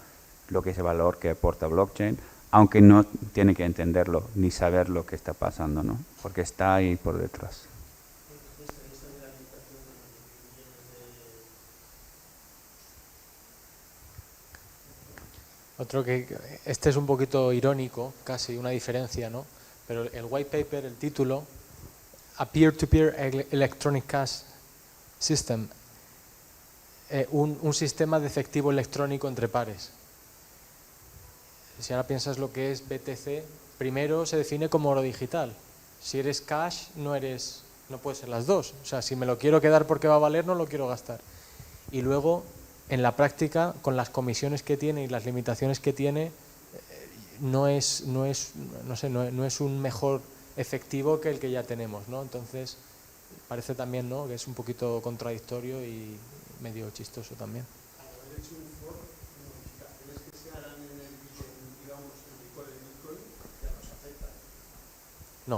lo que es el valor que aporta blockchain, aunque no tiene que entenderlo ni saber lo que está pasando, ¿no? Porque está ahí por detrás. Otro que este es un poquito irónico, casi una diferencia, ¿no? Pero el white paper, el título, a peer-to-peer electronic cash system, un sistema de efectivo electrónico entre pares. Si ahora piensas lo que es BTC, primero se define como oro digital. Si eres cash, no puedes ser las dos. O sea, si me lo quiero quedar porque va a valer, no lo quiero gastar. Y luego, en la práctica, con las comisiones que tiene y las limitaciones que tiene, no es un mejor efectivo que el que ya tenemos, ¿no? Entonces, parece también, ¿no?, que es un poquito contradictorio y medio chistoso también. Al haber hecho un fork, modificaciones que se hagan en el core de Bitcoin ya nos afecta. No.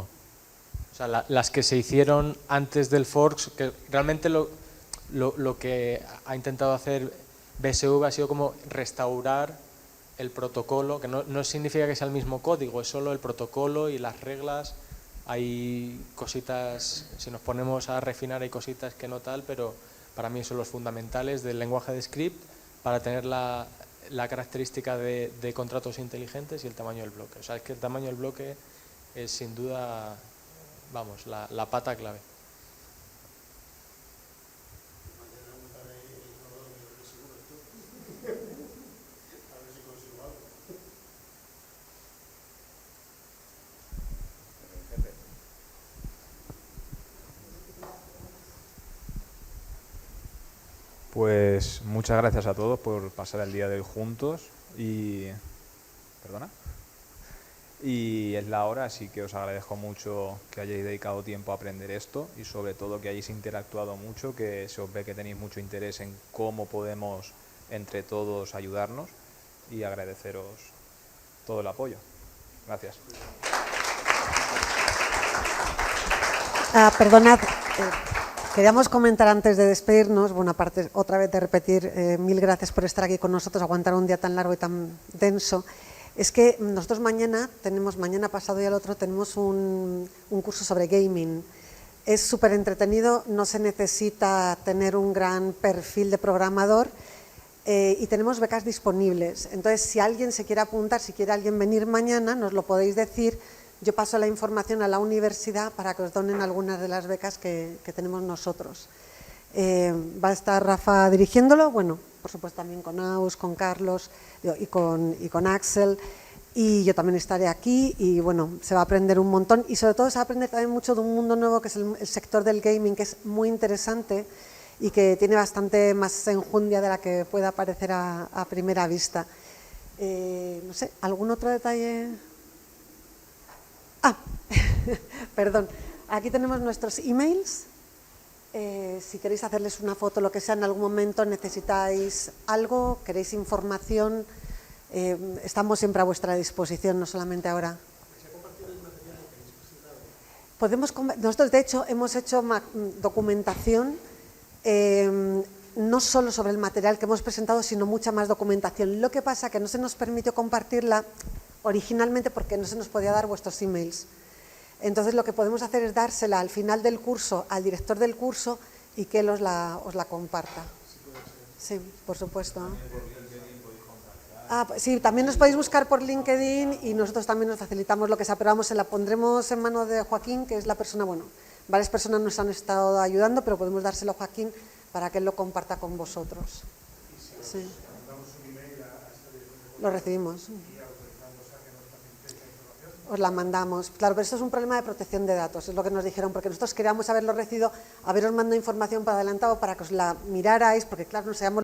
O sea, las que se hicieron antes del fork, que realmente lo que ha intentado hacer BSV ha sido como restaurar el protocolo, que no significa que sea el mismo código, es solo el protocolo y las reglas. Hay cositas, si nos ponemos a refinar, hay cositas que no tal, pero para mí son los fundamentales del lenguaje de script para tener la característica de contratos inteligentes y el tamaño del bloque. O sea, es que el tamaño del bloque es sin duda, vamos, la pata clave. Pues muchas gracias a todos por pasar el día de hoy juntos y... ¿Perdona? Y es la hora, así que os agradezco mucho que hayáis dedicado tiempo a aprender esto y sobre todo que hayáis interactuado mucho, que se os ve que tenéis mucho interés en cómo podemos entre todos ayudarnos y agradeceros todo el apoyo. Gracias. Perdonad, queríamos comentar antes de despedirnos, bueno, aparte otra vez de repetir, mil gracias por estar aquí con nosotros, aguantar un día tan largo y tan denso. Es que nosotros mañana pasado y al otro, tenemos un curso sobre gaming. Es súper entretenido, no se necesita tener un gran perfil de programador y tenemos becas disponibles. Entonces, si alguien se quiere apuntar, si quiere alguien venir mañana, nos lo podéis decir. Yo paso la información a la universidad para que os donen algunas de las becas que tenemos nosotros. Va a estar Rafa dirigiéndolo, bueno, por supuesto también con Aus, con Carlos y con Axel, y yo también estaré aquí y bueno, se va a aprender un montón y sobre todo se va a aprender también mucho de un mundo nuevo que es el sector del gaming, que es muy interesante y que tiene bastante más enjundia de la que pueda parecer a primera vista. No sé, ¿algún otro detalle? Perdón, aquí tenemos nuestros emails. Si queréis hacerles una foto, lo que sea, en algún momento necesitáis algo, queréis información, estamos siempre a vuestra disposición, no solamente ahora. Nosotros, de hecho, hemos hecho documentación, no solo sobre el material que hemos presentado, sino mucha más documentación. Lo que pasa es que no se nos permitió compartirla originalmente porque no se nos podía dar vuestros emails. Entonces, lo que podemos hacer es dársela al final del curso al director del curso y que él os la comparta. Sí, por supuesto. Sí, también nos podéis buscar por LinkedIn y nosotros también nos facilitamos lo que sea, pero vamos, se la pondremos en manos de Joaquín, que es la persona, bueno, varias personas nos han estado ayudando, pero podemos dárselo a Joaquín para que él lo comparta con vosotros. Sí. Lo recibimos. Os la mandamos. Claro, pero esto es un problema de protección de datos, es lo que nos dijeron, porque nosotros queríamos haberlo recibido, haberos mandado información para adelantado para que os la mirarais, porque claro, nos habíamos